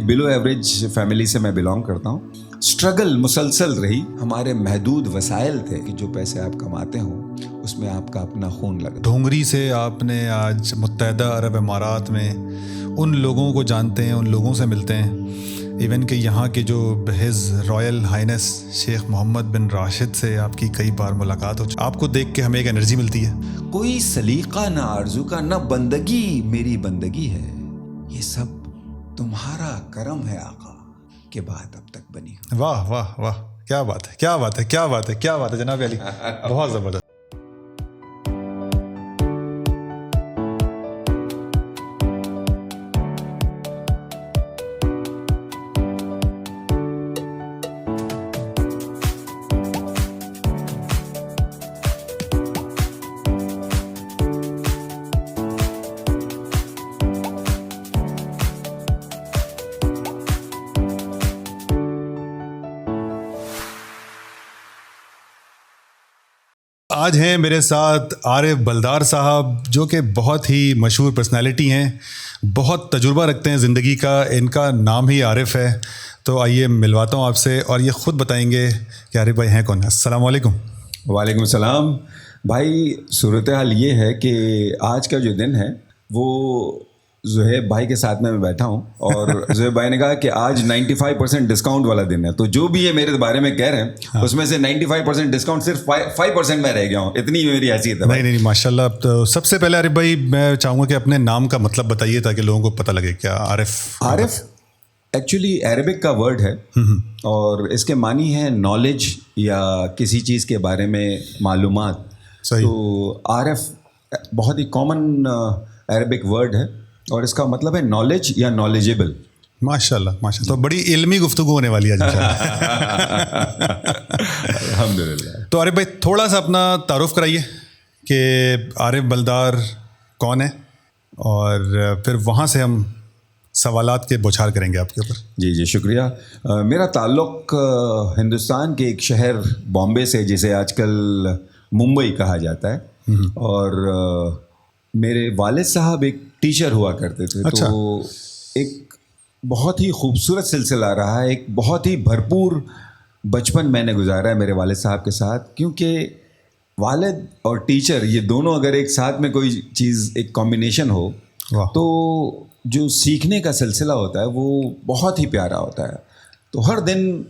Below average family سے میں belong کرتا ہوں. اسٹرگل مسلسل رہی. ہمارے محدود وسائل تھے کہ جو پیسے آپ کماتے ہوں اس میں آپ کا اپنا خون لگا. ڈھونگری سے آپ نے آج متحدہ عرب امارات میں ان لوگوں کو جانتے ہیں, ان لوگوں سے ملتے ہیں, ایون کہ یہاں کے جو بحز رائل ہائنس شیخ محمد بن راشد سے آپ کی کئی بار ملاقات ہو. آپ کو دیکھ کے ہمیں ایک انرجی ملتی ہے. کوئی سلیقہ نہ آرزو کا, نہ بندگی میری بندگی ہے, یہ سب تمہارا کرم ہے آقا کہ بات اب تک بنی ہو. واہ واہ واہ, کیا بات ہے, کیا بات ہے, کیا بات ہے, کیا بات ہے جناب علی, بہت زبردست. آج ہیں میرے ساتھ عارف بلدار صاحب, جو کہ بہت ہی مشہور پرسنالٹی ہیں, بہت تجربہ رکھتے ہیں زندگی کا. ان کا نام ہی عارف ہے. تو آئیے ملواتا ہوں آپ سے, اور یہ خود بتائیں گے کہ عارف بھائی ہیں کون. السلام علیکم. وعلیکم السلام. بھائی صورتحال یہ ہے کہ آج کا جو دن ہے وہ زہیب بھائی کے ساتھ میں بیٹھا ہوں, اور زہیب بھائی نے کہا کہ آج 95% ڈسکاؤنٹ والا دن ہے. تو جو بھی یہ میرے بارے میں کہہ رہے ہیں اس میں سے 95% ڈسکاؤنٹ صرف 5% میں رہ گیا ہوں. اتنی میری حیثیت ہے. نہیں ماشاء اللہ. تو سب سے پہلے عارف بھائی میں چاہوں گا کہ اپنے نام کا مطلب بتائیے تاکہ لوگوں کو پتہ لگے. کیا عارف ایکچولی عربک کا ورڈ ہے, اور اس کے معنی ہے نالج یا کسی چیز کے بارے میں معلومات. تو عارف بہت ہی کامن عربک ورڈ ہے, اور اس کا مطلب ہے نالج یا نالجیبل. ماشاء اللہ ماشاء اللہ. تو بڑی علمی گفتگو ہونے والی ہے الحمد للہ. تو عارف بھائی تھوڑا سا اپنا تعارف کرائیے کہ عارف بلدار کون ہے, اور پھر وہاں سے ہم سوالات کے بوچھار کریں گے آپ کے اوپر. جی شکریہ. میرا تعلق ہندوستان کے ایک شہر بامبے سے, جسے آج کل ممبئی کہا جاتا ہے, اور میرے والد صاحب ایک ٹیچر ہوا کرتے تھے. تو ایک بہت ہی خوبصورت سلسلہ رہا ہے, ایک بہت ہی بھرپور بچپن میں نے گزارا ہے میرے والد صاحب کے ساتھ. کیونکہ والد اور ٹیچر یہ دونوں اگر ایک ساتھ میں کوئی چیز ایک کمبینیشن ہو تو جو سیکھنے کا سلسلہ ہوتا ہے وہ بہت ہی پیارا ہوتا ہے. تو ہر دن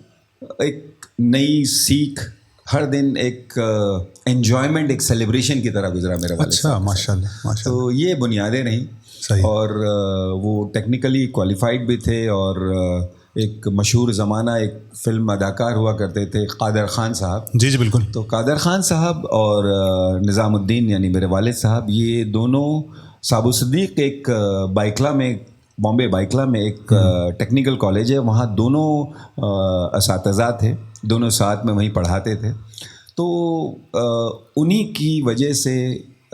ایک نئی سیکھ, ہر دن ایک انجوائمنٹ, ایک سیلیبریشن کی طرح گزرا میرے والد صاحب. ماشاء اللہ. تو یہ بنیادیں رہیں. اور وہ ٹیکنیکلی کوالیفائڈ بھی تھے, اور ایک مشہور زمانہ ایک فلم اداکار ہوا کرتے تھے قادر خان صاحب. جی بالکل. تو قادر خان صاحب اور نظام الدین یعنی میرے والد صاحب, یہ دونوں صابو صدیق ایک بائکلا میں, بامبے بائکلا میں ایک ٹیکنیکل کالج ہے, وہاں دونوں اساتذہ تھے, دونوں ساتھ میں وہیں پڑھاتے تھے. تو انہی کی وجہ سے,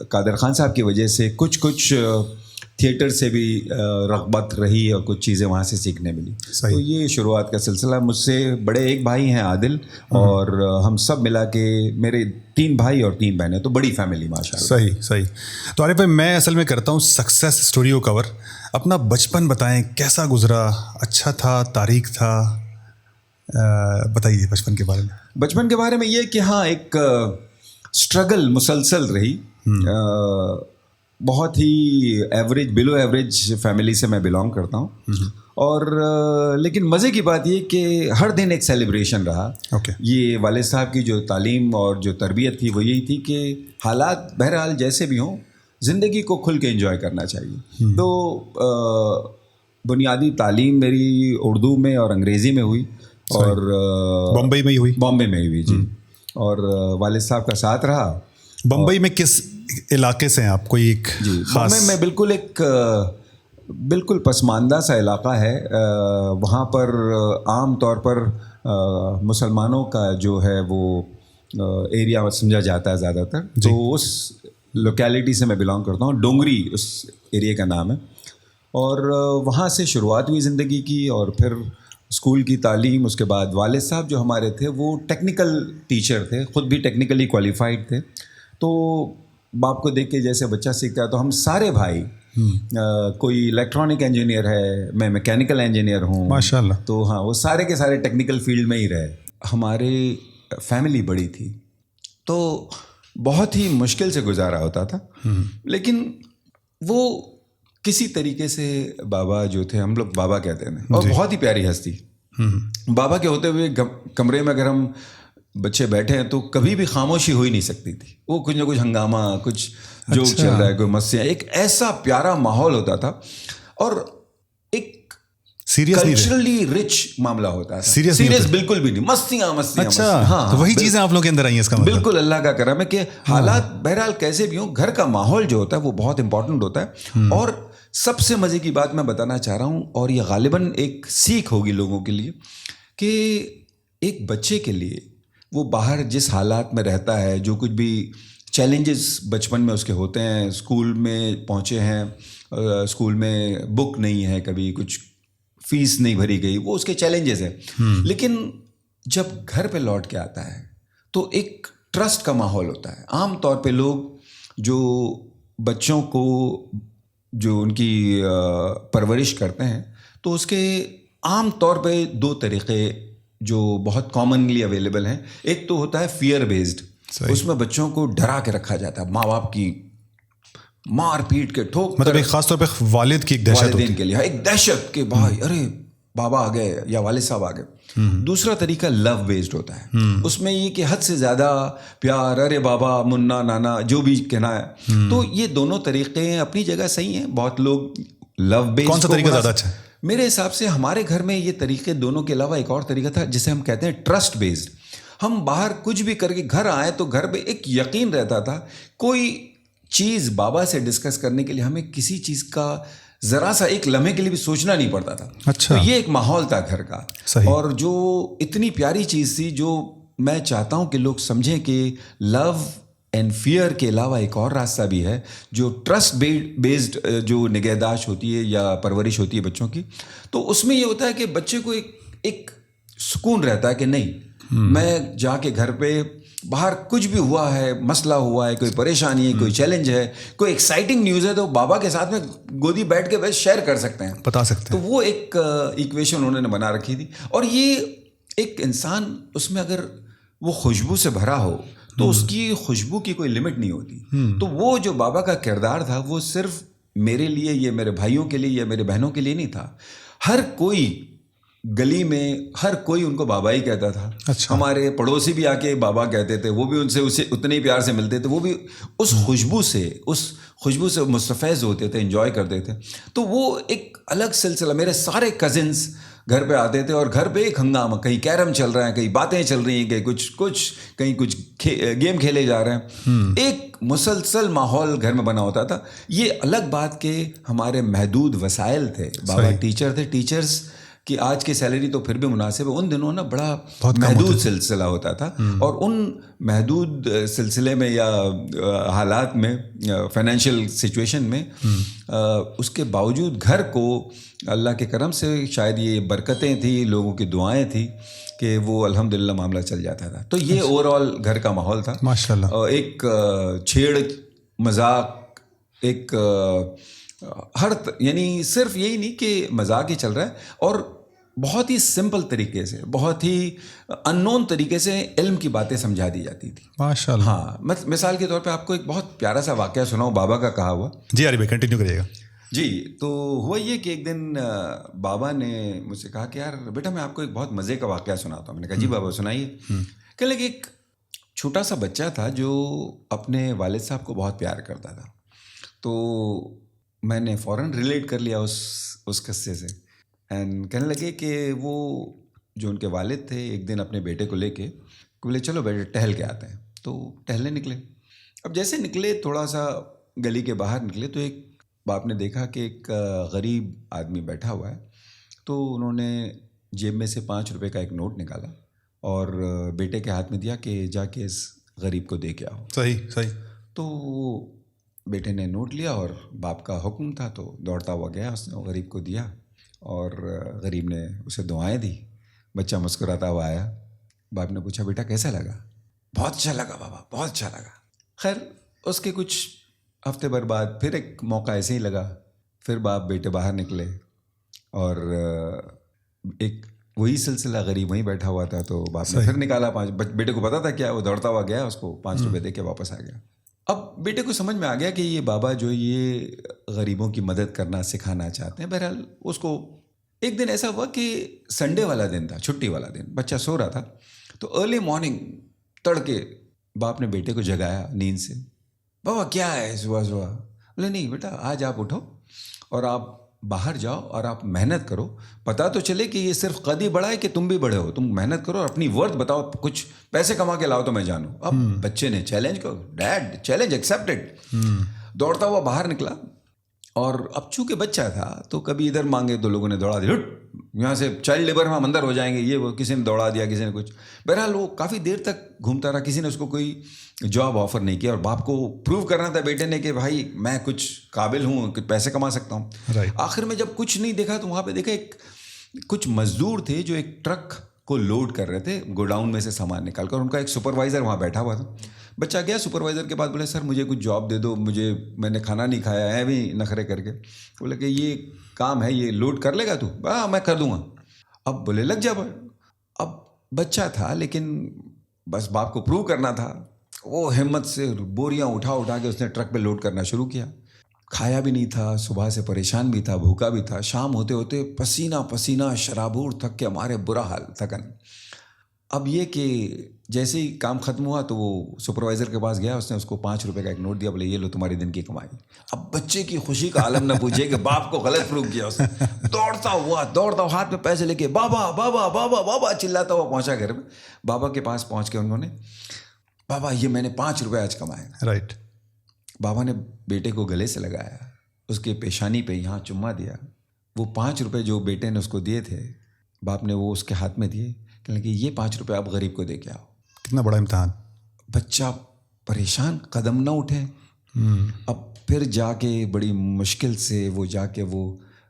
قادر خان صاحب کی وجہ سے کچھ تھیٹر سے بھی رغبت رہی, اور کچھ چیزیں وہاں سے سیکھنے ملی. تو یہ شروعات کا سلسلہ. مجھ سے بڑے ایک بھائی ہیں عادل, اور ہم سب ملا کے میرے 3 بھائی اور 3 بہنیں, تو بڑی فیملی ماشاء اللہ. صحیح. تو عارف بھائی میں اصل میں کرتا ہوں سکسیس اسٹوری کو کور. اپنا بچپن بتائیں, کیسا گزرا, اچھا تھا, تاریخ تھا, بتائیے بچپن کے بارے میں. بچپن کے بارے میں یہ کہ ہاں ایک اسٹرگل مسلسل رہی. بہت ہی ایوریج, بلو ایوریج فیملی سے میں بلانگ کرتا ہوں, اور لیکن مزے کی بات یہ کہ ہر دن ایک سیلیبریشن رہا. یہ والد صاحب کی جو تعلیم اور جو تربیت تھی وہ یہی تھی کہ حالات بہرحال جیسے بھی ہوں, زندگی کو کھل کے انجوائے کرنا چاہیے. تو بنیادی تعلیم میری اردو میں اور انگریزی میں ہوئی, اور بمبئی میں ہی ہوئی. جی. اور والد صاحب کا ساتھ رہا. بمبئی میں کس علاقے سے ہیں آپ؟ کوئی ایک خاص؟ میں بالکل پسماندہ سا علاقہ ہے. وہاں پر عام طور پر مسلمانوں کا جو ہے وہ ایریا سمجھا جاتا ہے زیادہ تر. تو اس لوکیلٹی سے میں بلانگ کرتا ہوں. ڈونگری اس ایریا کا نام ہے. اور وہاں سے شروعات ہوئی زندگی کی, اور پھر اسکول کی تعلیم. اس کے بعد والد صاحب جو ہمارے تھے وہ ٹیکنیکل ٹیچر تھے, خود بھی ٹیکنیکلی کوالیفائڈ تھے. تو باپ کو دیکھ کے جیسے بچہ سیکھتا ہے, تو ہم سارے بھائی کوئی الیکٹرانک انجینئر ہے, میں میکینیکل انجینئر ہوں. ماشاء اللہ. تو ہاں وہ سارے کے سارے ٹیکنیکل فیلڈ میں ہی رہے. ہماری فیملی بڑی تھی تو بہت ہی مشکل سے گزارا ہوتا تھا, لیکن وہ کسی طریقے سے بابا جو تھے, ہم لوگ بابا کہتے ہیں, اور بہت ہی پیاری ہستی. بابا کے ہوتے ہوئے کمرے میں اگر ہم بچے بیٹھے ہیں تو کبھی بھی خاموشی ہو ہی نہیں سکتی تھی. وہ کچھ نہ کچھ ہنگامہ, کچھ جوک چل رہا ہے, کوئی مسیاں, ایک ایسا پیارا ماحول ہوتا تھا. اور ایک کلچرلی رچ معاملہ ہوتا ہے. سیریس بالکل بھی نہیں, مستیاں. اچھا, ہاں, وہی چیزیں آپ لوگ کے اندر آئی ہیں اس کا مطلب. بالکل, اللہ کا کرم ہے کہ حالات بہرحال کیسے بھی ہوں, گھر کا ماحول جو ہوتا ہے وہ بہت امپورٹنٹ ہوتا ہے. اور سب سے مزے کی بات میں بتانا چاہ رہا ہوں, اور یہ غالباً ایک سیکھ ہوگی لوگوں کے لیے, کہ ایک بچے کے لیے وہ باہر جس حالات میں رہتا ہے, جو کچھ بھی چیلنجز بچپن میں اس کے ہوتے ہیں, اسکول میں پہنچے ہیں, اسکول میں بک نہیں ہے, کبھی کچھ فیس نہیں بھری گئی, وہ اس کے چیلنجز ہیں. لیکن جب گھر پہ لوٹ کے آتا ہے تو ایک ٹرسٹ کا ماحول ہوتا ہے. عام طور پہ لوگ جو بچوں کو جو ان کی پرورش کرتے ہیں تو اس کے عام طور پہ 2 طریقے جو بہت کامنلی اویلیبل ہیں. ایک تو ہوتا ہے فیئر بیسڈ, اس میں بچوں کو ڈرا کے رکھا جاتا ہے, ماں باپ کی مار پیٹ کے ٹھوک, مطلب ایک خاص طور پہ والد کی ایک دہشت ہوتی ہے کے لیے, ایک دہشت کہ بھائی ارے بابا آ گئے یا والد صاحب آ گئے. دوسرا طریقہ لو بیسڈ ہوتا ہے, اس میں یہ کہ حد سے زیادہ پیار, ارے بابا, منا, نانا, جو بھی کہنا ہے. تو یہ دونوں طریقے اپنی جگہ صحیح ہیں. بہت لوگ لو بیسڈ, کون سا طریقہ زیادہ اچھا ہے؟ میرے حساب سے ہمارے گھر میں یہ طریقے دونوں کے علاوہ ایک اور طریقہ تھا جسے ہم کہتے ہیں ٹرسٹ بیسڈ. ہم باہر کچھ بھی کر کے گھر آئے تو گھر پہ ایک یقین رہتا تھا, کوئی چیز بابا سے ڈسکس کرنے کے لیے ہمیں کسی چیز کا ذرا سا ایک لمحے کے لیے بھی سوچنا نہیں پڑتا تھا. اچھا, تو یہ ایک ماحول تھا گھر کا. اور جو اتنی پیاری چیز تھی, جو میں چاہتا ہوں کہ لوگ سمجھیں کہ لو اینڈ فیئر کے علاوہ ایک اور راستہ بھی ہے, جو ٹرسٹ بیسڈ جو نگہداشت ہوتی ہے یا پرورش ہوتی ہے بچوں کی. تو اس میں یہ ہوتا ہے کہ بچے کو ایک سکون رہتا ہے کہ نہیں, میں جا کے گھر پہ باہر کچھ بھی ہوا ہے, مسئلہ ہوا ہے, کوئی پریشانی ہے, کوئی چیلنج ہے, کوئی ایکسائٹنگ نیوز ہے, تو بابا کے ساتھ میں گودی بیٹھ کے بس شیئر کر سکتے ہیں, بتا سکتے ہیں. تو وہ ایک ایکویشن انہوں نے بنا رکھی تھی. اور یہ ایک انسان اس میں اگر وہ خوشبو سے بھرا ہو تو اس کی خوشبو کی کوئی لمٹ نہیں ہوتی. تو وہ جو بابا کا کردار تھا وہ صرف میرے لیے یا میرے بھائیوں کے لیے یا میرے بہنوں کے لیے نہیں تھا. ہر کوئی گلی میں ہر کوئی ان کو بابا ہی کہتا تھا. اچھا. ہمارے پڑوسی بھی آ کے بابا کہتے تھے, وہ بھی ان سے اسے اتنے ہی پیار سے ملتے تھے, وہ بھی اس خوشبو سے مستفیض ہوتے تھے, انجوائے کرتے تھے. تو وہ ایک الگ سلسلہ. میرے سارے کزنس گھر پہ آتے تھے اور گھر پہ ایک ہنگامہ, کہیں کیرم چل رہا ہے, کہیں باتیں چل رہی ہیں, کہیں کچھ گیم کھیلے جا رہے ہیں. ایک مسلسل ماحول گھر میں بنا ہوتا تھا. یہ الگ بات کہ ہمارے محدود وسائل تھے, بابا ٹیچر تھے, ٹیچرز کہ آج کی سیلری تو پھر بھی مناسب ہے, ان دنوں نا بڑا محدود سلسلہ ہوتا تھا. اور ان محدود سلسلے میں یا حالات میں, فائنینشیل سچویشن میں, اس کے باوجود گھر کو اللہ کے کرم سے شاید یہ برکتیں تھیں, لوگوں کی دعائیں تھیں کہ وہ الحمدللہ معاملہ چل جاتا تھا. تو یہ اوور آل گھر کا ماحول تھا ماشاءاللہ. ایک چھیڑ مذاق, ایک یعنی صرف یہی نہیں کہ مذاق ہی چل رہا ہے, اور بہت ہی سمپل طریقے سے, بہت ہی ان نون طریقے سے علم کی باتیں سمجھا دی جاتی تھی. ماشاءاللہ. ہاں, مثال کے طور پہ آپ کو ایک بہت پیارا سا واقعہ سناؤں بابا کا کہا ہوا. جی علی بھائی کنٹینیو کریے گا. جی, تو ہوا یہ کہ ایک دن بابا نے مجھ سے کہا کہ یار بیٹا میں آپ کو ایک بہت مزے کا واقعہ سناتا ہوں. میں نے کہا جی بابا سنائیے. کہ لگے ایک چھوٹا سا بچہ تھا جو اپنے والد صاحب کو بہت پیار کرتا تھا. تو میں نے فوراً ریلیٹ کر لیا اس قصے سے, اینڈ کہنے لگے کہ وہ جو ان کے والد تھے ایک دن اپنے بیٹے کو لے کے بولے چلو بیٹے ٹہل کے آتے ہیں. تو ٹہلنے نکلے. اب جیسے نکلے, تھوڑا سا گلی کے باہر نکلے, تو ایک باپ نے دیکھا کہ ایک غریب آدمی بیٹھا ہوا ہے. تو انہوں نے جیب میں سے 5 روپے کا ایک نوٹ نکالا اور بیٹے کے ہاتھ میں دیا کہ جا کے اس غریب کو دے کے آؤ. صحیح. تو بیٹے نے نوٹ لیا اور باپ کا حکم تھا تو دوڑتا ہوا گیا, اس نے غریب کو دیا اور غریب نے اسے دعائیں دی. بچہ مسکراتا ہوا آیا. باپ نے پوچھا بیٹا کیسا لگا؟ بہت اچھا لگا بابا, بہت اچھا لگا. خیر اس کے کچھ ہفتے بھر بعد پھر ایک موقع ایسے ہی لگا پھر باپ بیٹے باہر نکلے اور ایک وہی سلسلہ غریب وہیں بیٹھا ہوا تھا, تو باپ نے پھر نکالا 5. بیٹے کو پتا تھا کیا, وہ دوڑتا ہوا گیا, اس کو 5 روپے دے کے واپس آ گیا. اب بیٹے کو سمجھ میں آ گیا کہ یہ بابا جو یہ غریبوں کی مدد کرنا سکھانا چاہتے ہیں. بہرحال اس کو ایک دن ایسا ہوا کہ سنڈے والا دن تھا, چھٹی والا دن, بچہ سو رہا تھا, تو ارلی مارننگ تڑکے باپ نے بیٹے کو جگایا نیند سے. بابا کیا ہے صبح صبح؟ بولے نہیں بیٹا, آج آپ اٹھو اور آپ باہر جاؤ اور آپ محنت کرو, پتہ تو چلے کہ یہ صرف قد ہی بڑا ہے کہ تم بھی بڑے ہو, تم محنت کرو اور اپنی ورتھ بتاؤ, کچھ پیسے کما کے لاؤ تو میں جانوں. اب بچے نے چیلنج کرو, ڈیڈ چیلنج ایکسیپٹڈ. دوڑتا ہوا باہر نکلا, اور اب چونکہ بچہ تھا تو کبھی ادھر مانگے تو لوگوں نے دوڑا دیا, یہاں سے چائلڈ لیبر میں ہم اندر ہو جائیں گے, یہ وہ کسی نے دوڑا دیا, کسی نے کچھ. بہرحال وہ کافی دیر تک گھومتا رہا, کسی نے اس کو کوئی جاب آفر نہیں کیا, اور باپ کو پروو کرنا تھا بیٹے نے کہ بھائی میں کچھ قابل ہوں, کچھ پیسے کما سکتا ہوں. آخر میں جب کچھ نہیں دیکھا تو وہاں پہ دیکھا ایک کچھ مزدور تھے جو ایک ٹرک کو لوڈ کر رہے تھے گوڈاؤن میں سے سامان نکال کر. ان کا ایک سپروائزر وہاں بیٹھا ہوا تھا. بچہ گیا سپروائزر کے پاس, بولے سر مجھے کچھ جاب دے دو, میں نے کھانا نہیں کھایا ہے بھی نخرے کر کے. بولے کہ یہ کام ہے, یہ لوڈ کر لے گا تو؟ ہاں میں کر دوں گا. اب بولے لگ جا. اب بچہ تھا لیکن بس باپ کو پروو کرنا تھا, وہ ہمت سے بوریاں اٹھا کے اس نے ٹرک پہ لوڈ کرنا شروع کیا. کھایا بھی نہیں تھا, صبح سے پریشان بھی تھا, بھوکا بھی تھا. شام ہوتے ہوتے پسینہ شرابور تھک کے ہمارے برا حال, تھکن. اب یہ کہ جیسے ہی کام ختم ہوا تو وہ سپروائزر کے پاس گیا, اس نے اس کو 5 روپے کا ایک نوٹ دیا, بولے یہ لو تمہاری دن کی کمائی. اب بچے کی خوشی کا عالم نہ پوچھے کہ باپ کو غلط پروو کیا اس نے. دوڑتا ہوا ہاتھ میں پیسے لے کے بابا بابا بابا بابا چلاتا ہوا پہنچا گھر میں. بابا کے پاس پہنچ کے انہوں نے, بابا یہ میں نے 5 روپے آج کمائے. رائٹ. بابا نے بیٹے کو گلے سے لگایا, اس کے پیشانی پہ یہاں چما دیا. وہ 5 روپے جو بیٹے نے اس کو دیے تھے, باپ نے وہ اس کے ہاتھ میں دیے, کہنے کہ یہ 5 روپے آپ غریب کو دے کے آؤ. کتنا بڑا امتحان. بچہ پریشان, قدم نہ اٹھے. اب پھر جا کے بڑی مشکل سے وہ جا کے وہ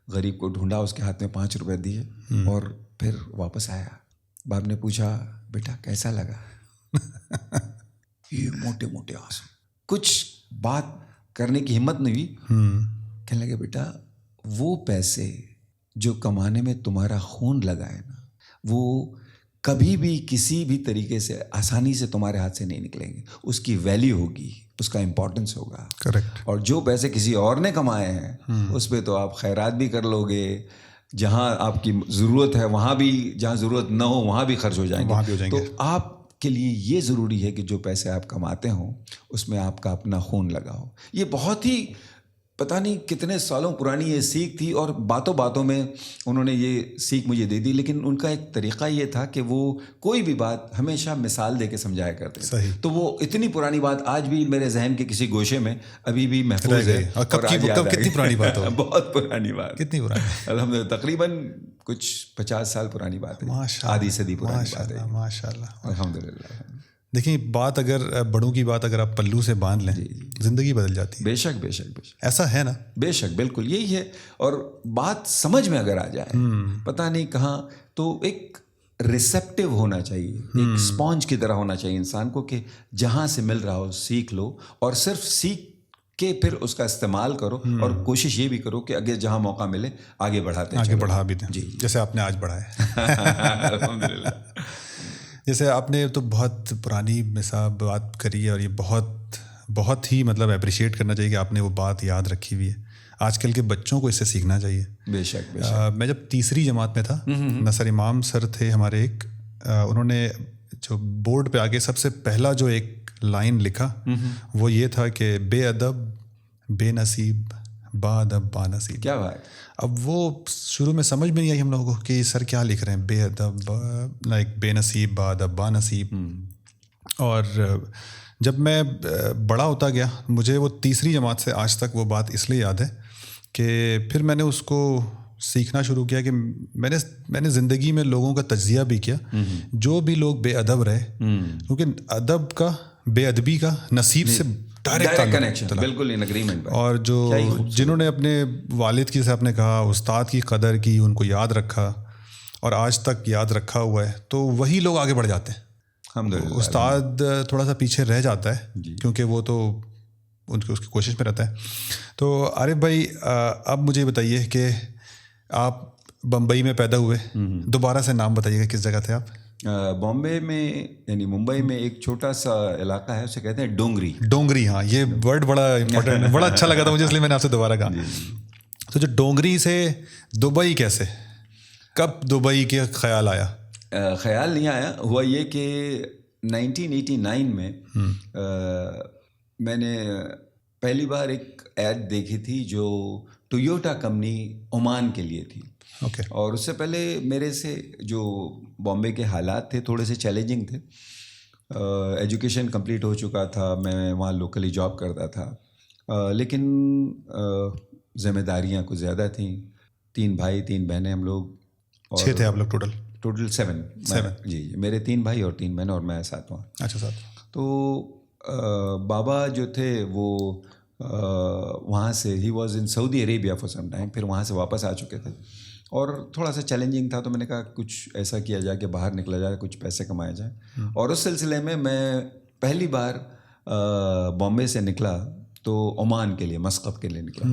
غریب کو ڈھونڈا, اس کے ہاتھ میں 5 روپے دیے اور پھر واپس آیا. باپ نے پوچھا بیٹا کیسا لگا؟ یہ موٹے موٹے آنسو, کچھ بات کرنے کی ہمت نہیں ہوئی. کہنے لگے بیٹا وہ پیسے جو کمانے میں تمہارا خون لگا ہے نا, وہ کبھی بھی کسی بھی طریقے سے آسانی سے تمہارے ہاتھ سے نہیں نکلیں گے. اس کی ویلیو ہوگی, اس کا امپورٹنس ہوگا. کریکٹ. اور جو پیسے کسی اور نے کمائے ہیں اس پہ تو آپ خیرات بھی کر لو گے, جہاں آپ کی ضرورت ہے وہاں بھی, جہاں ضرورت نہ ہو وہاں بھی خرچ ہو جائیں گے. تو آپ کے لیے یہ ضروری ہے کہ جو پیسے آپ کماتے ہوں اس میں آپ کا اپنا خون لگا ہو. یہ بہت ہی پتہ نہیں کتنے سالوں پرانی یہ سیکھ تھی, اور باتوں باتوں میں انہوں نے یہ سیکھ مجھے دے دی. لیکن ان کا ایک طریقہ یہ تھا کہ وہ کوئی بھی بات ہمیشہ مثال دے کے سمجھایا کرتے تھے. تو وہ اتنی پرانی بات آج بھی میرے ذہن کے کسی گوشے میں ابھی بھی محفوظ ہے. کتنی پرانی بات ہے؟ بہت پرانی بات. کتنی پرانی؟ الحمدللہ تقریباً کچھ 50 سال پرانی بات ہے, آدھی صدی پرانی بات ہے. ماشاء اللہ الحمدللہ. دیکھیں بات اگر بڑوں کی بات اگر آپ پلو سے باندھ لیں زندگی بدل جاتی ہے. بے شک بے شک بے شک, ایسا ہے نا. بے شک بالکل یہی ہے. اور بات سمجھ میں اگر آ جائے, پتہ نہیں کہاں, تو ایک ریسیپٹیو ہونا چاہیے, ایک اسپونج کی طرح ہونا چاہیے انسان کو, کہ جہاں سے مل رہا ہو سیکھ لو, اور صرف سیکھ کے پھر اس کا استعمال کرو, اور کوشش یہ بھی کرو کہ اگر جہاں موقع ملے آگے بڑھاتے آگے بڑھا بھی دیں. جی جیسے آپ نے آج بڑھایا. الحمدللہ. جیسے آپ نے تو بہت پرانی مثال بات کری ہے, اور یہ بہت ہی مطلب اپریشیٹ کرنا چاہیے کہ آپ نے وہ بات یاد رکھی ہوئی ہے. آج کل کے بچوں کو اس سے سیکھنا چاہیے. بے شک بے شک. میں جب تیسری جماعت میں تھا, نصر امام سر تھے ہمارے ایک, انہوں نے جو بورڈ پہ آگے سب سے پہلا جو ایک لائن لکھا وہ یہ تھا کہ بے ادب بے نصیب با ادب با نصیب. کیا بات. اب وہ شروع میں سمجھ میں نہیں آئی ہم لوگوں کو کہ سر کیا لکھ رہے ہیں, بے ادب لائک بے نصیب با ادب با نصیب. اور جب میں بڑا ہوتا گیا, مجھے وہ تیسری جماعت سے آج تک وہ بات اس لیے یاد ہے کہ پھر میں نے اس کو سیکھنا شروع کیا کہ میں نے زندگی میں لوگوں کا تجزیہ بھی کیا, جو بھی لوگ بے ادب رہے, کیونکہ ادب کا بے ادبی کا نصیب سے ڈائریکٹ کنیکشن, بالکل ان اگریمنٹ. اور جو جنہوں نے اپنے والد کی سے آپ نے کہا استاد کی قدر کی, ان کو یاد رکھا اور آج تک یاد رکھا ہوا ہے, تو وہی لوگ آگے بڑھ جاتے ہیں. استاد تھوڑا سا پیچھے رہ جاتا ہے کیونکہ وہ تو اس کی کوشش میں رہتا ہے. تو عارف بھائی اب مجھے بتائیے کہ آپ بمبئی میں پیدا ہوئے, دوبارہ سے نام بتائیے گا کس جگہ تھے آپ؟ بامبے میں یعنی ممبئی میں ایک چھوٹا سا علاقہ ہے, اسے کہتے ہیں ڈونگری. ڈونگری, ہاں یہ ورڈ بڑا امپورٹنٹ ہے, بڑا اچھا لگا تھا مجھے, اس لیے میں نے آپ سے دوبارہ کہا. تو جو ڈونگری سے دبئی کیسے, کب دبئی کے خیال آیا؟ خیال نہیں آیا, ہوا یہ کہ 1989 میں میں نے پہلی بار ایک ایڈ دیکھی تھی جو ٹویوٹا کمپنی عمان کے لیے تھی. اوکے. اور اس سے پہلے میرے سے جو بامبے کے حالات تھے تھوڑے سے چیلنجنگ تھے. ایجوکیشن کمپلیٹ ہو چکا تھا, میں وہاں لوکلی جاب کرتا تھا, لیکن ذمہ داریاں کچھ زیادہ تھیں. 3 بھائی 3 بہنیں ہم لوگ, 6 تھے آپ لوگ ٹوٹل 7. جی, میرے 3 بھائی اور 3 بہنیں اور میں 7واں. اچھا 7. تو بابا جو تھے وہ وہاں سے he was in Saudi Arabia for some time, پھر وہاں سے واپس آ چکے تھے اور تھوڑا سا چیلنجنگ تھا. تو میں نے کہا کچھ ایسا کیا جائے کہ باہر نکلا جائے, کچھ پیسے کمائے جائیں. اور اس سلسلے میں پہلی بار بامبے سے نکلا تو عمان کے لیے, مسقط کے لیے نکلا.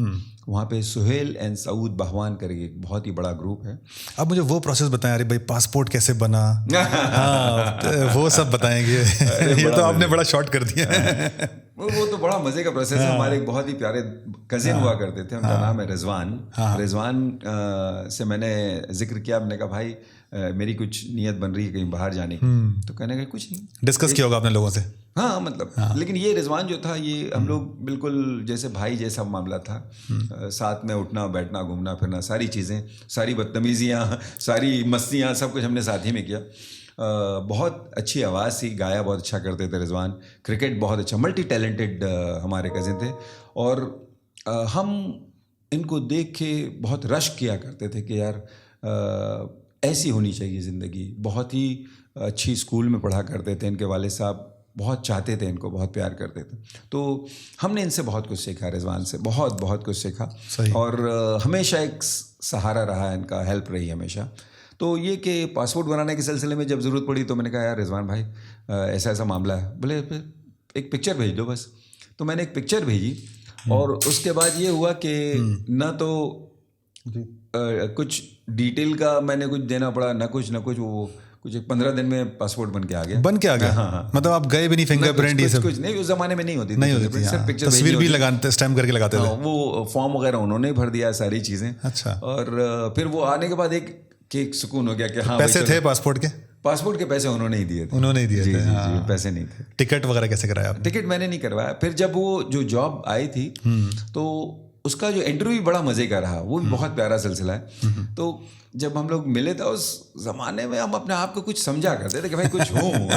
وہاں پہ سہیل اینڈ سعود بہوان کر کے ایک بہت ہی بڑا گروپ ہے. اب مجھے وہ پروسیس بتائیں ارے بھائی, پاسپورٹ کیسے بنا, ہاں وہ سب بتائیں گے. یہ تو آپ نے بڑا شارٹ کر دیا. وہ تو بڑا مزے کا پروسیس ہے. ہمارے ایک بہت ہی پیارے کزن ہوا کرتے تھے, ان کا نام ہے رضوان. رضوان سے میں نے ذکر کیا, میں نے کہا بھائی میری کچھ نیت بن رہی ہے کہیں باہر جانے کی. تو کہنے کا کچھ نہیں, ڈسکس کیا ہوگا آپ نے لوگوں سے. ہاں مطلب, لیکن یہ رضوان جو تھا یہ ہم لوگ بالکل جیسے بھائی جیسا معاملہ تھا. ساتھ میں اٹھنا بیٹھنا گھومنا پھرنا ساری چیزیں, ساری بدتمیزیاں, ساری مستیاں, سب کچھ ہم نے ساتھ ہی میں کیا. بہت اچھی آواز تھی, گایا بہت اچھا کرتے تھے رضوان, کرکٹ بہت اچھا, ملٹی ٹیلنٹڈ ہمارے کزن تھے. اور ہم ان کو دیکھ کے بہت رشک کیا کرتے تھے کہ یار ایسی ہونی چاہیے زندگی. بہت ہی اچھی اسکول میں پڑھا کرتے تھے, ان کے والد صاحب بہت چاہتے تھے ان کو, بہت پیار کرتے تھے. تو ہم نے ان سے بہت کچھ سیکھا, رضوان سے بہت کچھ سیکھا. اور ہمیشہ ایک سہارا رہا ان کا, ہیلپ رہی ہمیشہ. تو یہ کہ پاسپورٹ بنانے کے سلسلے میں جب ضرورت پڑی تو میں نے کہا یار رضوان بھائی ایسا معاملہ ہے, بولے ایک پکچر بھیج دو بس. تو میں نے ایک پکچر بھیجی, اور اس کے بعد یہ ہوا کہ نہ تو کچھ ڈیٹیل کا میں نے کچھ دینا پڑا, نہ کچھ وہ کچھ 15 دن میں پاسپورٹ بن کے آ گیا. ہاں, مطلب آپ گئے بھی نہیں, فنگر پرنٹ یہ سب کچھ نہیں, اس زمانے میں نہیں ہوتی تھی, تصویر بھی لگاتے, اسٹیمپ کر کے لگاتے تھے. وہ فارم وغیرہ انہوں نے بھر دیا ساری چیزیں. اچھا. اور پھر وہ آنے کے بعد ایک سکون ہو گیا کہ ہاں پیسے تھے پاسپورٹ کے پیسے انہوں نے ہی دیے تھے. انہوں نے دیے تھے, پیسے نہیں تھے. ٹکٹ وغیرہ کیسے کرایا آپ؟ ٹکٹ میں نے نہیں کروایا. پھر جب وہ جو جاب آئی تھی تو اس کا جو انٹرویو بڑا مزے کا رہا, وہ بھی بہت پیارا سلسلہ ہے. تو جب ہم لوگ ملے تھے اس زمانے میں ہم اپنے آپ کو کچھ سمجھا کرتے تھے کہ بھائی کچھ ہوں.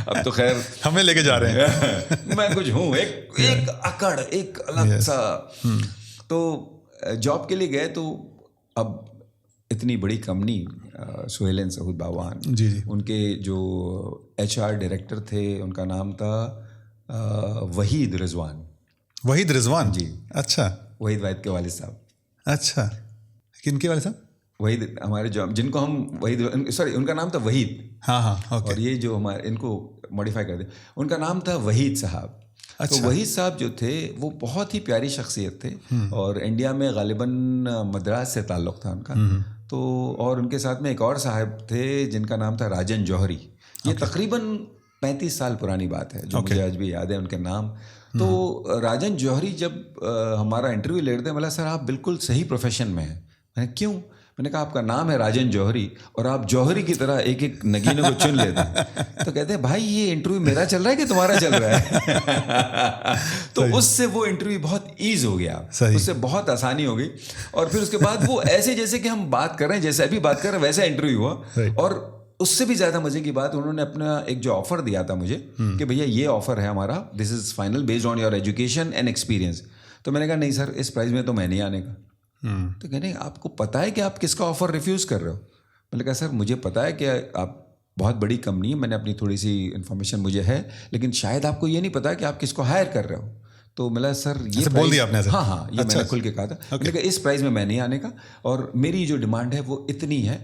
اب تو خیر ہمیں لے کے جا رہے ہیں, میں کچھ ہوں, ایک اکڑ, ایک الگ سا. تو جاب کے لیے گئے تو اب اتنی بڑی کمپنی, سہیل اینڈ سعود بہوان, جی, ان کے جو HR ڈائریکٹر تھے ان کا نام تھا وحید رضوان. جی. اچھا. وحید واحد کے والد صاحب. اچھا, کن کے والد صاحب؟ وحید, ہمارے جو جن کو ہم وحید, سوری ان کا نام تھا وحید. ہاں. اور یہ جو ہمارے ان کو ماڈیفائی کر دیں, ان کا نام تھا وحید صاحب. تو وحید صاحب جو تھے وہ بہت ہی پیاری شخصیت تھے, اور انڈیا میں غالباً مدراس سے تعلق تھا ان کا. تو اور ان کے ساتھ میں ایک اور صاحب تھے جن کا نام تھا راجن جوہری. یہ تقریباً 35 سال پرانی بات ہے جو مجھے آج بھی یاد ہے ان کے نام. تو راجن جوہری جب ہمارا انٹرویو لے رہے تھے, بولا سر آپ بالکل صحیح پروفیشن میں ہیں. میں نے کیوں؟ میں نے کہا آپ کا نام ہے راجن جوہری اور آپ جوہری کی طرح ایک نگینوں کو چن لیتے ہیں. تو کہتے ہیں بھائی یہ انٹرویو میرا چل رہا ہے کہ تمہارا چل رہا ہے؟ تو اس سے وہ انٹرویو بہت ایز ہو گیا, اس سے بہت آسانی ہو گئی. اور پھر اس کے بعد وہ ایسے جیسے کہ ہم بات کر رہے ہیں, جیسے ابھی بات کر رہے ہیں ویسا انٹرویو ہوا. اور اس سے بھی زیادہ مزے کی بات, انہوں نے اپنا ایک جو آفر دیا تھا مجھے کہ بھیا یہ آفر ہے ہمارا, this is final based on your education and experience. تو میں نے کہا نہیں سر اس پرائز میں تو میں نہیں آنے کا. تو کہنے آپ کو پتہ ہے کہ آپ کس کا آفر ریفیوز کر رہے ہو؟ میں نے کہا سر مجھے پتہ ہے کہ آپ بہت بڑی کمپنی ہے, میں نے اپنی تھوڑی سی انفارمیشن مجھے ہے, لیکن شاید آپ کو یہ نہیں پتا کہ آپ کس کو ہائر کر رہے ہو. تو ملا سر یہ بول دیا آپ نے؟ ہاں یہ میں نے کھل کے کہا تھا. میں نے کہا اس پرائز میں نہیں آنے کا, اور میری جو ڈیمانڈ ہے وہ اتنی ہے,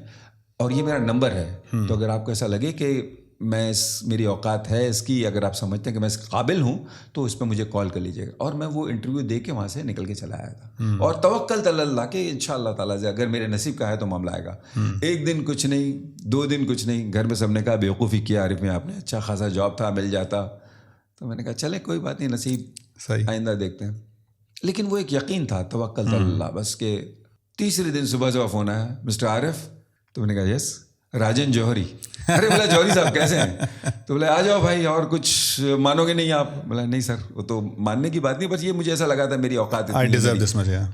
اور یہ میرا نمبر ہے. تو اگر آپ کو ایسا لگے کہ میری اوقات ہے اس کی, اگر آپ سمجھتے ہیں کہ میں اس قابل ہوں تو اس پہ مجھے کال کر لیجیے گا. اور میں وہ انٹرویو دے کے وہاں سے نکل کے چلا آیا تھا, اور توکل علی اللہ کہ انشاءاللہ تعالیٰ سے اگر میرے نصیب کا ہے تو معاملہ آئے گا. ایک دن کچھ نہیں, 2 دن کچھ نہیں, گھر میں سب نے کہا بیوقوفی کیا عارف میں, آپ نے اچھا خاصا جاب تھا مل جاتا. تو میں نے کہا چلے کوئی بات نہیں, نصیب آئندہ دیکھتے ہیں. لیکن وہ ایک یقین تھا, توکل علی اللہ بس. کہ تیسرے دن صبح فون آیا, مسٹر عارف. تو میں نے کہا یس, راجن جوہری. ارے بولا جوہری صاحب کیسے ہیں؟ تو بولا آ جاؤ بھائی, اور کچھ مانو گے نہیں آپ. بولا نہیں سر, وہ تو ماننے کی بات نہیں, بس یہ مجھے ایسا لگا تھا میری اوقات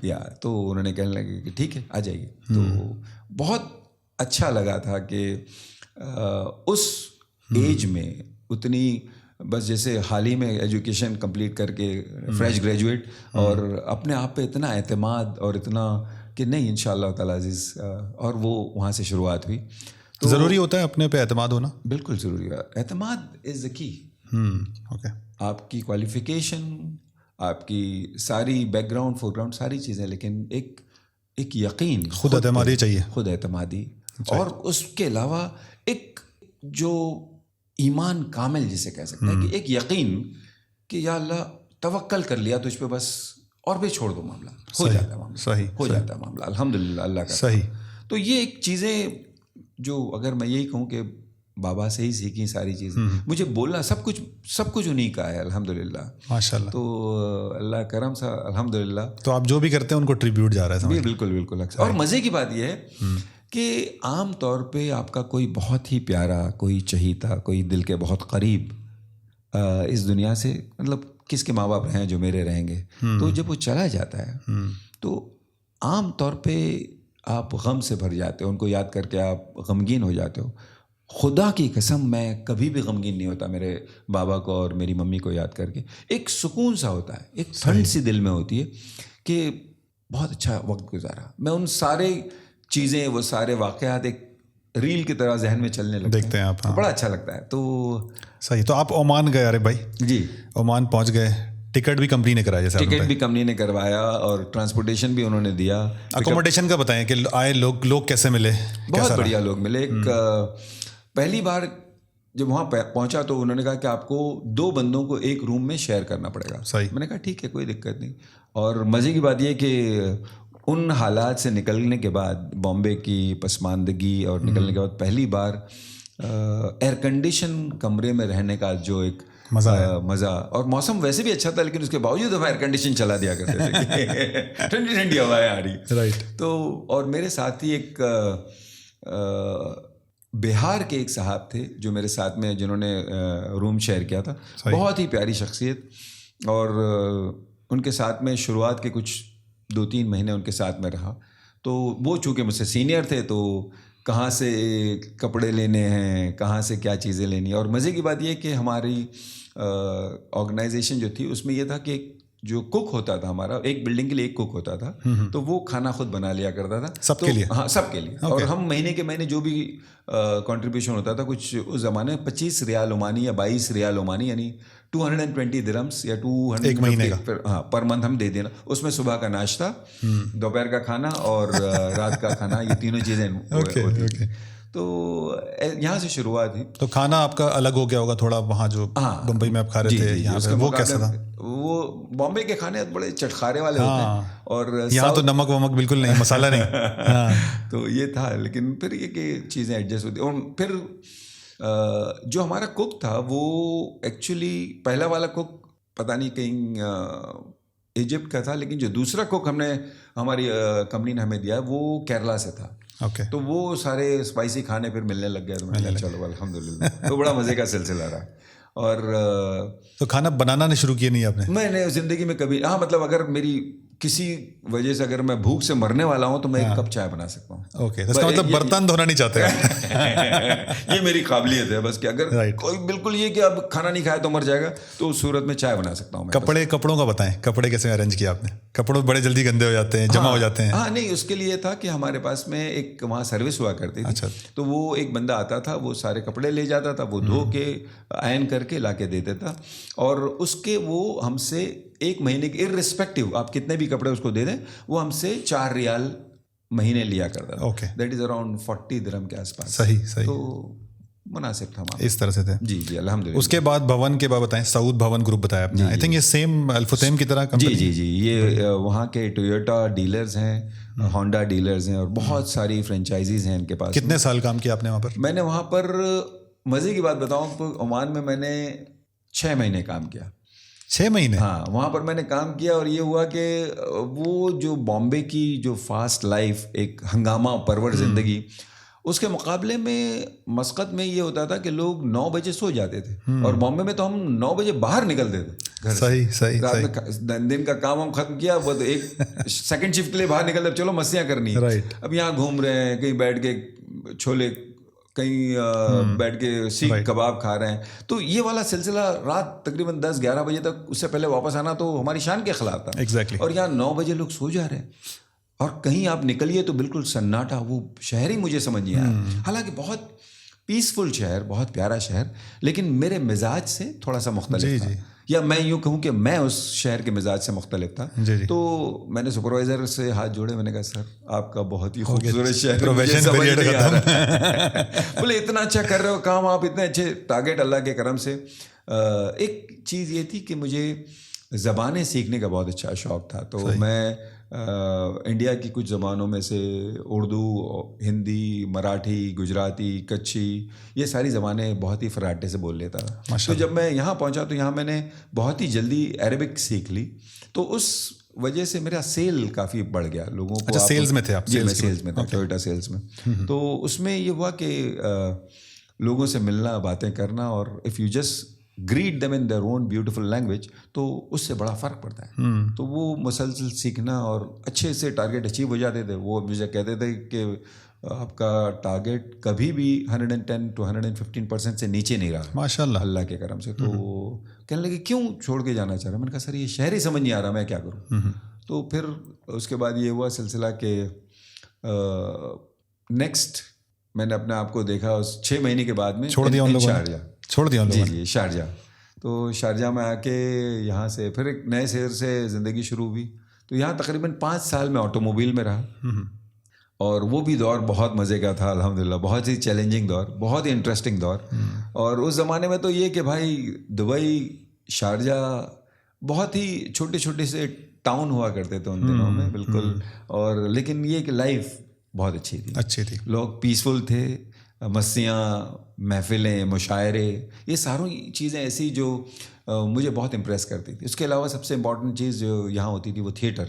یا. تو انہوں نے کہنے لگے کہ ٹھیک ہے آ جائیے. تو بہت اچھا لگا تھا کہ اس ایج میں اتنی, بس جیسے حال ہی میں ایجوکیشن کمپلیٹ کر کے فریش گریجویٹ, اور اپنے آپ پہ اتنا اعتماد اور اتنا کہ نہیں انشاءاللہ تعالیٰ عزیز, اور وہ وہاں سے شروعات ہوئی. تو ضروری ہوتا ہے اپنے پہ اعتماد ہونا. بالکل ضروری ہے, اعتماد از دا کی. اوکے, آپ کی کوالیفیکیشن, آپ کی ساری بیک گراؤنڈ فور گراؤنڈ ساری چیزیں, لیکن ایک یقین, خود اعتمادی چاہیے, خود اعتمادی. اور اس کے علاوہ ایک جو ایمان کامل جسے کہہ سکتے ہیں, کہ ایک یقین کہ یا اللہ توکل کر لیا تو اس پہ بس, اور بھی چھوڑ دو معاملہ, ہو جاتا ہے معاملہ, صحیح ہو جاتا ہے معاملہ الحمدللہ اللہ کا. صحیح. تو یہ ایک چیزیں جو اگر میں یہی کہوں کہ بابا سے ہی سیکھی ساری چیزیں, مجھے بولنا سب کچھ انہیں کا ہے الحمدللہ, ماشاءاللہ. تو اللہ کرم سا الحمدللہ. تو آپ جو بھی کرتے ہیں ان کو ٹریبیوٹ جا رہا ہے. بالکل. اور مزے کی بات یہ ہے کہ عام طور پہ آپ کا کوئی بہت ہی پیارا, کوئی چہیتا, کوئی دل کے بہت قریب اس دنیا سے, مطلب کس کے ماں باپ ہیں جو میرے رہیں گے, تو جب وہ چلا جاتا ہے تو عام طور پہ آپ غم سے بھر جاتے ہو, ان کو یاد کر کے آپ غمگین ہو جاتے ہو. خدا کی قسم میں کبھی بھی غمگین نہیں ہوتا میرے بابا کو اور میری ممی کو یاد کر کے. ایک سکون سا ہوتا ہے, ایک ٹھنڈ سی دل میں ہوتی ہے کہ بہت اچھا وقت گزارا. میں ان سارے چیزیں, وہ سارے واقعات ایک ریل کی طرح ذہن میں چلنے لگتے دیکھتے ہیں آپ, بڑا اچھا لگتا ہے. تو صحیح. تو آپ عمان گئے ارے بھائی؟ جی, عمان پہنچ گئے, ٹکٹ بھی کمپنی نے کرایا, جیسے ٹکٹ بھی کمپنی نے کروایا اور ٹرانسپورٹیشن بھی انہوں نے دیا. اکوموڈیشن کا بتائیں کہ آئے لوگ کیسے ملے؟ بہت بڑھیا لوگ ملے. ایک پہلی بار جب وہاں پہنچا تو انہوں نے کہا کہ آپ کو 2 بندوں کو ایک روم میں شیئر کرنا پڑے گا. صحیح. میں نے کہا ٹھیک ہے کوئی دقت نہیں. اور مزے کی بات یہ کہ ان حالات سے نکلنے کے بعد, بامبے کی پسماندگی اور نکلنے کے بعد پہلی بار ایئر کنڈیشن کمرے میں رہنے کا جو ایک مزہ, اور موسم ویسے بھی اچھا تھا لیکن اس کے باوجود ہم ایئر کنڈیشن چلا دیا کرتے تھے, ٹھنڈی ٹھنڈی ہوائیں آ رہی. رائٹ. تو اور میرے ساتھ ہی ایک بہار کے ایک صاحب تھے جو میرے ساتھ میں, جنہوں نے روم شیئر کیا تھا. بہت ہی پیاری شخصیت, اور ان کے ساتھ میں شروعات کے کچھ 2-3 مہینے ان کے ساتھ میں رہا. تو وہ چونکہ مجھ سے سینئر تھے تو کہاں سے کپڑے لینے ہیں, کہاں سے کیا چیزیں لینی. اور مزے کی بات یہ کہ ہماری آرگنائزیشن جو تھی اس میں یہ تھا کہ جو کک ہوتا تھا ہمارا, ایک بلڈنگ کے لیے ایک کک ہوتا تھا, تو وہ کھانا خود بنا لیا کرتا تھا سب کے لیے. ہاں سب کے لیے. اور ہم مہینے کے مہینے جو بھی کنٹریبیوشن ہوتا تھا, کچھ اس زمانے میں 25 ریال عمانی یا 22 ریال عمانی, یعنی 220 درہمس یا 200 ایک مہینے کا, ہاں پر منتھ ہم دے دینا. اس میں صبح کا ناشتہ, دوپہر کا کھانا اور رات کا کھانا, یہ تینوں چیزیں ہوتی. تو یہاں سے شروعات ہوئی. تو کھانا آپ کا الگ ہو گیا ہوگا تھوڑا وہاں جو بمبئی میں آپ کھا رہے تھے, یہاں پہ وہ کیسا تھا؟ وہ بامبے کے کھانے بڑے چٹخارے والے ہوتے ہیں, اور یہاں تو نمک ومک بالکل نہیں, مسالہ نہیں. تو یہ تھا. لیکن پھر یہ کہ چیزیں ایڈجسٹ ہوتی. اور پھر جو ہمارا کک تھا وہ ایکچولی پہلا والا کک پتہ نہیں کہیں ایجپٹ کا تھا, لیکن جو دوسرا کک ہماری کمپنی نے ہمیں دیا وہ کیرلا سے تھا. تو وہ سارے اسپائسی کھانے پھر ملنے لگ گئے. تو میں نے چلو الحمدللہ, تو بڑا مزے کا سلسلہ رہا. اور تو کھانا بنانا نے شروع کیا نہیں آپ نے؟ میں نے زندگی میں کبھی, ہاں مطلب اگر میری کسی وجہ سے اگر میں بھوک سے مرنے والا ہوں تو میں 1 کپ چائے بنا سکتا ہوں. اوکے, اس کا مطلب برتن دھونا نہیں چاہتے. یہ میری قابلیت ہے بس, کہ اگر کوئی بالکل یہ کہ اب کھانا نہیں کھایا تو مر جائے گا, تو اس صورت میں چائے بنا سکتا ہوں. کپڑوں کا بتائیں, کپڑے کیسے ارینج کیا آپ نے؟ کپڑے بڑے جلدی گندے ہو جاتے ہیں, جمع ہو جاتے ہیں. ہاں نہیں, اس کے لیے تھا کہ ہمارے پاس میں ایک وہاں سروس ہوا کرتی تھی. تو وہ ایک بندہ آتا تھا, وہ سارے کپڑے لے جاتا تھا, وہ دھو کے آئرن کر کے لا کے دیتا تھا. اور اس کے وہ ہم سے 1 مہینے کے ارسپیکٹو آپ کتنے بھی کپڑے اس کو دے دیں, وہ ہم سے 4 ریال مہینے لیا کرتا تھا. دیٹ از اراؤنڈ 40 درہم کے آس پاس. صحیح. تو مناسب تھا وہاں. اس طرح سے تھے. جی جی الحمدللہ. اس کے بعد بھون کے بعد بتائیں, سعود بھون گروپ بتایا آپ نے, آئی تھنک یہ سیم الفتیم کی طرح جی جی جی یہ وہاں کے ٹویوٹا ڈیلرز ہیں, ہونڈا ڈیلرز ہیں, اور بہت ساری فرینچائزیز ہیں ان کے پاس. کتنے سال کام کیا آپ نے وہاں پر؟ میں نے وہاں پر مزے کی بات بتاؤں تو عمان میں نے 6 مہینے کام کیا. 6 مہینے؟ ہاں وہاں پر میں نے کام کیا, اور یہ ہوا کہ وہ جو بامبے کی جو فاسٹ لائف, ایک ہنگامہ پرور زندگی, اس کے مقابلے میں مسقط میں یہ ہوتا تھا کہ لوگ 9 بجے سو جاتے تھے, اور بامبے میں تو ہم 9 بجے باہر نکلتے تھے گھر. صحیح. رات میں دن کا کام ہم ختم کیا, وہ تو ایک سیکنڈ شفٹ کے لیے باہر نکلتے, چلو مستیاں کرنی ہے. اب یہاں گھوم رہے ہیں, کہیں بیٹھ کے چھولے, کہیں بیٹھ کے سیخ کباب کھا رہے ہیں. تو یہ والا سلسلہ رات تقریباً 10-11 بجے تک, اس سے پہلے واپس آنا تو ہماری شان کے خلاف تھا. ایگزیکٹلی. اور یہاں 9 بجے لوگ سو جا رہے ہیں, اور کہیں آپ نکلیے تو بالکل سناٹا. وہ شہر ہی مجھے سمجھ نہیں آیا. حالانکہ بہت پیسفل شہر, بہت پیارا شہر, لیکن میرے مزاج سے تھوڑا سا مختلف تھا. یا میں یوں کہوں کہ میں اس شہر کے مزاج سے مختلف تھا. تو میں نے سپروائزر سے ہاتھ جوڑے, میں نے کہا سر آپ کا بہت ہی خوبصورت شہر, مجھے سمجھ نہیں آ رہا. بولے اتنا اچھا کر رہے ہو کام آپ, اتنے اچھے ٹارگیٹ اللہ کے کرم سے. ایک چیز یہ تھی کہ مجھے زبانیں سیکھنے کا بہت اچھا شوق تھا. تو میں انڈیا کی کچھ زبانوں میں سے اردو, ہندی, مراٹھی, گجراتی, کچھی, یہ ساری زبانیں بہت ہی فراٹے سے بول لیتا تھا. تو جب میں یہاں پہنچا تو یہاں میں نے بہت ہی جلدی عربک سیکھ لی. تو اس وجہ سے میرا سیل کافی بڑھ گیا. لوگوں کو سیلز میں تھے آپ؟ جی میں سیلز میں تھا, ٹویوٹا سیلز میں. تو اس میں یہ ہوا کہ لوگوں سے ملنا, باتیں کرنا, اور if you just greet them in their own beautiful language, تو اس سے بڑا فرق پڑتا ہے. تو وہ مسلسل سیکھنا, اور اچھے سے ٹارگیٹ اچیو ہو جاتے تھے. وہ مجھے کہتے تھے کہ آپ کا ٹارگیٹ کبھی بھی 110 to 115% سے نیچے نہیں رہا ماشاءاللہ اللہ کے کرم سے. تو کہنے لگے کیوں چھوڑ کے جانا چاہ رہا. میں نے کہا سر یہ شہر ہی سمجھ نہیں آ رہا, میں کیا کروں. تو پھر اس کے بعد یہ ہوا سلسلہ کہ نیکسٹ میں نے اپنے آپ کو دیکھا اس 6 مہینے کے بعد میں چھوڑ دیا جی شارجہ. تو شارجہ میں آ کے یہاں سے پھر ایک نئے شہر سے زندگی شروع ہوئی. تو یہاں تقریباً 5 سال میں آٹو موبائل میں رہا, اور وہ بھی دور بہت مزے کا تھا الحمدللہ. بہت ہی چیلنجنگ دور, بہت ہی انٹرسٹنگ دور. اور اس زمانے میں تو یہ کہ بھائی دبئی, شارجہ بہت ہی چھوٹے چھوٹے سے ٹاؤن ہوا کرتے تھے ان دنوں میں بالکل. اور لیکن یہ کہ لائف بہت اچھی تھی. لوگ پیسفل تھے, مستیاں, محفلیں, مشاعرے, یہ ساری چیزیں ایسی جو مجھے بہت امپریس کرتی تھی. اس کے علاوہ سب سے امپورٹنٹ چیز جو یہاں ہوتی تھی وہ تھیٹر.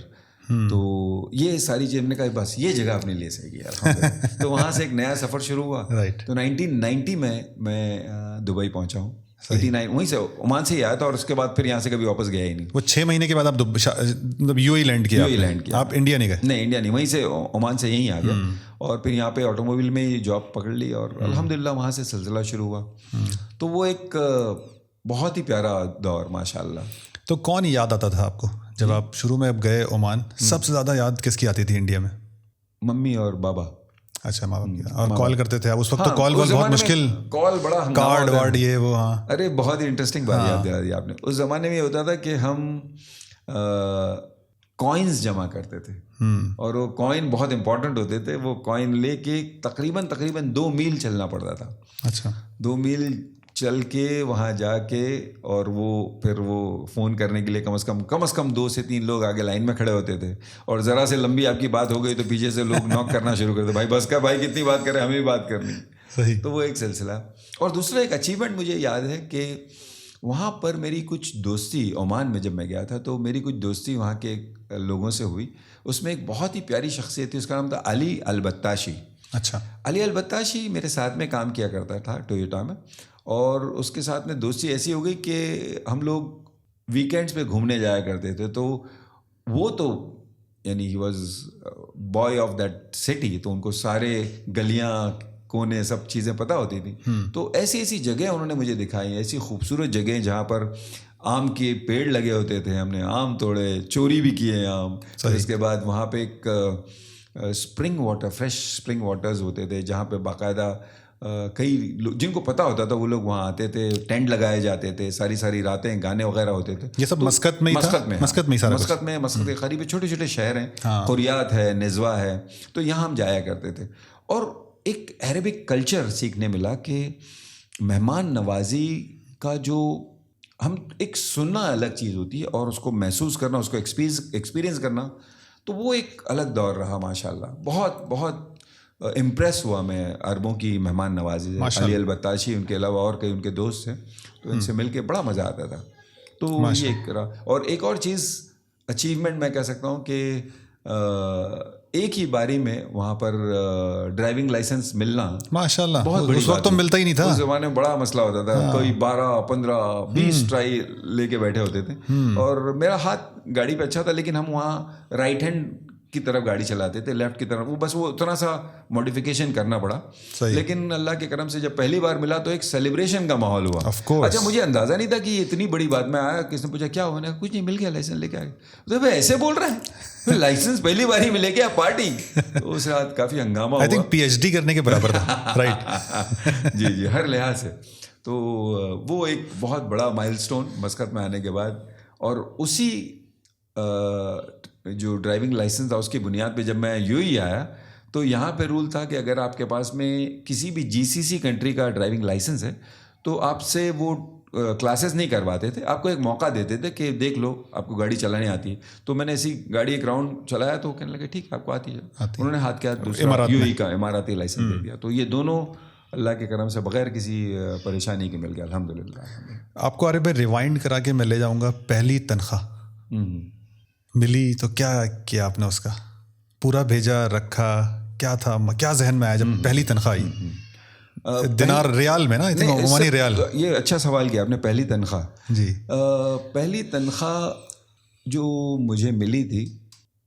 تو یہ ساری چیز میں نے کہا بس یہ جگہ اپنے لیے صحیح ہے. تو وہاں سے ایک نیا سفر شروع ہوا. تو 1990 میں دبئی پہنچا ہوں. 89 وہیں سے عمان سے ہی آیا تھا, اور اس کے بعد پھر یہاں سے کبھی واپس گیا ہی نہیں. وہ 6 مہینے کے بعد آپ مطلب یو اے لینڈ کیا؟ آپ انڈیا نہیں گئے؟ نہیں انڈیا نہیں, وہیں سے عمان سے یہیں آ گیا, اور پھر یہاں پہ آٹو موبائل میں ہی جاب پکڑ لی, اور الحمدللہ وہاں سے سلسلہ شروع ہوا. تو وہ ایک بہت ہی پیارا دور ماشاء اللہ. تو کون یاد آتا تھا آپ کو جب آپ شروع میں گئے عمان؟ سب سے زیادہ یاد کس کی آتی تھی انڈیا میں؟ ممی اور بابا. اچھا ماں باپ کی. اور کال کرتے تھے آپ اس وقت؟ تو کال بہت مشکل, کال بڑا کارڈ وارڈ یہ وہ. ہاں ارے بہت ہی انٹرسٹنگ بات یاد دلا دی آپ نے. اس زمانے میں یہ ہوتا تھا کہ ہم کوائنز جمع کرتے تھے, اور وہ کوائن بہت امپورٹنٹ ہوتے تھے. وہ کوائن لے کے تقریباً 2 میل چلنا پڑتا تھا. اچھا 2 میل چل کے وہاں جا کے, اور وہ پھر وہ فون کرنے کے لیے کم از کم 2 سے 3 لوگ آگے لائن میں کھڑے ہوتے تھے. اور ذرا سے لمبی آپ کی بات ہو گئی تو پیچھے سے لوگ نوک کرنا شروع کرتے, بھائی بس کا, بھائی کتنی بات کریں, ہمیں بھی بات کرنی. صحیح. تو وہ ایک سلسلہ. اور دوسرا ایک اچیومنٹ مجھے یاد ہے کہ وہاں پر میری کچھ دوستی, عمان میں جب میں گیا تھا تو میری کچھ دوستی وہاں کے لوگوں سے ہوئی. اس میں ایک بہت ہی پیاری شخصیت تھی, اس کا نام تھا علی البتاشی. اچھا. علی البتاشی میرے ساتھ میں کام کیا کرتا تھا ٹویوٹا میں, اور اس کے ساتھ میں دوستی ایسی ہو گئی کہ ہم لوگ ویکینڈس پہ گھومنے جایا کرتے تھے. تو وہ تو یعنی he was boy of that city, تو ان کو سارے گلیاں کونے سب چیزیں پتہ ہوتی تھیں. تو ایسی جگہیں انہوں نے مجھے دکھائی, ایسی خوبصورت جگہیں جہاں پر آم کے پیڑ لگے ہوتے تھے. ہم نے آم توڑے, چوری بھی کیے آم. اس کے بعد وہاں پہ ایک spring water, fresh spring waters ہوتے تھے جہاں پہ باقاعدہ کئی جن کو پتہ ہوتا تھا وہ لوگ وہاں آتے تھے, ٹینٹ لگائے جاتے تھے, ساری راتیں گانے وغیرہ ہوتے تھے. یہ سب مسقط میں مسقط کے قریب چھوٹے چھوٹے شہر ہیں, قریات ہے, نزوہ ہے. تو یہاں ہم جایا کرتے تھے, اور ایک عربک کلچر سیکھنے ملا کہ مہمان نوازی کا جو ہم ایک سننا الگ چیز ہوتی ہے اور اس کو محسوس کرنا, اس کو ایکسپیرینس کرنا, تو وہ ایک الگ دور رہا ماشاء اللہ. بہت بہت امپریس ہوا میں عربوں کی مہمان نوازی سے. علی البتاشی ان کے علاوہ اور کئی ان کے دوست تھے, تو ان سے مل کے بڑا مزہ آتا تھا. تو یہ ایک رہا. اور ایک اور چیز اچیومنٹ میں کہہ سکتا ہوں کہ ایک ہی باری میں وہاں پر ڈرائیونگ لائسنس ملنا ماشاء اللہ بہت بڑی اس وقت تو ملتا ہی نہیں تھا. اس زمانے میں بڑا مسئلہ ہوتا تھا, کوئی 12 15 20 ٹرائی لے کے بیٹھے ہوتے تھے. اور میرا ہاتھ گاڑی پہ اچھا تھا, لیکن ہم وہاں رائٹ ہینڈ کی طرف گاڑی چلاتے تھے, لیفٹ کی طرف وہ بس وہ اتنا سا موڈیفیکیشن کرنا پڑا. لیکن اللہ کے کرم سے جب پہلی بار ملا تو ایک سیلیبریشن کا ماحول ہوا. اچھا مجھے اندازہ نہیں تھا کہ یہ اتنی بڑی بات. میں آیا, کس نے پوچھا کیا ہوا, کچھ نہیں, مل گیا لائسنس لے کے آ گئے. تو ایسے بول رہے ہیں لائسنس پہلی بار ہی ملے گیا پارٹی. تو اس رات کافی ہنگامہ ہوا. پی ایچ ڈی کرنے کے برابر تھا. رائٹ جی جی, ہر لحاظ سے. تو وہ ایک بہت بڑا مائل سٹون مسقط میں آنے کے بعد. اور اسی جو ڈرائیونگ لائسنس تھا اس کی بنیاد پہ جب میں یو ای آیا تو یہاں پہ رول تھا کہ اگر آپ کے پاس میں کسی بھی جی سی سی کنٹری کا ڈرائیونگ لائسنس ہے تو آپ سے وہ کلاسز نہیں کرواتے تھے, آپ کو ایک موقع دیتے تھے کہ دیکھ لو آپ کو گاڑی چلانے آتی ہے. تو میں نے ایسی گاڑی ایک راؤنڈ چلایا تو کہنے لگے ٹھیک ہے آپ کو آتی ہے. انہوں نے ہاتھ کے ہاتھ دوسرا یو ای کا اماراتی لائسنس دے دیا. تو یہ دونوں اللہ کے کرم سے بغیر کسی پریشانی کے مل گیا الحمدللہ. آپ کو عرب ریوائنڈ کرا کے میں لے جاؤں گا, پہلی تنخواہ ملی تو کیا کیا آپ نے, اس کا پورا بھیجا رکھا, کیا تھا, کیا ذہن میں آیا جب پہلی تنخواہ آئی؟ دینار ریال میں نا, عمانی ریال. یہ اچھا سوال کیا آپ نے. پہلی تنخواہ, جی پہلی تنخواہ جو مجھے ملی تھی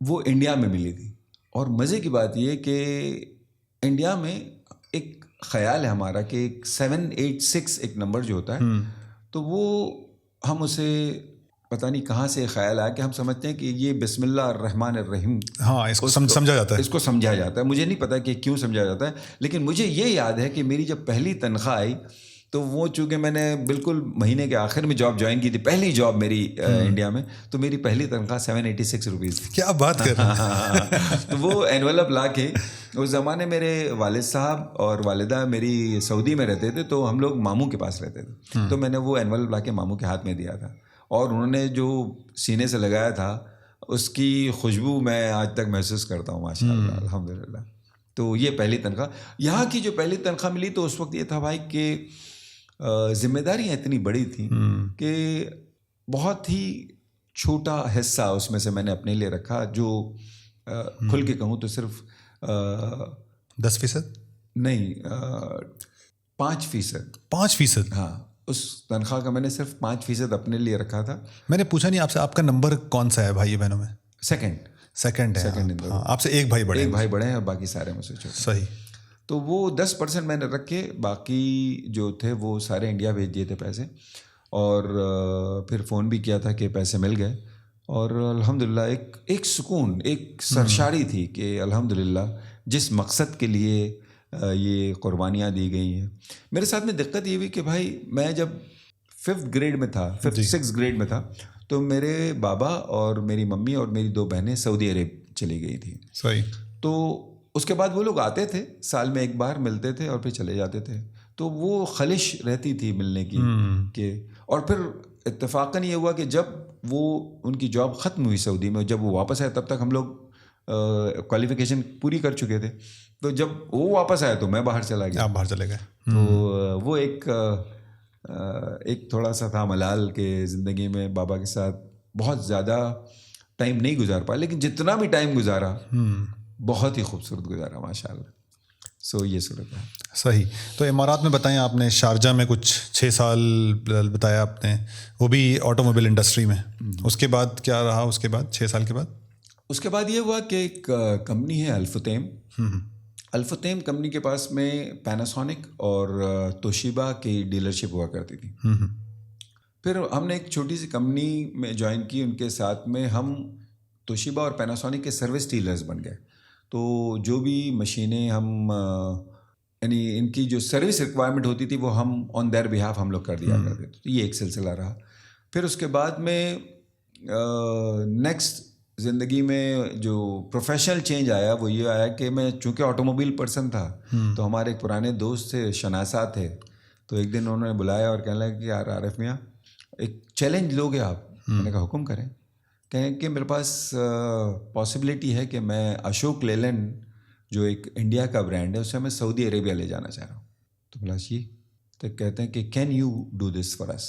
وہ انڈیا میں ملی تھی. اور مزے کی بات یہ کہ انڈیا میں ایک خیال ہے ہمارا کہ 786 ایک نمبر جو ہوتا ہے, تو وہ ہم اسے پتہ نہیں کہاں سے خیال آیا کہ ہم سمجھتے ہیں کہ یہ بسم اللہ الرحمن الرحیم, ہاں اس کو سمجھا جاتا ہے. اس کو سمجھا جاتا ہے. مجھے نہیں پتا کہ کیوں سمجھا جاتا ہے, لیکن مجھے یہ یاد ہے کہ میری جب پہلی تنخواہ آئی تو وہ چونکہ میں نے بالکل مہینے کے آخر میں جاب جوائن کی تھی, پہلی جاب میری انڈیا میں, تو میری پہلی تنخواہ 786 روپیز تھی. کیا بات کر رہے ہیں. تو وہ اینولپ لا کے, اس زمانے میرے والد صاحب اور والدہ میری سعودی میں رہتے تھے, تو ہم لوگ ماموں کے پاس رہتے تھے, تو میں نے وہ اینولپ لا کے ماموں کے ہاتھ میں دیا تھا. اور انہوں نے جو سینے سے لگایا تھا اس کی خوشبو میں آج تک محسوس کرتا ہوں ماشاء اللہ الحمدللہ. تو یہ پہلی تنخواہ. یہاں کی جو پہلی تنخواہ ملی تو اس وقت یہ تھا بھائی کہ ذمہ داریاں اتنی بڑی تھیں کہ بہت ہی چھوٹا حصہ اس میں سے میں نے اپنے لیے رکھا, جو کھل کے کہوں تو صرف 10% نہیں 5%. 5%؟ ہاں, اس تنخواہ کا میں نے صرف 5% اپنے لیے رکھا تھا. میں نے پوچھا نہیں آپ سے, آپ کا نمبر کون سا ہے بھائی بہنوں میں؟ سیکنڈ ہے. آپ سے ایک بھائی بڑے ہیں اور باقی سارے مجھ سے چھوٹے. صحیح. تو وہ 10% میں نے رکھ کے باقی جو تھے وہ سارے انڈیا بھیج دیے تھے پیسے. اور پھر فون بھی کیا تھا کہ پیسے مل گئے, اور الحمدللہ ایک سکون, ایک سرشاری تھی کہ الحمدللہ جس مقصد کے لیے یہ قربانیاں دی گئی ہیں. میرے ساتھ میں دقت یہ ہوئی کہ بھائی میں جب 5th گریڈ میں تھا, 6th گریڈ میں تھا, تو میرے بابا اور میری ممی اور میری 2 بہنیں سعودی عرب چلی گئی تھیں. صحیح. تو اس کے بعد وہ لوگ آتے تھے, سال میں ایک بار ملتے تھے اور پھر چلے جاتے تھے. تو وہ خلش رہتی تھی ملنے کی کہ, اور پھر اتفاقاً یہ ہوا کہ جب وہ ان کی جاب ختم ہوئی سعودی میں, جب وہ واپس آئے تب تک ہم لوگ کوالیفیکیشن پوری کر چکے تھے. تو جب وہ واپس آیا تو میں باہر چلا گیا. آپ باہر چلے گئے. تو وہ ایک تھوڑا سا تھا ملال کہ زندگی میں بابا کے ساتھ بہت زیادہ ٹائم نہیں گزار پایا, لیکن جتنا بھی ٹائم گزارا بہت ہی خوبصورت گزارا ماشاء اللہ. سو یہ صورت ہے. صحیح. تو امارات میں بتائیں, آپ نے شارجہ میں کچھ 6 سال بتایا آپ نے, وہ بھی آٹو موبائل انڈسٹری میں. اس کے بعد کیا رہا اس کے بعد 6 سال کے بعد؟ اس کے بعد یہ ہوا کہ ایک کمپنی ہے الفتیم. الفتیم کمپنی کے پاس میں پیناسونک اور توشیبا کی ڈیلرشپ ہوا کرتی تھی. پھر ہم نے ایک چھوٹی سی کمپنی میں جوائن کی, ان کے ساتھ میں ہم توشیبا اور پیناسونک کے سروس ڈیلرز بن گئے. تو جو بھی مشینیں ہم یعنی ان کی جو سروس ریکوائرمنٹ ہوتی تھی وہ ہم آن دیئر بہاف ہم لوگ کر دیا کرتے تھے. تو یہ ایک سلسلہ رہا. پھر اس کے بعد میں نیکسٹ زندگی میں جو پروفیشنل چینج آیا وہ یہ آیا کہ میں چونکہ آٹو موبائل پرسن تھا, تو ہمارے ایک پرانے دوست تھے, شناسا تھے, تو ایک دن انہوں نے بلایا اور کہنے لگا کہ یار عارف میاں ایک چیلنج لوگے آپ؟ میں نے کہا حکم کریں. کہیں کہ میرے پاس پاسبلٹی ہے کہ میں اشوک لیلینڈ جو ایک انڈیا کا برانڈ ہے اسے میں سعودی عربیہ لے جانا چاہ رہا ہوں. تو بولا جی. تو کہتے ہیں کہ can you do this for us.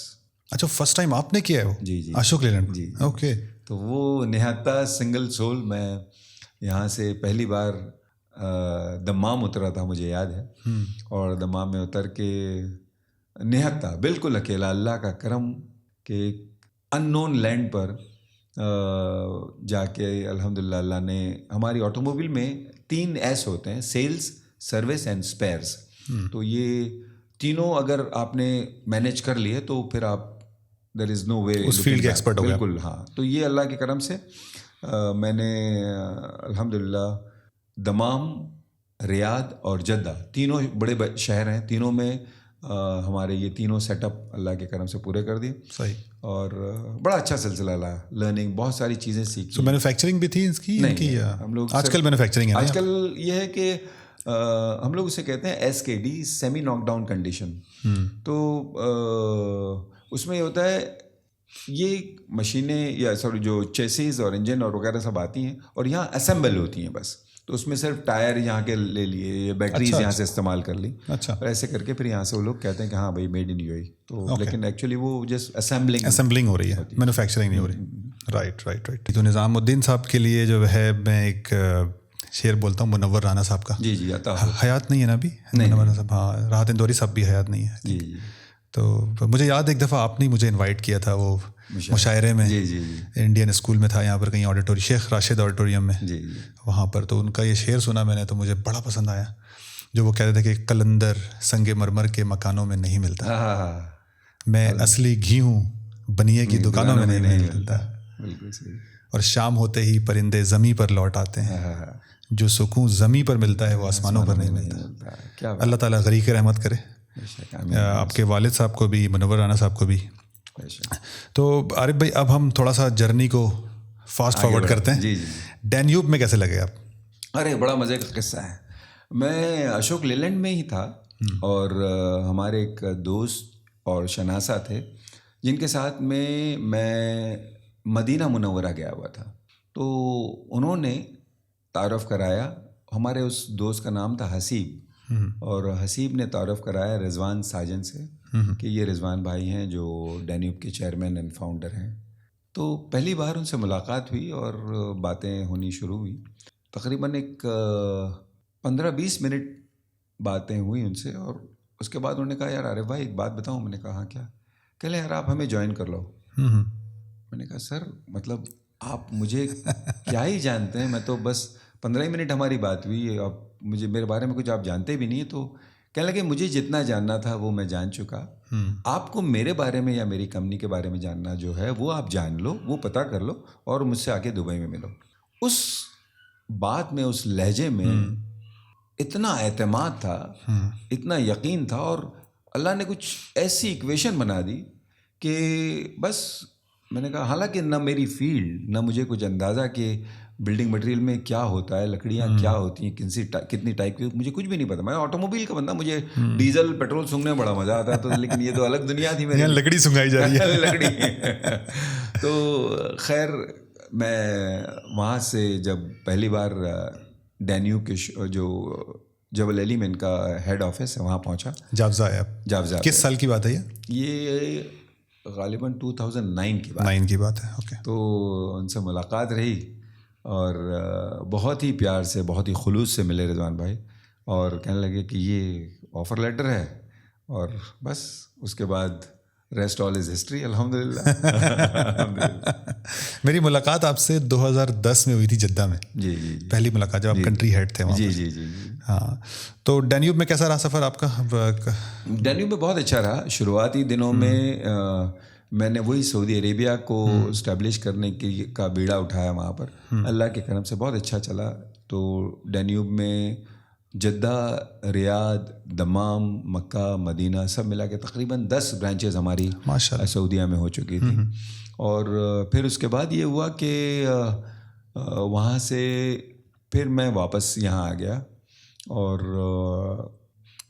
اچھا فرسٹ ٹائم آپ نے کیا ہے وہ؟ جی جی اشوک لیلینڈ. جی. اوکے. تو وہ نہایت سنگل سول. میں یہاں سے پہلی بار دمام اترا تھا مجھے یاد ہے, اور دمام میں اتر کے نہایت بالکل اکیلا, اللہ کا کرم کہ ایک ان نون لینڈ پر جا کے الحمدللہ اللہ نے ہماری آٹو موبائل میں 3 ایس ہوتے ہیں, سیلز, سروس اینڈ اسپیئرس. تو یہ تینوں اگر آپ نے مینیج کر لیے تو پھر آپ دیر از نو وے اس فیلڈ کے ایکسپرٹ ہو گئے. بالکل ہاں. تو یہ اللہ کے کرم سے میں نے الحمدللہ دمام, ریاض اور جدہ تینوں بڑے شہر ہیں, تینوں میں ہمارے یہ تینوں سیٹ اپ اللہ کے کرم سے پورے کر دیے. صحیح. اور بڑا اچھا سلسلہ رہا, لرننگ, بہت ساری چیزیں سیکھی. تو مینوفیکچرنگ بھی تھی اس کی؟ نہیں, ہم لوگ آج کل مینوفیکچرنگ ہے. آج کل یہ ہے کہ ہم لوگ اسے کہتے ہیں SKD, سیمی ناک ڈاؤن کنڈیشن. تو اس میں یہ ہوتا ہے, یہ مشینیں یا سوری جو چیسیز اور انجن اور وغیرہ سب آتی ہیں اور یہاں اسمبل ہوتی ہیں بس. تو اس میں صرف ٹائر یہاں کے لے لیے یا بیٹریز یہاں سے استعمال کر لی. اچھا. اور ایسے کر کے پھر یہاں سے وہ لوگ کہتے ہیں کہ ہاں بھائی میڈ ان UAE. تو لیکن ایکچولی وہ جسٹ اسمبلنگ ہو رہی ہے, مینوفیکچرنگ نہیں ہو رہی. Right right right. تو نظام الدین صاحب کے لیے جو ہے میں ایک شعر بولتا ہوں منور رانا صاحب کا. جی جی. حیات نہیں ہے نا ابھی منور رانا صاحب؟ ہاں, راحت اندوری صاحب بھی حیات نہیں ہے. جی جی. تو مجھے یاد ایک دفعہ آپ نے مجھے انوائٹ کیا تھا وہ مشاعرے میں. جی جی. انڈین اسکول میں تھا یہاں پر کہیں آڈیٹوریم, شیخ راشد آڈیٹوریم میں. جی جی. وہاں پر تو ان کا یہ شعر سنا میں نے تو مجھے بڑا پسند آیا, جو وہ کہتے تھے کہ قلندر سنگ مرمر کے مکانوں میں نہیں ملتا, میں اصلی گھی ہوں بنیے کی دکانوں میں نہیں ملتا. بالکل صحیح. اور شام ہوتے ہی پرندے زمیں پر لوٹ آتے ہیں, جو سکون زمیں پر ملتا ہے وہ آسمانوں پر نہیں ملتا. اللہ تعالیٰ غریق رحمت کرے آپ کے والد صاحب کو بھی, منور رانا صاحب کو بھی. تو عارف بھائی اب ہم تھوڑا سا جرنی کو فاسٹ فارورڈ کرتے ہیں. جی جی. ڈینیوب میں کیسے لگے آپ؟ ارے بڑا مزے کا قصہ ہے. میں اشوک لیلینڈ میں ہی تھا اور ہمارے ایک دوست اور شناسہ تھے جن کے ساتھ میں مدینہ منورہ گیا ہوا تھا. تو انہوں نے تعارف کرایا, ہمارے اس دوست کا نام تھا حسیب, اور حسیب نے تعارف کرایا رضوان ساجن سے کہ یہ رضوان بھائی ہیں جو ڈینیوب کے چیئرمین اینڈ فاؤنڈر ہیں. تو پہلی بار ان سے ملاقات ہوئی اور باتیں ہونی شروع ہوئی. تقریباً ایک 15-20 منٹ باتیں ہوئی ان سے, اور اس کے بعد انہوں نے کہا یار عارف بھائی ایک بات بتاؤں. میں نے کہا ہاں کیا؟ کہ لیں یار آپ ہمیں جوائن کر لو. میں نے کہا سر مطلب آپ مجھے کیا ہی جانتے ہیں, میں تو بس 15 منٹ ہماری بات ہوئی, اب مجھے میرے بارے میں کچھ آپ جانتے بھی نہیں. تو کہنے لگے مجھے جتنا جاننا تھا وہ میں جان چکا, آپ کو میرے بارے میں یا میری کمپنی کے بارے میں جاننا جو ہے وہ آپ جان لو, وہ پتہ کر لو اور مجھ سے آ کے دبئی میں ملو. اس بات میں, اس لہجے میں اتنا اعتماد تھا, اتنا یقین تھا, اور اللہ نے کچھ ایسی ایکویشن بنا دی کہ بس میں نے کہا, حالانکہ نہ میری فیلڈ نہ مجھے کچھ اندازہ کہ بلڈنگ مٹیریل میں کیا ہوتا ہے, لکڑیاں کیا ہوتی ہیں, کتنی ٹائپ کی, مجھے کچھ بھی نہیں پتا. میں آٹو موبائل کا بندہ, مجھے ڈیزل پیٹرول سونگنے میں بڑا مزہ آتا ہے, تو لیکن یہ تو الگ دنیا تھی میری, لکڑی سنگائی جا رہی ہے لکڑی. تو خیر میں وہاں سے جب پہلی بار ڈینیوب کے جو جبل علی میں ان کا ہیڈ آفس ہے وہاں پہنچا. جابزہ ہے آپ؟ جابزہ. کس سال کی بات ہے یہ غالباً 2009 کی بات ہے. اوکے. تو ان سے ملاقات رہی اور بہت ہی پیار سے, بہت ہی خلوص سے ملے رضوان بھائی, اور کہنے لگے کہ یہ آفر لیٹر ہے, اور بس اس کے بعد ریسٹ آل از ہسٹری الحمدللہ. میری ملاقات آپ سے 2010 میں ہوئی تھی جدہ میں. جی جی. پہلی ملاقات جب آپ کنٹری ہیڈ تھے وہاں. جی جی جی. ہاں. تو ڈینیوب میں کیسا رہا سفر آپ کا؟ ڈینیوب میں بہت اچھا رہا. شروعاتی دنوں میں نے وہی سعودی عربیہ کو اسٹیبلش کرنے کا بیڑا اٹھایا وہاں پر. اللہ کے کرم سے بہت اچھا چلا. تو ڈینیوب میں جدہ, ریاض, دمام, مکہ, مدینہ سب ملا کے تقریباً 10 برانچز ہماری سعودیہ میں ہو چکی تھی. اور پھر اس کے بعد یہ ہوا کہ وہاں سے پھر میں واپس یہاں آ گیا, اور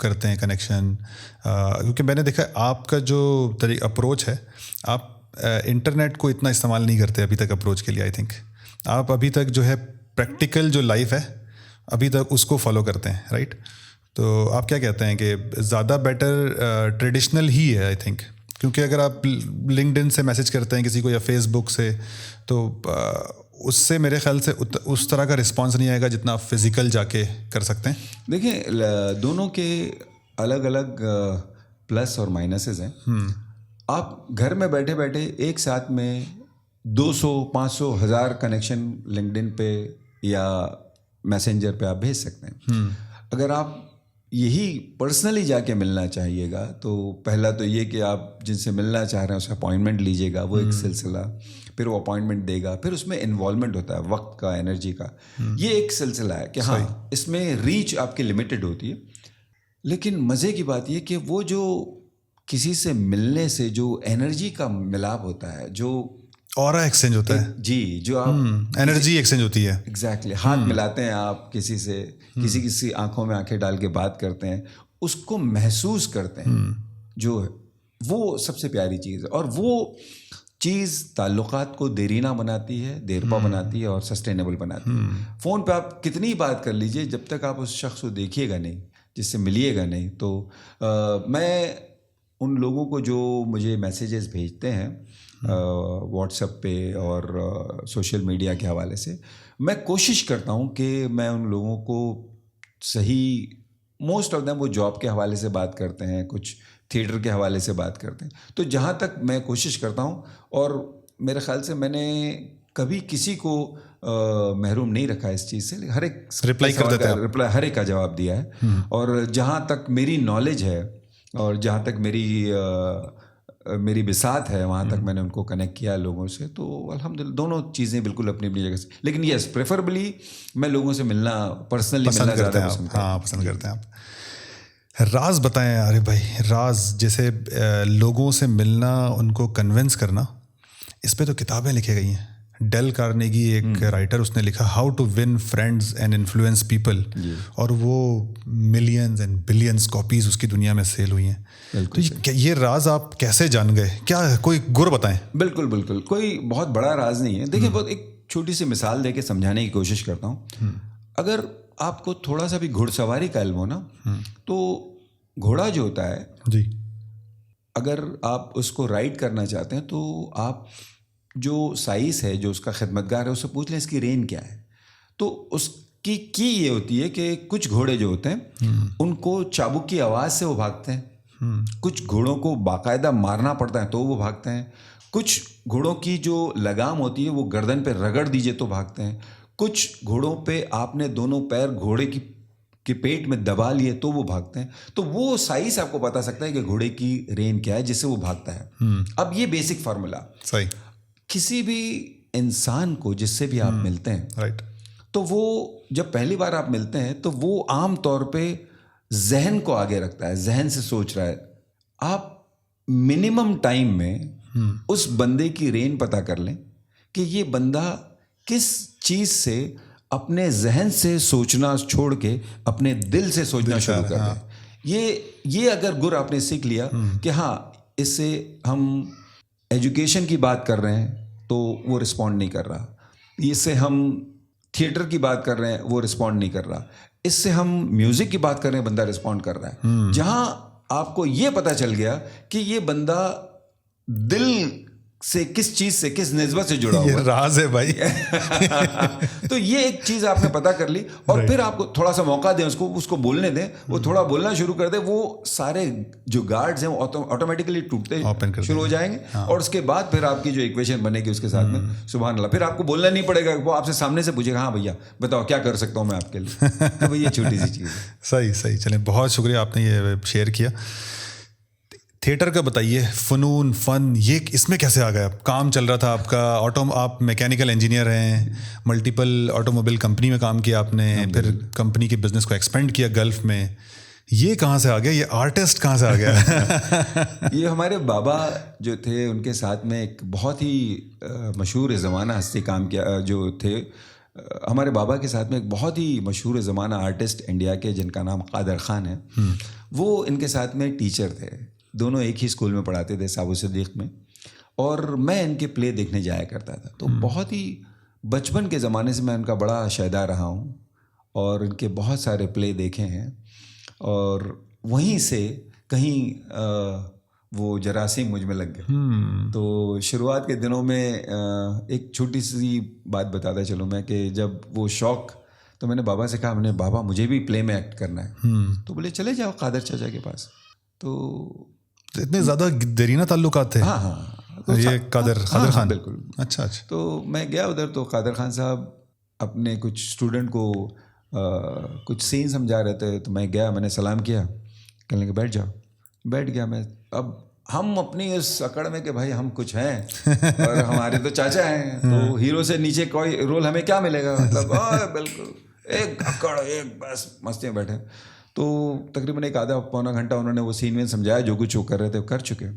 کرتے ہیں کنیکشن؟ کیونکہ میں نے دیکھا آپ کا جو اپروچ ہے, آپ انٹرنیٹ کو اتنا استعمال نہیں کرتے ابھی تک اپروچ کے لیے. آئی تھنک آپ ابھی تک جو ہے پریکٹیکل جو لائف ہے ابھی تک اس کو فالو کرتے ہیں, رائٹ؟ تو آپ کیا کہتے ہیں کہ زیادہ بیٹر ٹریڈیشنل ہی ہے؟ آئی تھنک کیونکہ اگر آپ لنکڈ ان سے میسج کرتے ہیں کسی کو یا فیس بک سے, تو اس سے میرے خیال سے اس طرح کا رسپانس نہیں آئے گا جتنا آپ فزیکل جا کے کر سکتے ہیں. دیکھیں, دونوں کے الگ الگ پلس اور مائنسز ہیں. آپ گھر میں بیٹھے بیٹھے ایک ساتھ میں 200, 500, 1000 کنیکشن لنکڈ ان پہ یا میسنجر پہ آپ بھیج سکتے ہیں. اگر آپ یہی پرسنلی جا کے ملنا چاہیے گا تو پہلا تو یہ کہ آپ جن سے ملنا چاہ رہے ہیں اس کا اپوائنٹمنٹ لیجیے گا, وہ ایک سلسلہ. پھر وہ اپوائنٹمنٹ دے گا, پھر اس میں انوالومنٹ ہوتا ہے وقت کا, انرجی کا. یہ ایک سلسلہ ہے کہ ہاں اس میں ریچ آپ کی لمیٹڈ ہوتی ہے. لیکن مزے کی بات یہ کہ وہ جو کسی سے ملنے سے جو انرجی کا ملاپ ہوتا ہے, جو اورا ایکسچینج ہوتا ہے, جی, جو آپ انرجی ایکسچینج ہوتی ہے. ایگزیکٹلی, ہاتھ ملاتے ہیں آپ کسی سے, کسی آنکھوں میں آنکھیں ڈال کے بات کرتے ہیں, اس کو محسوس کرتے ہیں, جو وہ سب سے پیاری چیز ہے. اور وہ چیز تعلقات کو دیرینہ بناتی ہے, دیرپا بناتی ہے اور سسٹینیبل بناتی ہے. فون پہ آپ کتنی بات کر لیجئے, جب تک آپ اس شخص کو دیکھیے گا نہیں, جس سے ملیے گا نہیں. تو میں ان لوگوں کو جو مجھے میسیجز بھیجتے ہیں واٹس ایپ پہ اور سوشل میڈیا کے حوالے سے, میں کوشش کرتا ہوں کہ میں ان لوگوں کو صحیح, موسٹ آف دیم وہ جاب کے حوالے سے بات کرتے ہیں, کچھ تھیٹر کے حوالے سے بات کرتے ہیں. تو جہاں تک میں کوشش کرتا ہوں, اور میرے خیال سے میں نے کبھی کسی کو محروم نہیں رکھا اس چیز سے, ہر ایک رپلائی کر دیتے ہیں, ہر ایک کا جواب دیا ہے. اور جہاں تک میری نالج ہے اور جہاں تک میری بساط ہے, وہاں تک میں نے ان کو کنیکٹ کیا لوگوں سے. تو الحمدللہ دونوں چیزیں بالکل اپنی اپنی جگہ سے. لیکن یس, پریفریبلی میں لوگوں سے ملنا, پرسنلی ملنا زیادہ پسند کرتے ہیں آپ. راز بتائیں ارے بھائی, راز جیسے لوگوں سے ملنا, ان کو کنونس کرنا, اس پہ تو کتابیں لکھی گئی ہیں. ڈیل کارنیگی ایک رائٹر, اس نے لکھا how to win friends and influence people, اور وہ ملینز اینڈ بلینز کاپیز اس کی دنیا میں سیل ہوئی ہیں. تو یہ راز آپ کیسے جان گئے, کیا کوئی گر بتائیں؟ بالکل بالکل, کوئی بہت بڑا راز نہیں ہے. دیکھیں, بہت ایک چھوٹی سی مثال دے کے سمجھانے کی کوشش کرتا ہوں. اگر آپ کو تھوڑا سا بھی گھڑ سواری کا علم ہو نا, تو گھوڑا جو ہوتا ہے, جی, اگر آپ اس کو رائڈ کرنا چاہتے ہیں تو آپ جو سائز ہے, جو اس کا خدمتگار ہے, اس سے پوچھ لیں اس کی رین کیا ہے. تو اس کی یہ ہوتی ہے کہ کچھ گھوڑے جو ہوتے ہیں ان کو چابک کی آواز سے وہ بھاگتے ہیں, کچھ گھوڑوں کو باقاعدہ مارنا پڑتا ہے تو وہ بھاگتے ہیں, کچھ گھوڑوں کی جو لگام ہوتی ہے وہ گردن پہ رگڑ دیجئے تو بھاگتے ہیں, کچھ گھوڑوں پہ آپ نے دونوں پیر گھوڑے کے پیٹ میں دبا لیے تو وہ بھاگتے ہیں. تو وہ سائز آپ کو بتا سکتا ہے کہ گھوڑے کی رین کیا ہے جس سے وہ بھاگتا ہے. اب یہ بیسک فارمولا, صحیح, کسی بھی انسان کو جس سے بھی آپ ملتے ہیں, رائٹ, تو وہ جب پہلی بار آپ ملتے ہیں تو وہ عام طور پہ ذہن کو آگے رکھتا ہے, ذہن سے سوچ رہا ہے. آپ منیمم ٹائم میں اس بندے کی رین پتہ کر لیں کہ یہ بندہ کس چیز سے اپنے ذہن سے سوچنا چھوڑ کے اپنے دل سے سوچنا شروع کر دیں. یہ اگر گر آپ نے سیکھ لیا کہ ہاں اس سے ہم ایجوکیشن کی بات کر رہے ہیں تو وہ رسپونڈ نہیں کر رہا, اس سے ہم تھیٹر کی بات کر رہے ہیں وہ رسپونڈ نہیں کر رہا, اس سے ہم میوزک کی بات کر رہے ہیں بندہ رسپونڈ کر رہا ہے. جہاں آپ کو یہ پتا چل گیا کہ یہ بندہ دل سے کس چیز سے, کس نسبت سے جڑا ہوا ہے, یہ راز ہے بھائی. تو یہ ایک چیز آپ نے پتا کر لی, اور پھر آپ کو تھوڑا سا موقع دیں, اس کو بولنے دیں, وہ تھوڑا بولنا شروع کر دے, وہ سارے جو گارڈز ہیں وہ آٹومیٹکلی ٹوٹتے شروع ہو جائیں گے. اور اس کے بعد پھر آپ کی جو ایکویشن بنے گی اس کے ساتھ میں, سبحان اللہ, پھر آپ کو بولنا نہیں پڑے گا, وہ آپ سے سامنے سے پوچھے گا ہاں بھیا بتاؤ کیا کر سکتا ہوں میں آپ کے لیے. تو یہ چھوٹی سی چیز ہے. صحیح, چلیں, بہت شکریہ آپ نے یہ شیئر کیا. تھیٹر کا بتائیے, فنون, فن, یہ اس میں کیسے آ گیا؟ کام چل رہا تھا آپ کا, آپ میکینیکل انجینئر ہیں, ملٹیپل آٹو موبائل کمپنی میں کام کیا آپ نے, پھر کمپنی کے بزنس کو ایکسپینڈ کیا گلف میں, یہ کہاں سے آ گیا, یہ آرٹسٹ کہاں سے آ گیا؟ یہ ہمارے بابا جو تھے ان کے ساتھ میں ایک بہت ہی مشہور زمانہ ہستی کام کیا جو تھے, ہمارے بابا کے ساتھ میں ایک بہت ہی مشہور زمانہ آرٹسٹ انڈیا کے جن کا نام قادر خان ہے، وہ ان کے ساتھ میں ٹیچر تھے، دونوں ایک ہی اسکول میں پڑھاتے تھے سابو صدیق میں، اور میں ان کے پلے دیکھنے جایا کرتا تھا. تو بہت ہی بچپن کے زمانے سے میں ان کا بڑا شائدہ رہا ہوں اور ان کے بہت سارے پلے دیکھے ہیں. اور وہیں سے کہیں وہ جراثیم مجھ میں لگ گئے. تو شروعات کے دنوں میں ایک چھوٹی سی بات بتاتا چلوں میں کہ جب وہ شوق، تو میں نے بابا سے کہا، میں نے بابا مجھے بھی پلے میں ایکٹ کرنا ہے. تو بولے چلے جاؤ قادر چاچا کے پاس. تو اتنے زیادہ دیرینہ تعلقات تھے. ہاں یہ قادر خان. بالکل. اچھا. تو میں گیا ادھر، تو قادر خان صاحب اپنے کچھ اسٹوڈنٹ کو کچھ سین سمجھا رہے تھے. تو میں گیا، میں نے سلام کیا، کہنے لگے بیٹھ جاؤ. بیٹھ گیا میں. اب ہم اپنی اس اکڑ میں کہ بھائی ہم کچھ ہیں اور ہمارے تو چاچا ہیں، تو ہیرو سے نیچے کوئی رول ہمیں کیا ملے گا، مطلب بالکل ایک اکڑ، ایک بس مستی میں بیٹھے. تو تقریباً ایک آدھا پونا گھنٹہ انہوں نے وہ سین میں سمجھایا، جو کچھ وہ کر رہے تھے وہ کر چکے.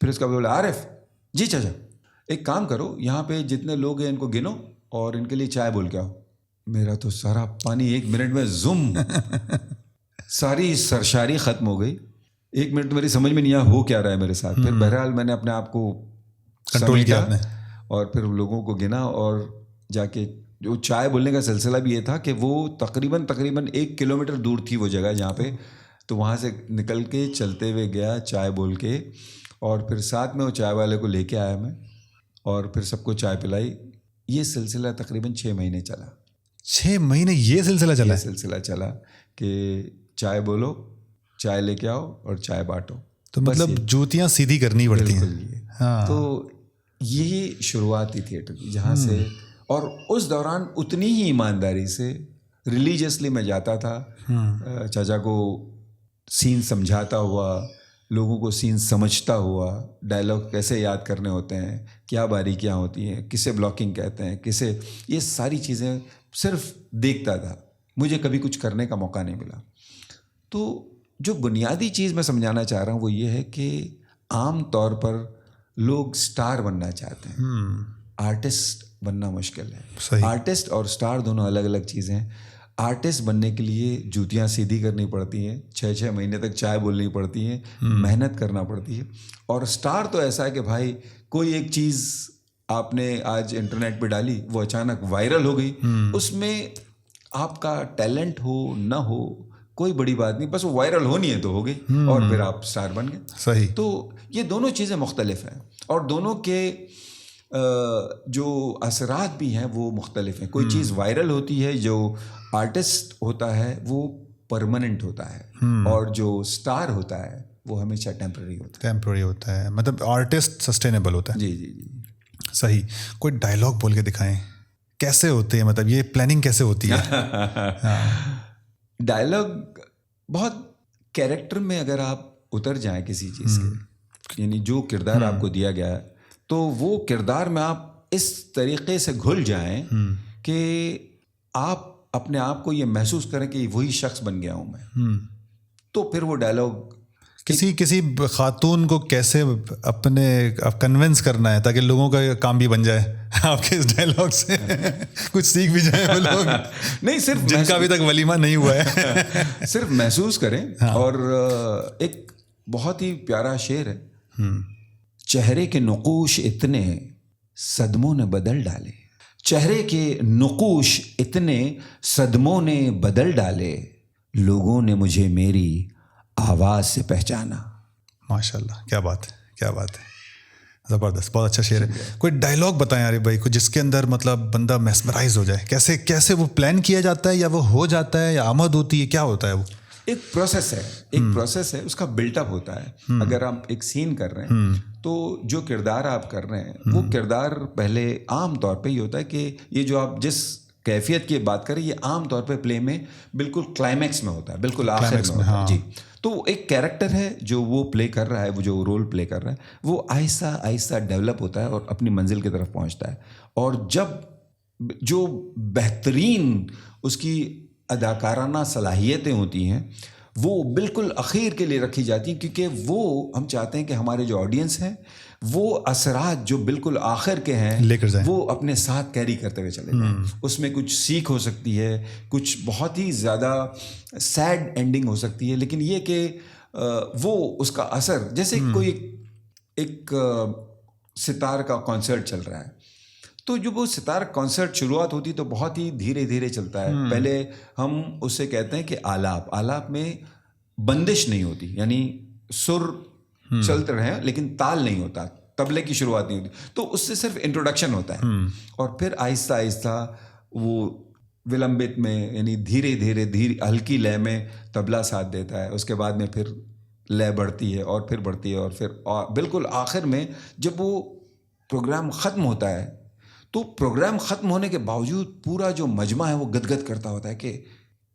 پھر اس کا بولا، عارف جی چاچا ایک کام کرو، یہاں پہ جتنے لوگ ہیں ان کو گنو اور ان کے لیے چائے بول کے آؤ. میرا تو سارا پانی 1 منٹ میں زم، ساری سرشاری ختم ہو گئی. 1 منٹ میری سمجھ میں نہیں آیا ہو کیا رہا ہے میرے ساتھ. پھر بہرحال میں نے اپنے آپ کو کنٹرول کیا اور پھر لوگوں کو گنا، اور جا کے جو چائے بولنے کا سلسلہ بھی یہ تھا کہ وہ تقریباً 1 کلومیٹر دور تھی وہ جگہ جہاں پہ. تو وہاں سے نکل کے چلتے ہوئے گیا چائے بول کے، اور پھر ساتھ میں وہ چائے والے کو لے کے آیا میں، اور پھر سب کو چائے پلائی. یہ سلسلہ تقریباً 6 مہینے چلا. 6 مہینے یہ سلسلہ چلا کہ چائے بولو، چائے لے کے آؤ اور چائے بانٹو. تو مطلب جوتیاں سیدھی کرنی پڑتی ہیں. ہاں. تو یہی شروعات تھی تھیٹر کی، جہاں سے، اور اس دوران اتنی ہی ایمانداری سے ریلیجیسلی میں جاتا تھا، چاچا کو سین سمجھاتا ہوا، لوگوں کو سین سمجھتا ہوا، ڈائلاگ کیسے یاد کرنے ہوتے ہیں، کیا باریکیاں ہوتی ہیں، کسے بلاکنگ کہتے ہیں، کسے، یہ ساری چیزیں صرف دیکھتا تھا. مجھے کبھی کچھ کرنے کا موقع نہیں ملا. تو جو بنیادی چیز میں سمجھانا چاہ رہا ہوں وہ یہ ہے کہ عام طور پر لوگ سٹار بننا چاہتے ہیں، آرٹسٹ بننا مشکل ہے. آرٹسٹ اور سٹار دونوں الگ الگ چیزیں ہیں. آرٹسٹ بننے کے لیے جوتیاں سیدھی کرنی پڑتی ہیں، 6 مہینے تک چائے بولنی پڑتی ہیں، محنت کرنا پڑتی ہے. اور سٹار تو ایسا ہے کہ بھائی کوئی ایک چیز آپ نے آج انٹرنیٹ پہ ڈالی، وہ اچانک وائرل ہو گئی، اس میں آپ کا ٹیلنٹ ہو نہ ہو کوئی بڑی بات نہیں، بس وہ وائرل ہونی ہے تو ہو گئی، اور پھر آپ سٹار بن گئے. صحیح. تو یہ دونوں چیزیں مختلف ہیں، اور دونوں کے جو اثرات بھی ہیں وہ مختلف ہیں. کوئی چیز وائرل ہوتی ہے، جو آرٹسٹ ہوتا ہے وہ پرماننٹ ہوتا ہے، اور جو سٹار ہوتا ہے وہ ہمیشہ ٹیمپرری ہوتا ہے. مطلب آرٹسٹ سسٹینیبل ہوتا ہے. جی. صحیح. کوئی ڈائلاگ بول کے دکھائیں، کیسے ہوتے ہیں، مطلب یہ پلاننگ کیسے ہوتی ہے؟ ڈائلاگ بہت کیریکٹر میں اگر آپ اتر جائیں کسی چیز کے، یعنی جو کردار آپ کو دیا گیا ہے تو وہ کردار میں آپ اس طریقے سے گھل جائیں کہ آپ اپنے آپ کو یہ محسوس کریں کہ وہی شخص بن گیا ہوں میں. تو پھر وہ ڈائلاگ کسی خاتون کو کیسے اپنے کنونس کرنا ہے تاکہ لوگوں کا کام بھی بن جائے آپ کے اس ڈائلاگ سے، کچھ سیکھ بھی جائیں وہ لوگ. نہیں، صرف جن کا ابھی تک ولیمہ نہیں ہوا ہے، صرف محسوس کریں. اور ایک بہت ہی پیارا شعر ہے، چہرے کے نقوش اتنے صدموں نے بدل ڈالے، چہرے کے نقوش اتنے صدموں نے بدل ڈالے، لوگوں نے مجھے میری آواز سے پہچانا. ماشاء اللہ، کیا بات ہے، زبردست، بہت اچھا شعر ہے. کوئی ڈائلاگ بتائیں عارف بھائی کو جس کے اندر مطلب بندہ میسمرائز ہو جائے. کیسے وہ پلان کیا جاتا ہے، یا وہ ہو جاتا ہے، یا آمد ہوتی ہے، کیا ہوتا ہے وہ؟ ایک پروسیس ہے، اس کا بلٹ اپ ہوتا ہے. اگر آپ ایک سین کر رہے ہیں تو جو کردار آپ کر رہے ہیں وہ کردار پہلے عام طور پہ یہ ہوتا ہے کہ یہ جو آپ جس کیفیت کی بات کریں یہ عام طور پہ پلے میں بالکل کلائمیکس میں ہوتا ہے، بالکل آخر میں ہوتا ہے. جی. تو ایک کیریکٹر ہے جو وہ پلے کر رہا ہے، وہ جو رول پلے کر رہا ہے وہ آہستہ آہستہ ڈیولپ ہوتا ہے اور اپنی منزل کی طرف پہنچتا ہے. اور جب جو بہترین اس کی اداکارانہ صلاحیتیں ہوتی ہیں وہ بالکل اخیر کے لیے رکھی جاتی ہیں، کیونکہ وہ ہم چاہتے ہیں کہ ہمارے جو آڈینس ہیں وہ اثرات جو بالکل آخر کے ہیں لے کر جائیں، وہ اپنے ساتھ کیری کرتے ہوئے چلے جائیں. اس میں کچھ سیکھ ہو سکتی ہے، کچھ بہت ہی زیادہ سیڈ اینڈنگ ہو سکتی ہے، لیکن یہ کہ وہ اس کا اثر، جیسے کوئی ایک ستار کا کانسرٹ چل رہا ہے، تو جب وہ ستار کانسرٹ شروعات ہوتی تو بہت ہی دھیرے دھیرے چلتا ہے. پہلے ہم اسے کہتے ہیں کہ آلاپ میں بندش نہیں ہوتی، یعنی سر چلتے رہے لیکن تال نہیں ہوتا، طبلے کی شروعات نہیں ہوتی، تو اس سے صرف انٹروڈکشن ہوتا ہے. اور پھر آہستہ آہستہ وہ ولمبت میں، یعنی دھیرے دھیرے ہلکی لے میں طبلہ ساتھ دیتا ہے، اس کے بعد میں پھر لے بڑھتی ہے اور پھر بڑھتی ہے، اور پھر بالکل آخر میں جب وہ پروگرام ختم ہوتا ہے تو پروگرام ختم ہونے کے باوجود پورا جو مجمع ہے وہ گدگد کرتا ہوتا ہے کہ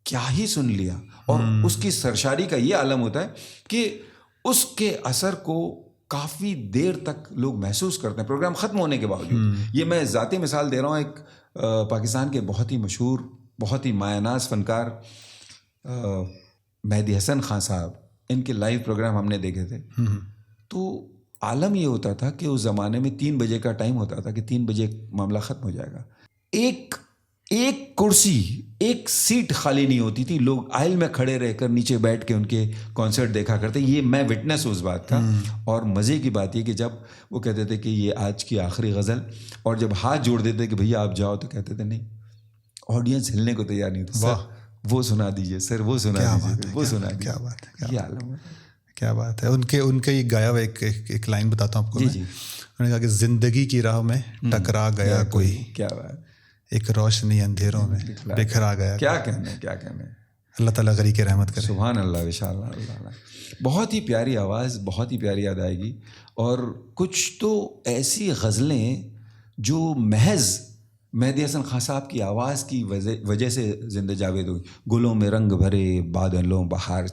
کیا ہی سن لیا. اور اس کی سرشاری کا یہ عالم ہوتا ہے کہ اس کے اثر کو کافی دیر تک لوگ محسوس کرتے ہیں پروگرام ختم ہونے کے باوجود. یہ میں ذاتی مثال دے رہا ہوں، ایک پاکستان کے بہت ہی مشہور، بہت ہی مایہ ناز فنکار مہدی حسن خان صاحب، ان کے لائیو پروگرام ہم نے دیکھے تھے. تو عالم یہ ہوتا تھا کہ اس زمانے میں 3 بجے کا ٹائم ہوتا تھا کہ 3 بجے معاملہ ختم ہو جائے گا. ایک کرسی، ایک سیٹ خالی نہیں ہوتی تھی، لوگ آئل میں کھڑے رہ کر نیچے بیٹھ کے ان کے کانسرٹ دیکھا کرتے. یہ میں وٹنس ہوں اس بات کا. اور مزے کی بات یہ کہ جب وہ کہتے تھے کہ یہ آج کی آخری غزل، اور جب ہاتھ جوڑ دیتے کہ بھیا آپ جاؤ، تو کہتے تھے نہیں، آڈینس ہلنے کو تیار نہیں تھا. وہ سنا دیجیے سر، وہ سنا دیجیے، وہ سنا دیجیے. کیا بات ہے، یہ عالم ہے، کیا بات ہے. ان کے گایا ہوا ایک لائن بتاتا ہوں آپ کو. جی. انہوں نے کہا کہ زندگی کی راہ میں ٹکرا گیا کوئی، کیا بات، ایک روشنی اندھیروں میں بکھرا گیا. کیا کہنے. اللہ تعالیٰ غری کی رحمت کرے. سبحان اللہ، انشاءاللہ. اللہ، بہت ہی پیاری آواز، بہت ہی پیاری ادائیگی. اور کچھ تو ایسی غزلیں جو محض مہدی حسن خان صاحب کی آواز کی وجہ سے زندہ جاوید ہوئی. گلوں میں رنگ بھرے بادلوں بہار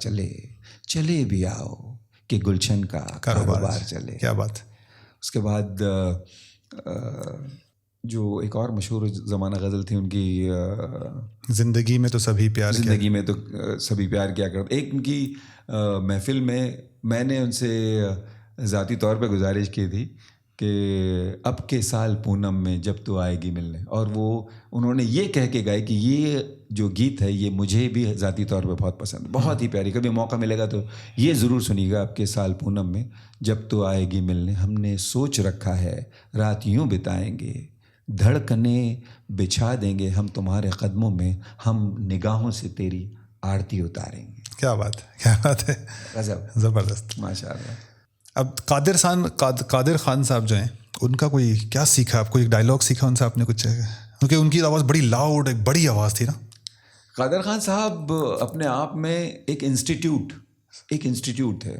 چلے بھی آؤ کہ گلشن کا کاروبار چلے. کیا بات. اس کے بعد جو ایک اور مشہور زمانہ غزل تھی ان کی، زندگی میں تو سبھی پیار کیا کرتے. ایک ان کی محفل میں نے ان سے ذاتی طور پہ گزارش کی تھی کہ اب کے سال پونم میں جب تو آئے گی ملنے، اور وہ انہوں نے یہ کہہ کے گائے کہ یہ جو گیت ہے یہ مجھے بھی ذاتی طور پہ بہت پسند، بہت ہی پیاری. کبھی موقع ملے گا تو یہ ضرور سنیے گا. اب کے سال پونم میں جب تو آئے گی ملنے، ہم نے سوچ رکھا ہے رات یوں بتائیں گے، دھڑکنیں بچھا دیں گے ہم تمہارے قدموں میں، ہم نگاہوں سے تیری آرتی اتاریں گے. کیا بات ہے. غضب، زبردست، ماشاء اللہ. اب قادر خان صاحب جو ہیں، ان کا کوئی کیا سیکھا آپ؟ کوئی ڈائلاگ سیکھا ان سے آپ نے کچھ؟ کیونکہ ان کی آواز بڑی لاؤڈ، ایک بڑی آواز تھی نا. قادر خان صاحب اپنے آپ میں ایک انسٹیٹیوٹ ہے.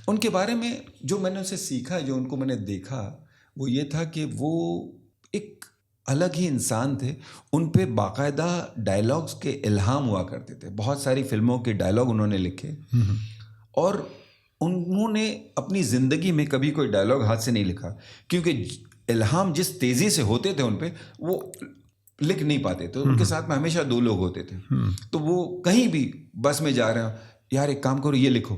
ان کے بارے میں جو میں نے ان سے سیکھا، جو ان کو میں نے دیکھا، وہ یہ تھا کہ وہ ایک الگ ہی انسان تھے. ان پہ باقاعدہ ڈائلاگز کے الہام ہوا کرتے تھے. بہت ساری فلموں کے ڈائلاگ انہوں نے لکھے، اور انہوں نے اپنی زندگی میں کبھی کوئی ڈائلاگ ہاتھ سے نہیں لکھا، کیونکہ الہام جس تیزی سے ہوتے تھے ان پہ، وہ لکھ نہیں پاتے تھے. ان کے ساتھ میں ہمیشہ 2 لوگ ہوتے تھے. تو وہ کہیں بھی بس میں جا رہے ہیں، یار ایک کام کرو، یہ لکھو،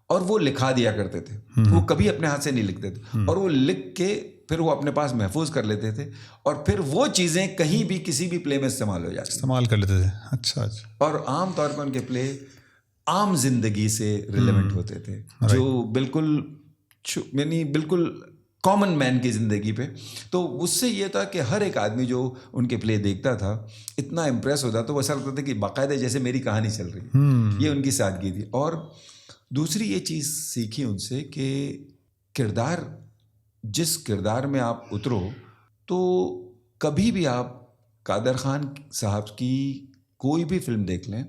اور وہ لکھا دیا کرتے تھے. وہ کبھی اپنے ہاتھ سے نہیں لکھتے تھے، اور وہ لکھ کے پھر وہ اپنے پاس محفوظ کر لیتے تھے، اور پھر وہ چیزیں کہیں بھی کسی بھی پلے میں استعمال ہو جاتی، استعمال کر لیتے تھے. اچھا. اور عام طور پر ان کے پلے عام زندگی سے ریلیونٹ ہوتے تھے، جو بالکل کامن مین کی زندگی پہ. تو اس سے یہ تھا کہ ہر ایک آدمی جو ان کے پلے دیکھتا تھا اتنا امپریس ہوتا تو وہ ایسا لگتا تھا کہ باقاعدہ جیسے میری کہانی چل رہی. یہ ان کی سادگی تھی. اور دوسری یہ چیز سیکھی ان سے کہ جس کردار میں آپ اترو، تو کبھی بھی آپ قادر خان صاحب کی کوئی بھی فلم دیکھ لیں،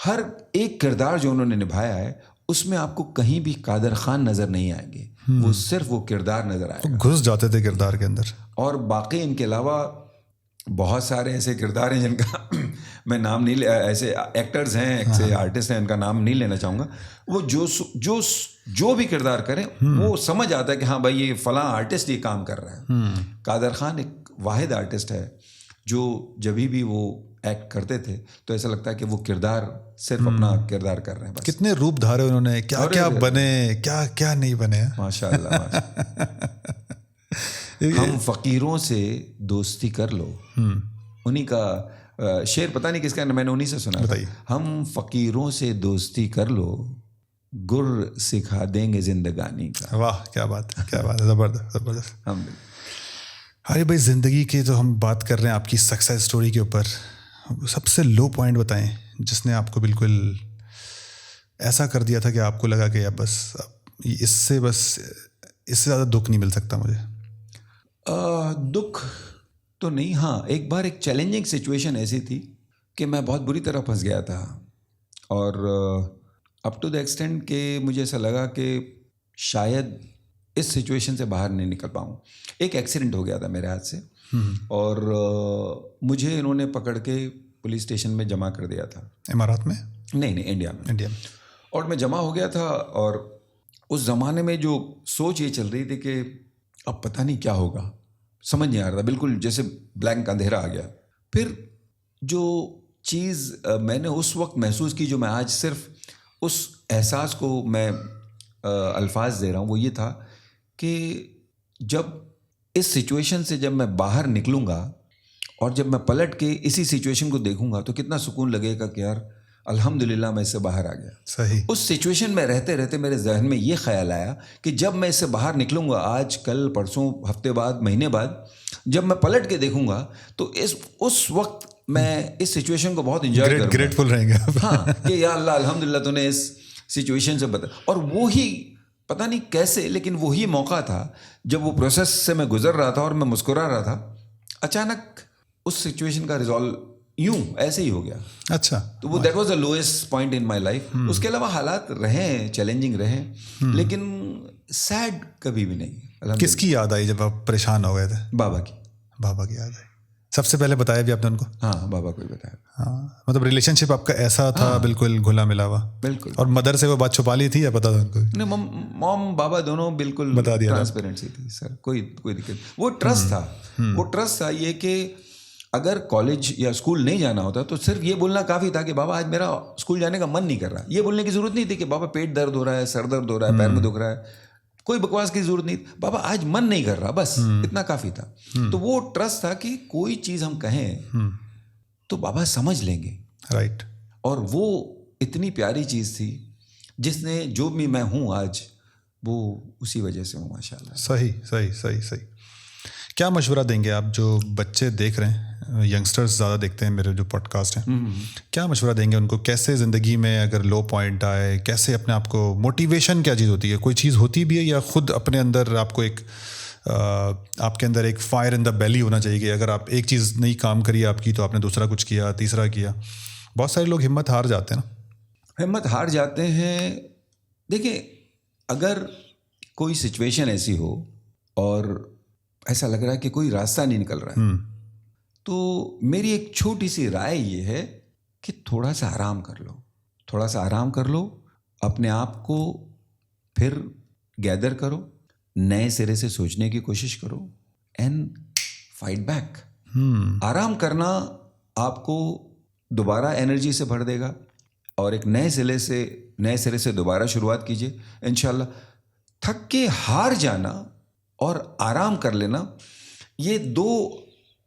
ہر ایک کردار جو انہوں نے نبھایا ہے اس میں آپ کو کہیں بھی قادر خان نظر نہیں آئیں گے. وہ صرف وہ کردار نظر آئے گا، گھس جاتے تھے کردار کے اندر. اور باقی ان کے علاوہ بہت سارے ایسے کردار ہیں جن کا میں نام نہیں ایسے ایکٹرز ہیں، ایسے آرٹسٹ ہیں، ان کا نام نہیں لینا چاہوں گا. وہ جو بھی کردار کریں وہ سمجھ آتا ہے کہ ہاں بھائی یہ فلاں آرٹسٹ یہ کام کر رہا ہے. قادر خان ایک واحد آرٹسٹ ہے جو جبھی بھی وہ ایکٹ کرتے تھے تو ایسا لگتا ہے کہ وہ کردار صرف اپنا کردار کر رہے ہیں بس. کتنے روپ دھارے انہوں نے, کیا کیا بنے, کیا کیا نہیں بنے. ماشاء اللہ. ہم فقیروں سے دوستی کر لو, انہی کا شعر پتہ نہیں کس کا, میں نے انہی سے سنا تھا. ہم فقیروں سے دوستی کر لو, گر سکھا دیں گے زندگانی کا. واہ کیا بات ہے, کیا بات ہے, زبردست زبردست. ہاں بھائی زندگی کی تو ہم بات کر رہے ہیں آپ کی سکسیس اسٹوری کے اوپر. سب سے لو پوائنٹ بتائیں جس نے آپ کو بالکل ایسا کر دیا تھا کہ آپ کو لگا کہ اب اس سے زیادہ دکھ نہیں مل سکتا مجھے. دکھ تو نہیں, ہاں ایک بار ایک چیلنجنگ سچویشن ایسی تھی کہ میں بہت بری طرح پھنس گیا تھا, اور اپ ٹو دا ایکسٹینٹ کہ مجھے ایسا لگا کہ شاید اس سچویشن سے باہر نہیں نکل پاؤں. ایک ایکسیڈنٹ ہو گیا تھا میرے ہاتھ سے, اور مجھے انہوں نے پکڑ کے پولیس اسٹیشن میں جمع کر دیا تھا. امارات میں؟ نہیں, انڈیا میں. اور میں جمع ہو گیا تھا, اور اس زمانے میں جو سوچ یہ چل رہی تھی کہ اب پتہ نہیں کیا ہوگا, سمجھ نہیں آ رہا تھا, بالکل جیسے بلینک اندھیرا آ گیا. پھر جو چیز میں نے اس وقت محسوس کی, جو میں آج صرف اس احساس کو میں الفاظ دے رہا ہوں, وہ یہ تھا کہ جب اس سچویشن سے جب میں باہر نکلوں گا اور جب میں پلٹ کے اسی سچویشن کو دیکھوں گا تو کتنا سکون لگے گا کہ یار الحمدللہ میں اس سے باہر آ گیا. صحیح. اس سچویشن میں رہتے رہتے میرے ذہن میں یہ خیال آیا کہ جب میں اس سے باہر نکلوں گا, آج کل پرسوں ہفتے بعد مہینے بعد, جب میں پلٹ کے دیکھوں گا تو اس وقت میں اس سچویشن کو بہت انجوائے کروں گا, گریٹفل رہیں گا. ہاں کہ یا اللہ الحمدللہ تو نے اس سچویشن سے بتا. اور وہی پتہ نہیں کیسے, لیکن وہی موقع تھا جب وہ پروسیس سے میں گزر رہا تھا اور میں مسکرا رہا تھا, اچانک اس سچویشن کا ریزالو یوں ایسے ہی ہو گیا. اچھا. تو وہ that was the lowest point in my life. اس کے علاوہ حالات رہیں, چیلنجنگ رہیں, لیکن سیڈ کبھی بھی نہیں. کس کی یاد آئی جب آپ پریشان ہو گئے تھے؟ بابا کی. بابا کی یاد آئی. سب سے پہلے بتایا بھی آپ نے ان کو؟ ہاں, بابا کو ہی بتایا. ہاں, مطلب ریلیشن شپ آپ کا ایسا تھا بالکل گھلا ملا ہوا؟ بالکل. اور مدر سے وہ بات چھپا لی تھی یا پتا تھا ان کو؟ نہیں, موم بابا دونوں بالکل بتا دیا, ٹرانسپیرنسی تھی سر, کوئی دقت. وہ ٹرسٹ تھا, وہ ٹرسٹ تھا یہ کہ اگر کالج یا اسکول نہیں جانا ہوتا تو صرف یہ بولنا کافی تھا کہ بابا آج میرا اسکول جانے کا من نہیں کر رہا. یہ بولنے کی ضرورت نہیں تھی کہ بابا پیٹ درد ہو رہا ہے, سر درد ہو رہا ہے, پیر میں دکھ رہا ہے, کوئی بکواس کی ضرورت نہیں. بابا آج من نہیں کر رہا, بس اتنا کافی تھا. تو وہ ٹرسٹ تھا کہ کوئی چیز ہم کہیں تو بابا سمجھ لیں گے. رائٹ. اور وہ اتنی پیاری چیز تھی جس نے جو بھی میں ہوں آج وہ اسی وجہ سے ہوں ماشاء اللہ. صحیح صحیح صحیح صحیح. کیا مشورہ دیں گے آپ جو بچے دیکھ رہے ہیں, ینگسٹرز زیادہ دیکھتے ہیں میرے جو پوڈ کاسٹ ہیں, کیا مشورہ دیں گے ان کو, کیسے زندگی میں اگر لو پوائنٹ آئے کیسے اپنے آپ کو, موٹیویشن کیا چیز ہوتی ہے, کوئی چیز ہوتی بھی ہے یا خود اپنے اندر آپ کو ایک آپ کے اندر ایک فائر ان دا بیلی ہونا چاہیے کہ اگر آپ ایک چیز نہیں کام کری آپ کی تو آپ نے دوسرا کچھ کیا, تیسرا کیا. بہت سارے لوگ ہمت ہار جاتے ہیں نا. ہمت ہار جاتے ہیں. دیکھیں اگر کوئی سچویشن ایسی ہو اور ایسا لگ رہا ہے کہ کوئی راستہ نہیں نکل رہا ہے, تو میری ایک چھوٹی سی رائے یہ ہے کہ تھوڑا سا آرام کر لو, تھوڑا سا آرام کر لو, اپنے آپ کو پھر گیدر کرو, نئے سرے سے سوچنے کی کوشش کرو اینڈ فائٹ بیک. آرام کرنا آپ کو دوبارہ انرجی سے بھر دے گا اور ایک نئے سرے سے دوبارہ شروعات کیجیے انشاءاللہ. تھک کے ہار جانا اور آرام کر لینا, یہ دو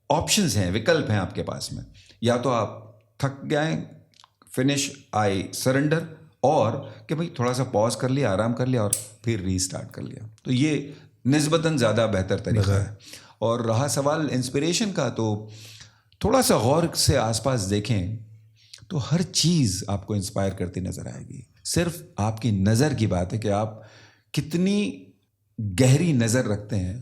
آپشنز ہیں, وکلپ ہیں آپ کے پاس میں. یا تو آپ تھک گئے, فنش, آئی سرنڈر, اور کہ بھائی تھوڑا سا پاز کر لیا, آرام کر لیا اور پھر ری اسٹارٹ کر لیا. تو یہ نسبتاً زیادہ بہتر طریقہ ہے. اور رہا سوال انسپریشن کا, تو تھوڑا سا غور سے آس پاس دیکھیں تو ہر چیز آپ کو انسپائر کرتی نظر آئے گی. صرف آپ کی نظر کی بات ہے کہ آپ کتنی گہری نظر رکھتے ہیں,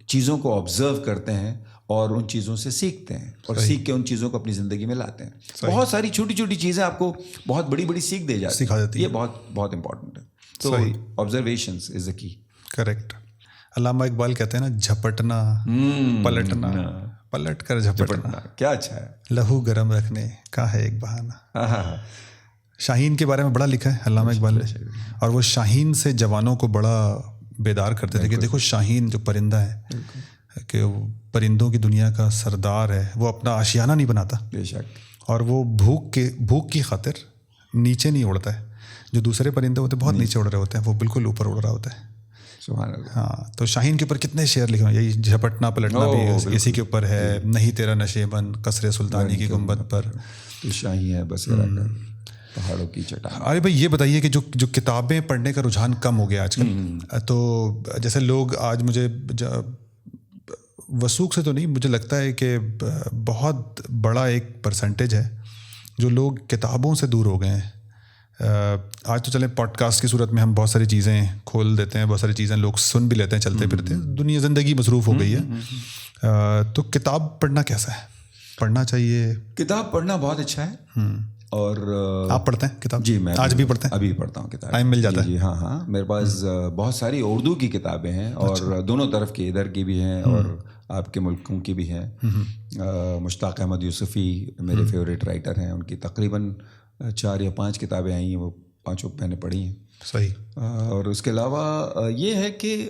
چیزوں کو آبزرو کرتے ہیں اور ان چیزوں سے سیکھتے ہیں, اور سیکھ کے ان چیزوں کو اپنی زندگی میں لاتے ہیں. بہت ساری چھوٹی چھوٹی چیزیں آپ کو بہت بڑی بڑی سیکھ دے جاتی ہیں, یہ بہت بہت امپورٹنٹ ہے. تو آبزرویشنز از دا کی. کریکٹ. علامہ اقبال کہتے ہیں نا, جھپٹنا پلٹنا, پلٹ کر جھپٹنا. کیا اچھا ہے. لہو گرم رکھنے کا ہے ایک بہانہ. شاہین کے بارے میں بڑا لکھا ہے علامہ اقبال نے, اور وہ شاہین سے جوانوں کو بڑا بیدار کرتے تھے کہ دیکھو شاہین جو پرندہ ہے کہ وہ پرندوں کی دنیا کا سردار ہے, وہ اپنا آشیانہ نہیں بناتا, بے شک اور وہ بھوک کی خاطر نیچے نہیں اڑتا ہے. جو دوسرے پرندے ہوتے ہیں بہت نیچے اڑ رہے ہوتے ہیں, وہ بالکل اوپر اڑ رہا ہوتا ہے. سبحان اللہ. ہاں, تو شاہین کے اوپر کتنے شعر لکھے ہیں, یہی جھپٹنا پلٹنا بھی اسی کے اوپر ہے. نہیں تیرا نشیبن قصر سلطانی کی گنبد پر, تو شاہی ہے بس کر پہاڑوں کی چٹان. ارے بھائی یہ بتائیے کہ جو کتابیں پڑھنے کا رجحان کم ہو گیا آج کل, تو جیسے لوگ آج مجھے وثوق سے تو نہیں, مجھے لگتا ہے کہ بہت بڑا ایک پرسنٹیج ہے جو لوگ کتابوں سے دور ہو گئے ہیں. آج تو چلیں پوڈ کاسٹ کی صورت میں ہم بہت ساری چیزیں کھول دیتے ہیں, بہت ساری چیزیں لوگ سن بھی لیتے ہیں چلتے پھرتے, دنیا زندگی مصروف ہو گئی ہے. تو کتاب پڑھنا کیسا ہے, پڑھنا چاہیے؟ کتاب پڑھنا بہت اچھا ہے. اور آپ پڑھتے ہیں کتاب؟ جی میں آج بھی پڑھتے ہیں؟ ابھی پڑھتا ہوں کتاب. ٹائم مل جاتا ہے؟ جی ہاں, میرے پاس بہت ساری اردو کی کتابیں ہیں, اور دونوں طرف کی, ادھر کی بھی ہیں اور آپ کے ملکوں کی بھی ہیں. مشتاق احمد یوسفی میرے فیوریٹ رائٹر ہیں, ان کی تقریباً 4 یا 5 کتابیں آئی ہیں, وہ 5 میں نے پڑھی ہیں. صحیح. اور اس کے علاوہ یہ ہے کہ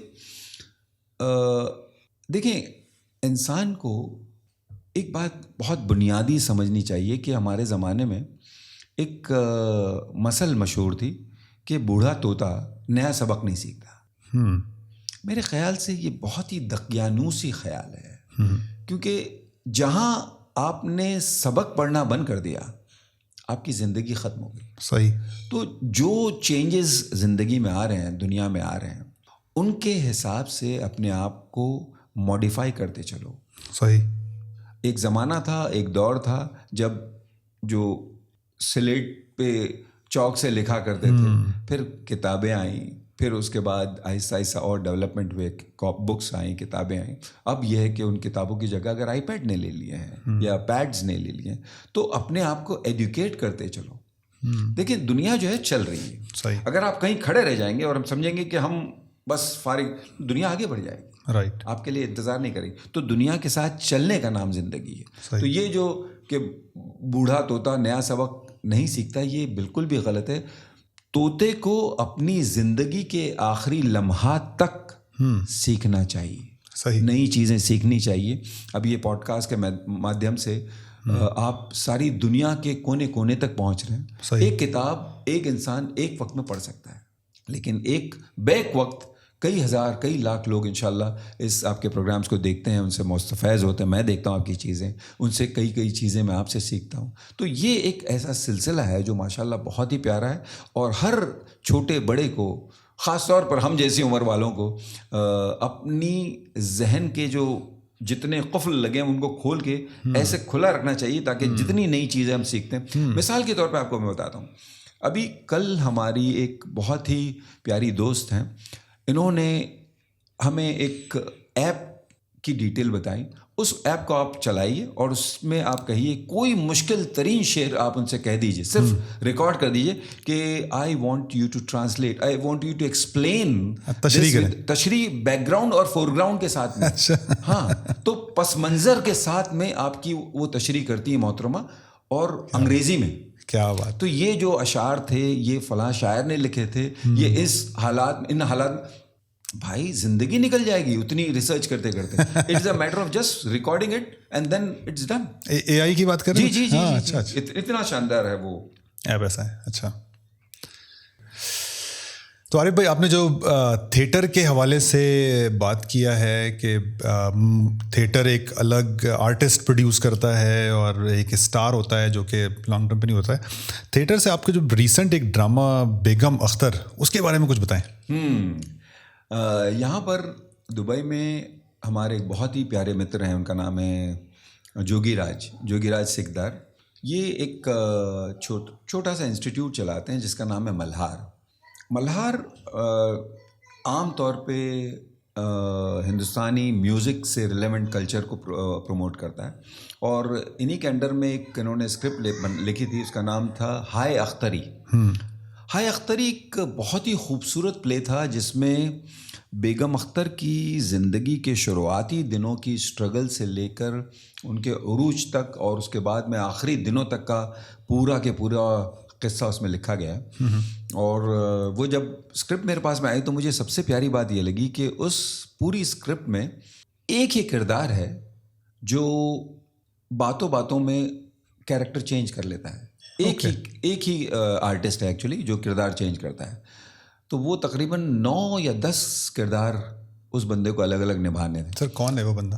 دیکھیں, انسان کو ایک بات بہت بنیادی سمجھنی چاہیے کہ ہمارے زمانے میں ایک مثل مشہور تھی کہ بوڑھا طوطا نیا سبق نہیں سیکھتا. میرے خیال سے یہ بہت ہی دقیانوسی خیال ہے, کیونکہ جہاں آپ نے سبق پڑھنا بند کر دیا آپ کی زندگی ختم ہو گئی. صحیح. تو جو چینجز زندگی میں آ رہے ہیں, دنیا میں آ رہے ہیں, ان کے حساب سے اپنے آپ کو موڈیفائی کرتے چلو. صحیح. ایک زمانہ تھا, ایک دور تھا جب جو سلیٹ پہ چاک سے لکھا کرتے تھے, پھر کتابیں آئیں, پھر اس کے بعد آہستہ آہستہ اور ڈیولپمنٹ ہوئے, بکس آئیں, کتابیں آئیں. اب یہ ہے کہ ان کتابوں کی جگہ اگر آئی پیڈ نے لے لیے ہیں یا پیڈز نے لے لیے ہیں, تو اپنے آپ کو ایڈوکیٹ کرتے چلو. دیکھیں دنیا جو ہے چل رہی ہے. صحیح. اگر آپ کہیں کھڑے رہ جائیں گے اور ہم سمجھیں گے کہ ہم بس فارغ, دنیا آگے بڑھ جائے گی. رائٹ. آپ کے لیے انتظار نہیں کرے گی. تو دنیا کے ساتھ چلنے کا نام زندگی ہے. تو یہ جو کہ بوڑھا طوطا نیا سبق نہیں سیکھتا, یہ بالکل بھی غلط ہے. طوطے کو اپنی زندگی کے آخری لمحات تک سیکھنا چاہیے. صحیح. نئی چیزیں سیکھنی چاہیے. اب یہ پوڈ کاسٹ کے مادھیم سے آپ ساری دنیا کے کونے کونے تک پہنچ رہے ہیں. صحیح. ایک کتاب ایک انسان ایک وقت میں پڑھ سکتا ہے, لیکن ایک بیک وقت کئی ہزار کئی لاکھ لوگ انشاءاللہ اس آپ کے پروگرامز کو دیکھتے ہیں, ان سے مستفیض ہوتے ہیں. میں دیکھتا ہوں آپ کی چیزیں, ان سے کئی چیزیں میں آپ سے سیکھتا ہوں. تو یہ ایک ایسا سلسلہ ہے جو ماشاءاللہ بہت ہی پیارا ہے, اور ہر چھوٹے بڑے کو, خاص طور پر ہم جیسی عمر والوں کو, اپنی ذہن کے جو جتنے قفل لگے ہیں ان کو کھول کے ایسے کھلا رکھنا چاہیے, تاکہ جتنی نئی چیزیں ہم سیکھتے ہیں. مثال کے طور پہ آپ کو میں بتاتا ہوں, ابھی کل ہماری ایک بہت ہی پیاری دوست ہیں, انہوں نے ہمیں ایک ایپ کی ڈیٹیل بتائی. اس ایپ کو آپ چلائیے اور اس میں آپ کہیے کوئی مشکل ترین شعر آپ ان سے کہہ دیجئے, صرف ریکارڈ کر دیجئے کہ I want you to translate, I want you to explain, تشریح بیک گراؤنڈ اور فور گراؤنڈ کے ساتھ میں. ہاں, تو پس منظر کے ساتھ میں آپ کی وہ تشریح کرتی ہے محترمہ, اور انگریزی میں. کیا بات. تو یہ جو اشعار تھے یہ فلاں شاعر نے لکھے تھے, یہ اس حالات, ان حالات, بھائی زندگی نکل جائے گی اتنی ریسرچ کرتے کرتے. It is a matter of just recording it and then it's done. A I کی بات کر رہے ہیں؟ جی جی جی, اتنا شاندار ہے وہ ایپ. ایسا ہے. اچھا, تو عارف بھائی آپ نے جو تھیٹر کے حوالے سے بات کیا ہے کہ تھیٹر ایک الگ آرٹسٹ پروڈیوس کرتا ہے اور ایک اسٹار ہوتا ہے جو کہ لانگ ٹرم پہ نہیں ہوتا ہے, تھیٹر سے آپ کے جو ریسنٹ ایک ڈرامہ بیگم اختر, اس کے بارے میں کچھ بتائیں. یہاں پر دبئی میں ہمارے ایک بہت ہی پیارے متر ہیں, ان کا نام ہے جوگی راج سکھدار. یہ ایک چھوٹا سا انسٹیٹیوٹ چلاتے ہیں جس کا نام ہے ملہار. عام طور پہ ہندوستانی میوزک سے ریلیونٹ کلچر کو پروموٹ کرتا ہے, اور انہی کے انڈر میں ایک انہوں نے اسکرپٹ لکھی تھی, اس کا نام تھا ہائے اختری. ہائے اختری ایک بہت ہی خوبصورت پلے تھا جس میں بیگم اختر کی زندگی کے شروعاتی دنوں کی اسٹرگل سے لے کر ان کے عروج تک, اور اس کے بعد میں آخری دنوں تک کا پورا کے پورا قصہ اس میں لکھا گیا ہے. اور وہ جب اسکرپٹ میرے پاس میں آئی تو مجھے سب سے پیاری بات یہ لگی کہ اس پوری اسکرپٹ میں ایک ہی کردار ہے جو باتوں باتوں میں کیریکٹر چینج کر لیتا ہے. ایک ہی آرٹسٹ ہے ایکچولی جو کردار چینج کرتا ہے. تو وہ تقریباً 9 یا 10 کردار اس بندے کو الگ الگ نبھانے تھے. سر کون ہے وہ بندہ؟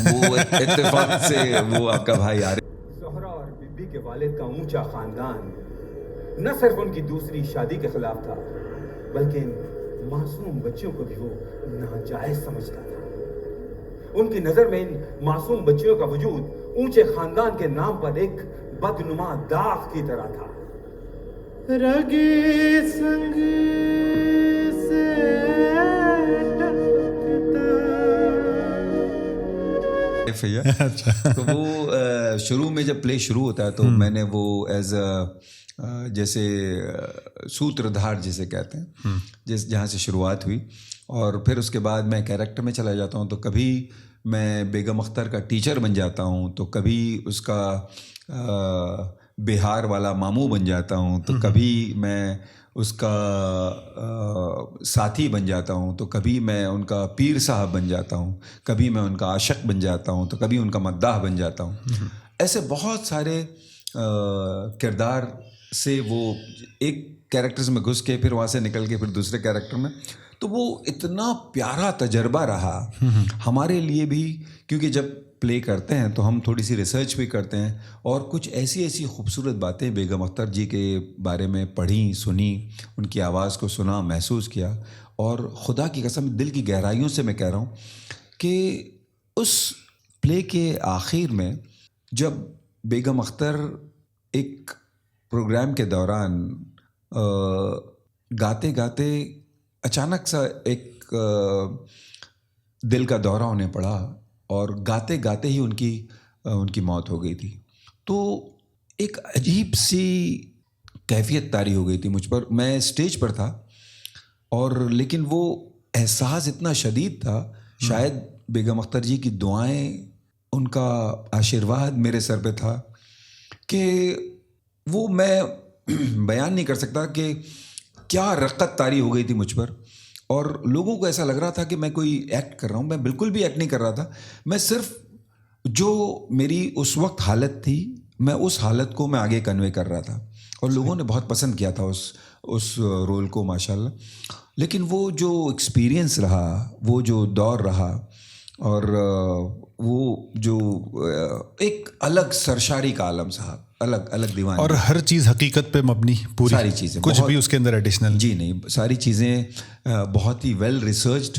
وہ اتفاق سے وہ آپ کا بھائی زہرا اور بی بی کے والد کا اونچا خاندان نہ صرف ان کی دوسری شادی کے خلاف تھا بلکہ ان معصوم بچیوں کو بھی وہ ناجائز سمجھتا تھا. ان کی نظر میں ان معصوم بچیوں کا وجود اونچے خاندان کے نام پر ایک بدنما داغ کی طرح تھا. رگے سنگ سے تو وہ شروع میں جب پلے شروع ہوتا ہے تو میں نے وہ ایز جیسے سوتردھار جسے کہتے ہیں جہاں سے شروعات ہوئی اور پھر اس کے بعد میں کیریکٹر میں چلا جاتا ہوں. تو کبھی میں بیگم اختر کا ٹیچر بن جاتا ہوں, تو کبھی اس کا بہار والا ماموں بن جاتا ہوں, تو کبھی میں اس کا ساتھی بن جاتا ہوں, تو کبھی میں ان کا پیر صاحب بن جاتا ہوں, کبھی میں ان کا عاشق بن جاتا ہوں, تو کبھی ان کا مداح بن جاتا ہوں. ایسے بہت سارے کردار سے وہ ایک کیریکٹرز میں گھس کے پھر وہاں سے نکل کے پھر دوسرے کیریکٹر میں. تو وہ اتنا پیارا تجربہ رہا ہمارے لیے بھی, کیونکہ جب پلے کرتے ہیں تو ہم تھوڑی سی ریسرچ بھی کرتے ہیں اور کچھ ایسی خوبصورت باتیں بیگم اختر جی کے بارے میں پڑھی, سنی, ان کی آواز کو سنا, محسوس کیا. اور خدا کی قسم دل کی گہرائیوں سے میں کہہ رہا ہوں کہ اس پلے کے آخر میں جب بیگم اختر ایک پروگرام کے دوران گاتے گاتے اچانک سا ایک دل کا دورہ انہیں پڑا اور گاتے گاتے ہی ان کی موت ہو گئی تھی. تو ایک عجیب سی کیفیت طاری ہو گئی تھی مجھ پر. میں اسٹیج پر تھا اور لیکن وہ احساس اتنا شدید تھا, شاید بیگم اختر جی کی دعائیں, ان کا آشیرواد میرے سر پہ تھا کہ وہ میں بیان نہیں کر سکتا کہ کیا رقت طاری ہو گئی تھی مجھ پر. اور لوگوں کو ایسا لگ رہا تھا کہ میں کوئی ایکٹ کر رہا ہوں. میں بالکل بھی ایکٹ نہیں کر رہا تھا. میں صرف جو میری اس وقت حالت تھی میں اس حالت کو میں آگے کنوے کر رہا تھا اور لوگوں نے بہت پسند کیا تھا اس رول کو ماشاءاللہ. لیکن وہ جو ایکسپیرینس رہا, وہ جو دور رہا اور وہ جو ایک الگ سرشاری کا عالم صاحب, الگ دیوان, اور ہر چیز حقیقت پہ مبنی, پوری ساری چیزیں, کچھ بھی اس کے اندر ایڈیشنل جی نہیں, ساری چیزیں بہت ہی ویل ریسرچڈ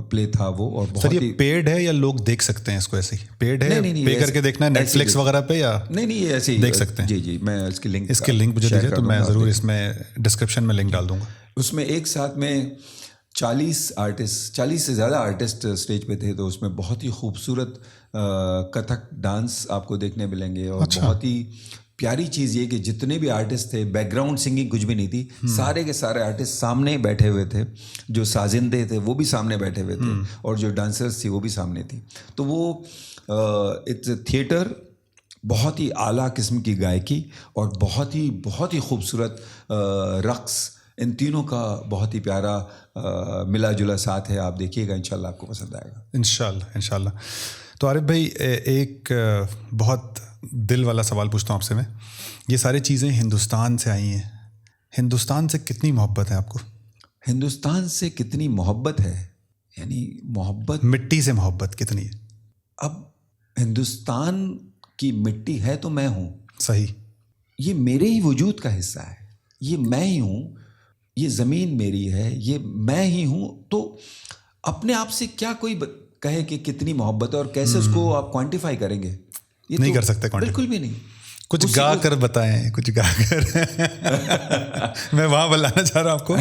پلے تھا وہ. اور سر بہت یہ پیڈ ہے یا لوگ دیکھ سکتے ہیں اس کو ایسے ہی؟ پیڈ ہے, پے کر کے دیکھنا ہے نیٹ فلکس وغیرہ پہ یا نہیں یہ ایسے ہی دیکھ سکتے ہیں؟ جی میں اس کی لنک مجھے دیجیے تو میں ضرور اس میں ڈسکرپشن میں لنک ڈال دوں گا. اس میں ایک ساتھ میں 40 سے زیادہ آرٹسٹ اسٹیج پہ تھے. تو اس میں بہت ہی خوبصورت کتھک ڈانس آپ کو دیکھنے ملیں گے. اور بہت ہی پیاری چیز یہ کہ جتنے بھی آرٹسٹ تھے, بیک گراؤنڈ سنگنگ کچھ بھی نہیں تھی, سارے کے سارے آرٹسٹ سامنے بیٹھے ہوئے تھے. جو سازندے تھے وہ بھی سامنے بیٹھے ہوئے تھے اور جو ڈانسرز تھی وہ بھی سامنے تھی. تو وہ اٹس اے تھیٹر, بہت ہی اعلیٰ قسم کی گائکی اور بہت ہی خوبصورت رقص, ان تینوں کا بہت ہی پیارا ملا جلا ساتھ ہے. آپ دیکھیے گا, انشاءاللہ آپ کو پسند آئے گا. انشاءاللہ. تو عارف بھائی ایک بہت دل والا سوال پوچھتا ہوں آپ سے میں. یہ ساری چیزیں ہندوستان سے آئی ہیں, ہندوستان سے کتنی محبت ہے آپ کو؟ ہندوستان سے کتنی محبت ہے, یعنی محبت, مٹی سے محبت کتنی ہے؟ اب ہندوستان کی مٹی ہے تو میں ہوں. صحیح. یہ میرے ہی وجود کا حصہ ہے, یہ میں ہی ہوں, یہ زمین میری ہے, یہ میں ہی ہوں. تو اپنے آپ سے کیا کوئی کہے کہ کتنی محبت ہے اور کیسے اس کو آپ کوانٹیفائی کریں گے؟ یہ نہیں کر سکتے, بالکل بھی نہیں. کچھ گا کر بتائیں, کچھ گا کر. میں وہاں بلانا چاہ رہا ہوں آپ کو.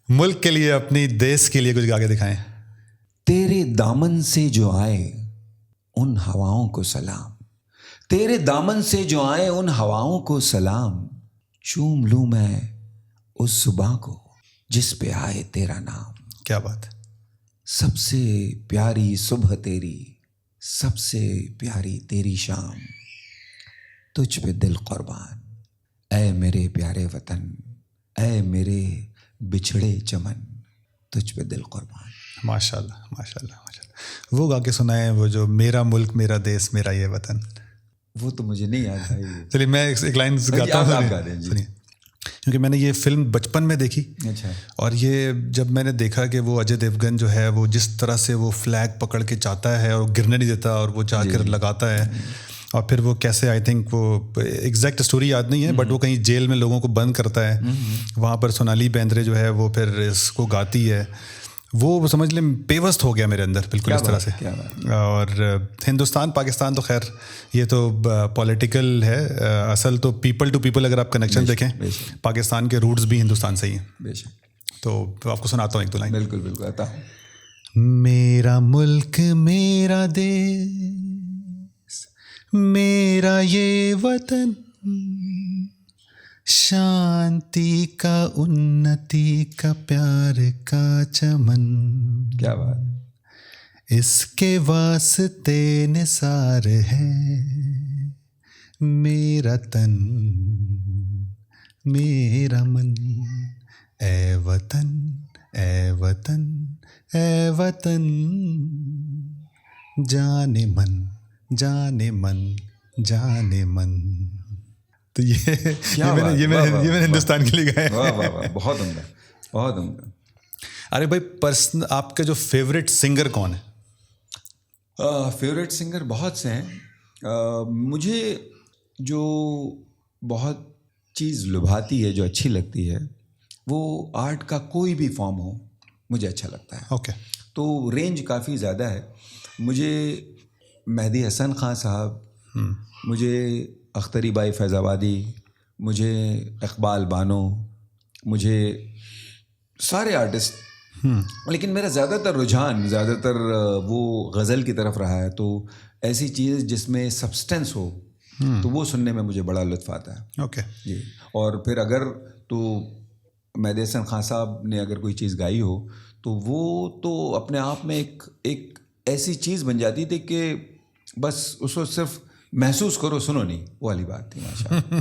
ملک کے لیے, اپنی دیس کے لیے کچھ گا کے دکھائیں. تیرے دامن سے جو آئے ان ہواؤں کو سلام, تیرے دامن سے جو آئے ان ہواؤں کو سلام, چوم لوں میں اس صبح کو جس پہ آئے تیرا نام. کیا بات ہے. سب سے پیاری صبح تیری, سب سے پیاری تیری شام, تجھ پہ دل قربان, اے میرے پیارے وطن, اے میرے بچھڑے چمن, تجھ پہ دل قربان. ماشاءاللہ. وہ گا کے سنائیں وہ جو میرا ملک میرا دیس میرا یہ وطن. وہ تو مجھے نہیں یاد بھائی. چلیے میں ایک لائن گاتا ہوں. آپ گا دیں جی. سنیے, کیونکہ میں نے یہ فلم بچپن میں دیکھی, اچھا, اور یہ جب میں نے دیکھا کہ وہ اجے دیوگن جو ہے وہ جس طرح سے وہ فلیگ پکڑ کے جاتا ہے اور گرنے نہیں دیتا اور وہ جا کر لگاتا ہے, اور پھر وہ کیسے, آئی تھنک وہ ایگزیکٹ اسٹوری یاد نہیں ہے بٹ وہ کہیں جیل میں لوگوں کو بند کرتا ہے, وہاں پر سونالی بیندرے جو ہے وہ پھر اس کو گاتی ہے, وہ سمجھ لیں پیوست ہو گیا میرے اندر بالکل اس طرح سے. اور ہندوستان پاکستان تو خیر یہ تو پولیٹیکل ہے, اصل تو پیپل ٹو پیپل اگر آپ کنیکشن دیکھیں پاکستان کے روٹس بھی ہندوستان سے ہی ہیں. تو آپ کو سناتا ہوں ایک دو لائن. بالکل بالکل آتا ہوں. میرا ملک میرا دیس میرا یہ وطن, شانتی کا انتی کا پیار کا چمن, کیا بات, اس کے واسطے نثار ہے میرا تن میرا من, اے وطن اے وطن اے وطن, جانے من جانے من جانے من. تو یہ میں نے ہندوستان کے لیے گایا. واہ واہ واہ, بہت عمدہ بہت عمدہ. ارے بھائی آپ کا جو فیوریٹ سنگر کون ہے؟ فیوریٹ سنگر بہت سے ہیں. مجھے جو بہت چیز لبھاتی ہے, جو اچھی لگتی ہے, وہ آرٹ کا کوئی بھی فارم ہو مجھے اچھا لگتا ہے. اوکے. تو رینج کافی زیادہ ہے. مجھے مہدی حسن خان صاحب, مجھے اختری بائی فیض آبادی, مجھے اقبال بانو, مجھے سارے آرٹسٹ, لیکن میرا زیادہ تر رجحان زیادہ تر وہ غزل کی طرف رہا ہے. تو ایسی چیز جس میں سبسٹنس ہو تو وہ سننے میں مجھے بڑا لطف آتا ہے. اوکے جی. اور پھر اگر تو مہدی حسن خان صاحب نے اگر کوئی چیز گائی ہو تو وہ تو اپنے آپ میں ایک ایسی چیز بن جاتی تھی کہ بس اس کو صرف محسوس کرو, سنو نہیں, وہ والی بات تھی. ماشاءاللہ.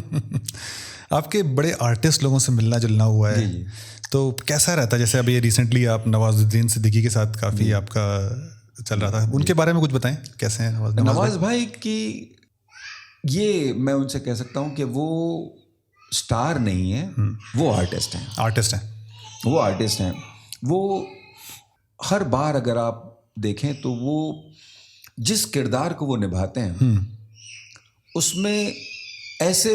آپ کے بڑے آرٹسٹ لوگوں سے ملنا جلنا ہوا ہے, جی. تو کیسا رہتا ہے؟ جیسے ابھی ریسنٹلی آپ نواز الدین صدیقی کے ساتھ کافی آپ کا چل رہا تھا, ان کے بارے میں کچھ بتائیں, کیسے ہیں نواز بھائی کی؟ یہ میں ان سے کہہ سکتا ہوں کہ وہ اسٹار نہیں ہے, وہ آرٹسٹ ہیں. وہ آرٹسٹ ہیں. وہ ہر بار اگر آپ دیکھیں تو وہ جس کردار کو وہ نبھاتے ہیں اس میں ایسے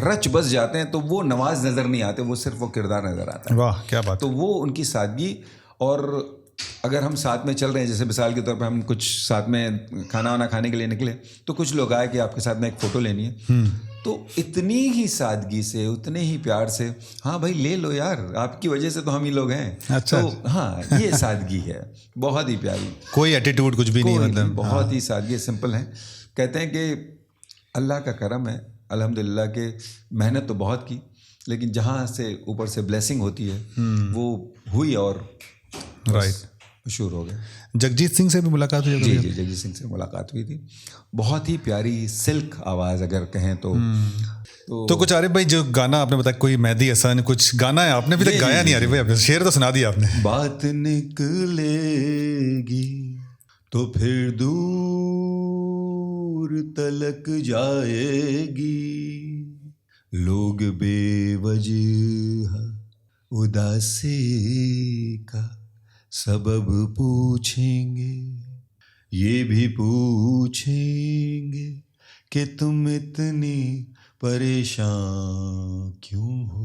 رچ بس جاتے ہیں تو وہ نواز نظر نہیں آتے, وہ صرف وہ کردار نظر آتا ہے. واہ کیا بات. تو وہ ان کی سادگی. اور اگر ہم ساتھ میں چل رہے ہیں, جیسے مثال کے طور پہ ہم کچھ ساتھ میں کھانا وانا کھانے کے لیے نکلے تو کچھ لوگ آئے کہ آپ کے ساتھ میں ایک فوٹو لینی ہے, تو اتنی ہی سادگی سے, اتنے ہی پیار سے, ہاں بھائی لے لو یار, آپ کی وجہ سے تو ہم ہی لوگ ہیں. اچھا. تو ہاں یہ سادگی ہے, بہت ہی پیاری, کوئی ایٹیٹیوڈ کچھ بھی نہیں, مطلب بہت ہی سادگی, سمپل ہیں. کہتے ہیں کہ اللہ کا کرم ہے الحمدللہ کہ محنت تو بہت کی, لیکن جہاں سے اوپر سے بلیسنگ ہوتی ہے وہ ہوئی اور رائٹ مشہور ہو گئے. جگجیت سنگھ سے بھی ملاقات ہوئی؟ جی جگجیت سنگھ سے ملاقات ہوئی تھی. بہت ہی پیاری سلک آواز اگر کہیں تو کچھ عارف بھائی جو گانا آپ نے بتایا, کوئی مہدی حسن کچھ گانا ہے آپ نے ابھی تک گایا نہیں عارف بھائی, آپ نے شعر تو سنا دیا آپ نے. بات نکلے گی تو پھر دور تلک جائے گی, لوگ بے وجہ اداسی کا سبب پوچھیں گے, یہ بھی پوچھیں گے کہ تم اتنی پریشان کیوں ہو.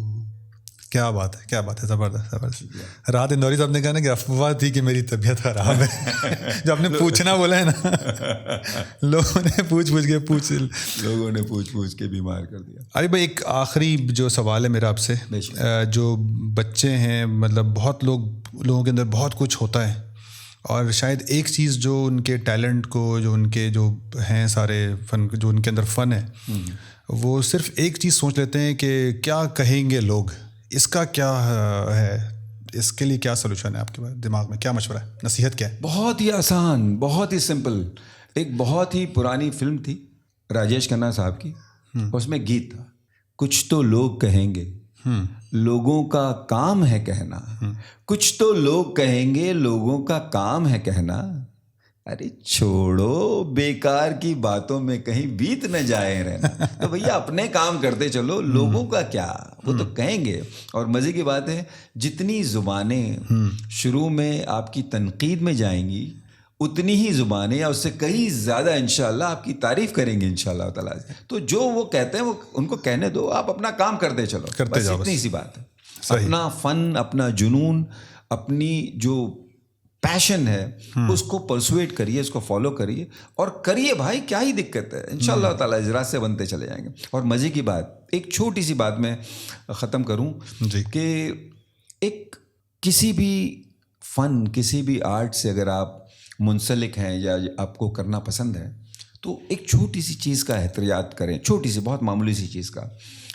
کیا بات ہے, کیا بات ہے, زبردست. رات اندوری صاحب نے کہا نا کہ افواہ تھی کہ میری طبیعت خراب ہے. جو آپ نے پوچھنا بولا ہے نا, لوگوں نے پوچھ کے بیمار کر دیا. ارے بھائی ایک آخری جو سوال ہے میرا آپ سے, جو بچے ہیں, مطلب بہت لوگوں کے اندر بہت کچھ ہوتا ہے, اور شاید ایک چیز جو ان کے ٹیلنٹ کو, جو ان کے جو ہیں سارے فن, جو ان کے اندر فن ہے, وہ صرف ایک چیز سوچ لیتے ہیں کہ کیا کہیں گے لوگ, اس کا کیا ہے, اس کے لیے کیا سلوشن ہے آپ کے دماغ میں, کیا مشورہ ہے, نصیحت کیا ہے؟ بہت ہی آسان, بہت ہی سمپل. ایک بہت ہی پرانی فلم تھی راجیش کھنہ صاحب کی, اس میں گیت تھا, کچھ تو لوگ کہیں گے, لوگوں کا کام ہے کہنا, کچھ تو لوگ کہیں گے, لوگوں کا کام ہے کہنا, ارے چھوڑو بیکار کی باتوں میں کہیں بیت نہ جائے رہنا. تو بھیا اپنے کام کرتے چلو, لوگوں کا کیا, وہ تو کہیں گے. اور مزے کی بات ہے جتنی زبانیں شروع میں آپ کی تنقید میں جائیں گی اتنی ہی زبانیں یا اس سے کہیں زیادہ انشاءاللہ آپ کی تعریف کریں گے انشاءاللہ تعالیٰ. تو جو وہ کہتے ہیں وہ ان کو کہنے دو, آپ اپنا کام کرتے چلو, بس اتنی سی بات ہے. اپنا فن, اپنا جنون, اپنی جو پیشن ہے اس کو پرسویٹ کریے, اس کو فالو کریے اور کریے بھائی, کیا ہی دقت ہے. انشاءاللہ تعالیٰ اجرات سے بنتے چلے جائیں گے. اور مزے کی بات, ایک چھوٹی سی بات میں ختم کروں کہ ایک کسی بھی فن, کسی بھی آرٹ سے اگر آپ منسلک ہیں یا آپ کو کرنا پسند ہے تو ایک چھوٹی سی چیز کا احتیاط کریں, چھوٹی سی, بہت معمولی سی چیز کا.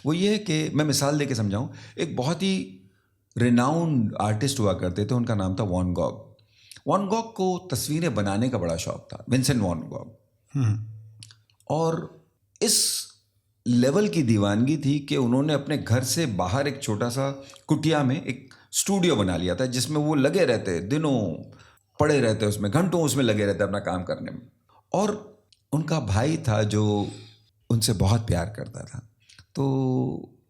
وہ یہ ہے کہ میں مثال دے کے سمجھاؤں, ایک بہت ہی ریناؤنڈ آرٹسٹ ہوا کرتے تھے, ان کا نام تھا وان گوگ. وان گوگ کو تصویریں بنانے کا بڑا شوق تھا, ونسنٹ وان گوگ. اور اس لیول کی دیوانگی تھی کہ انہوں نے اپنے گھر سے باہر ایک چھوٹا سا کٹیا میں ایک اسٹوڈیو بنا لیا تھا جس میں وہ لگے رہتے, دنوں پڑے رہتے اس میں, گھنٹوں اس میں لگے رہتے اپنا کام کرنے میں. اور ان کا بھائی تھا جو ان سے بہت پیار کرتا تھا. تو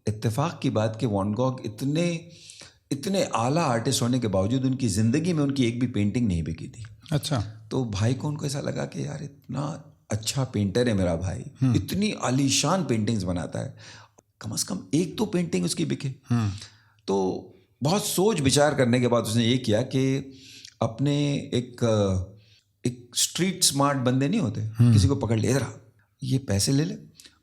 اتفاق کی بات کہ وان گوگ اتنے اعلیٰ آرٹسٹ ہونے کے باوجود ان کی زندگی میں ان کی ایک بھی پینٹنگ نہیں بکی تھی. اچھا. تو بھائی کو ان کو ایسا لگا کہ یار اتنا اچھا پینٹر ہے میرا بھائی, اتنی عالی شان پینٹنگز بناتا ہے, کم از کم ایک تو پینٹنگ اس کی بکے. تو بہت سوچ بچار کرنے کے بعد اس نے یہ کیا کہ اپنے ایک اسٹریٹ اسمارٹ بندے نہیں ہوتے, کسی کو پکڑ لے, ادھر یہ پیسے لے لے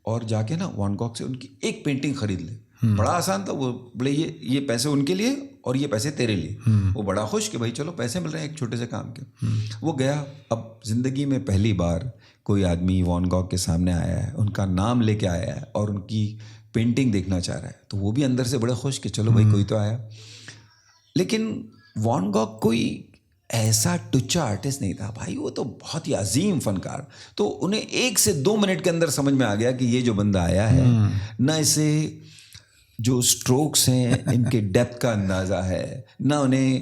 اور جا کے نا وان گوگ سے ان کی ایک پینٹنگ خرید لے. بڑا آسان تھا, وہ بولے یہ پیسے ان کے لیے اور یہ پیسے تیرے لیے. وہ بڑا خوش کہ بھائی چلو پیسے مل رہے ہیں ایک چھوٹے سے کام کے. وہ گیا, اب زندگی میں پہلی بار کوئی آدمی وان گوگ کے سامنے آیا ہے, ان کا نام لے کے آیا ہے اور ان کی پینٹنگ دیکھنا چاہ رہا ہے. تو وہ بھی اندر سے بڑے خوش کہ چلو بھائی کوئی تو آیا. لیکن وان گوگ کوئی ایسا ٹچا آرٹسٹ نہیں تھا بھائی, وہ تو بہت ہی عظیم فنکار. تو انہیں 1 سے 2 منٹ کے اندر سمجھ میں آ گیا کہ یہ جو بندہ آیا ہے نہ اسے جو اسٹروکس ہیں ان کے ڈیپتھ کا اندازہ ہے, نہ انہیں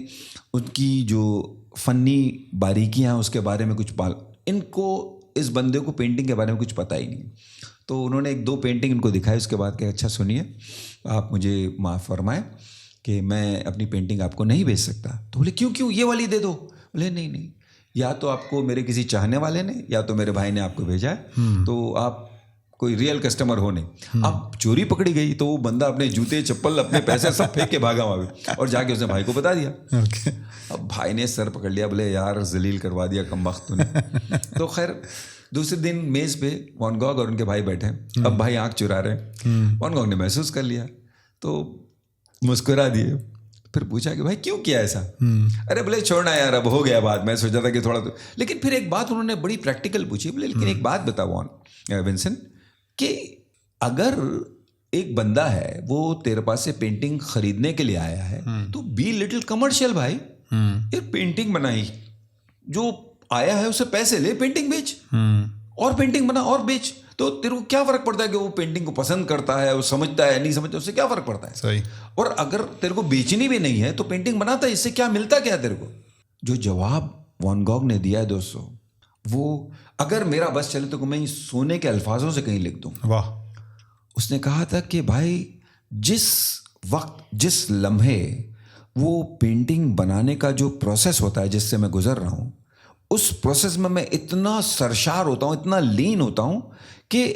ان کی جو فنی باریکیاں اس کے بارے میں کچھ ان کو اس بندے کو پینٹنگ کے بارے میں کچھ پتہ ہی نہیں. تو انہوں نے 1-2 پینٹنگ ان کو دکھائی, اس کے بعد کہ اچھا سنیے آپ مجھے معاف فرمائیں کہ میں اپنی پینٹنگ آپ کو نہیں بھیج سکتا. تو بولے کیوں یہ والی دے دو. بولے نہیں, یا تو آپ کو میرے کسی چاہنے والے نے یا تو میرے بھائی نے آپ کو بھیجا ہے, تو آپ کوئی ریئل کسٹمر ہو نہیں. اب چوری پکڑی گئی تو وہ بندہ اپنے جوتے چپل اپنے پیسے سب پھینک کے بھاگا وہاں پہ, اور جا کے اس نے بھائی کو بتا دیا. اب بھائی نے سر پکڑ لیا, بولے یار ذلیل کروا دیا کم وقت تو نے. تو خیر دوسرے دن میز پہ وان گوگ اور ان کے بھائی بیٹھے. اب بھائی آنکھ چرا رہے ہیں. وان گوگ نے محسوس کر لیا تو مسکرا دیے. پھر پوچھا کہ بھائی کیوں کیا ایسا. ارے بولے چھوڑنا یار اب ہو گیا بات, میں سوچا تھا کہ تھوڑا تو. لیکن پھر ایک بات انہوں نے بڑی پریکٹیکل پوچھی. بولے لیکن ایک بات بتا ونسنٹ کہ اگر ایک بندہ ہے وہ تیرے پاس سے پینٹنگ خریدنے کے لیے آیا ہے تو بی لٹل کمرشل بھائی. یہ پینٹنگ بنائی, جو آیا ہے اسے پیسے لے, پینٹنگ بیچ اور پینٹنگ بنا اور بیچ. تو تیرے کو کیا فرق پڑتا ہے کہ وہ پینٹنگ کو پسند کرتا ہے, وہ سمجھتا ہے نہیں سمجھتا, اس سے کیا فرق پڑتا ہے. صحیح. اور اگر تیرے کو بیچنی بھی نہیں ہے تو پینٹنگ بناتا ہے, اس سے کیا ملتا کیا تیرے کو. جو جواب وان گوگ نے دیا ہے دوستو, وہ اگر میرا بس چلے تو میں سونے کے الفاظوں سے کہیں لکھ دوں. واہ. اس نے کہا تھا کہ بھائی جس وقت جس لمحے وہ پینٹنگ بنانے کا جو پروسیس ہوتا ہے جس سے میں گزر رہا ہوں, اس پروسیس میں اتنا سرشار ہوتا ہوں, اتنا لین ہوتا ہوں کہ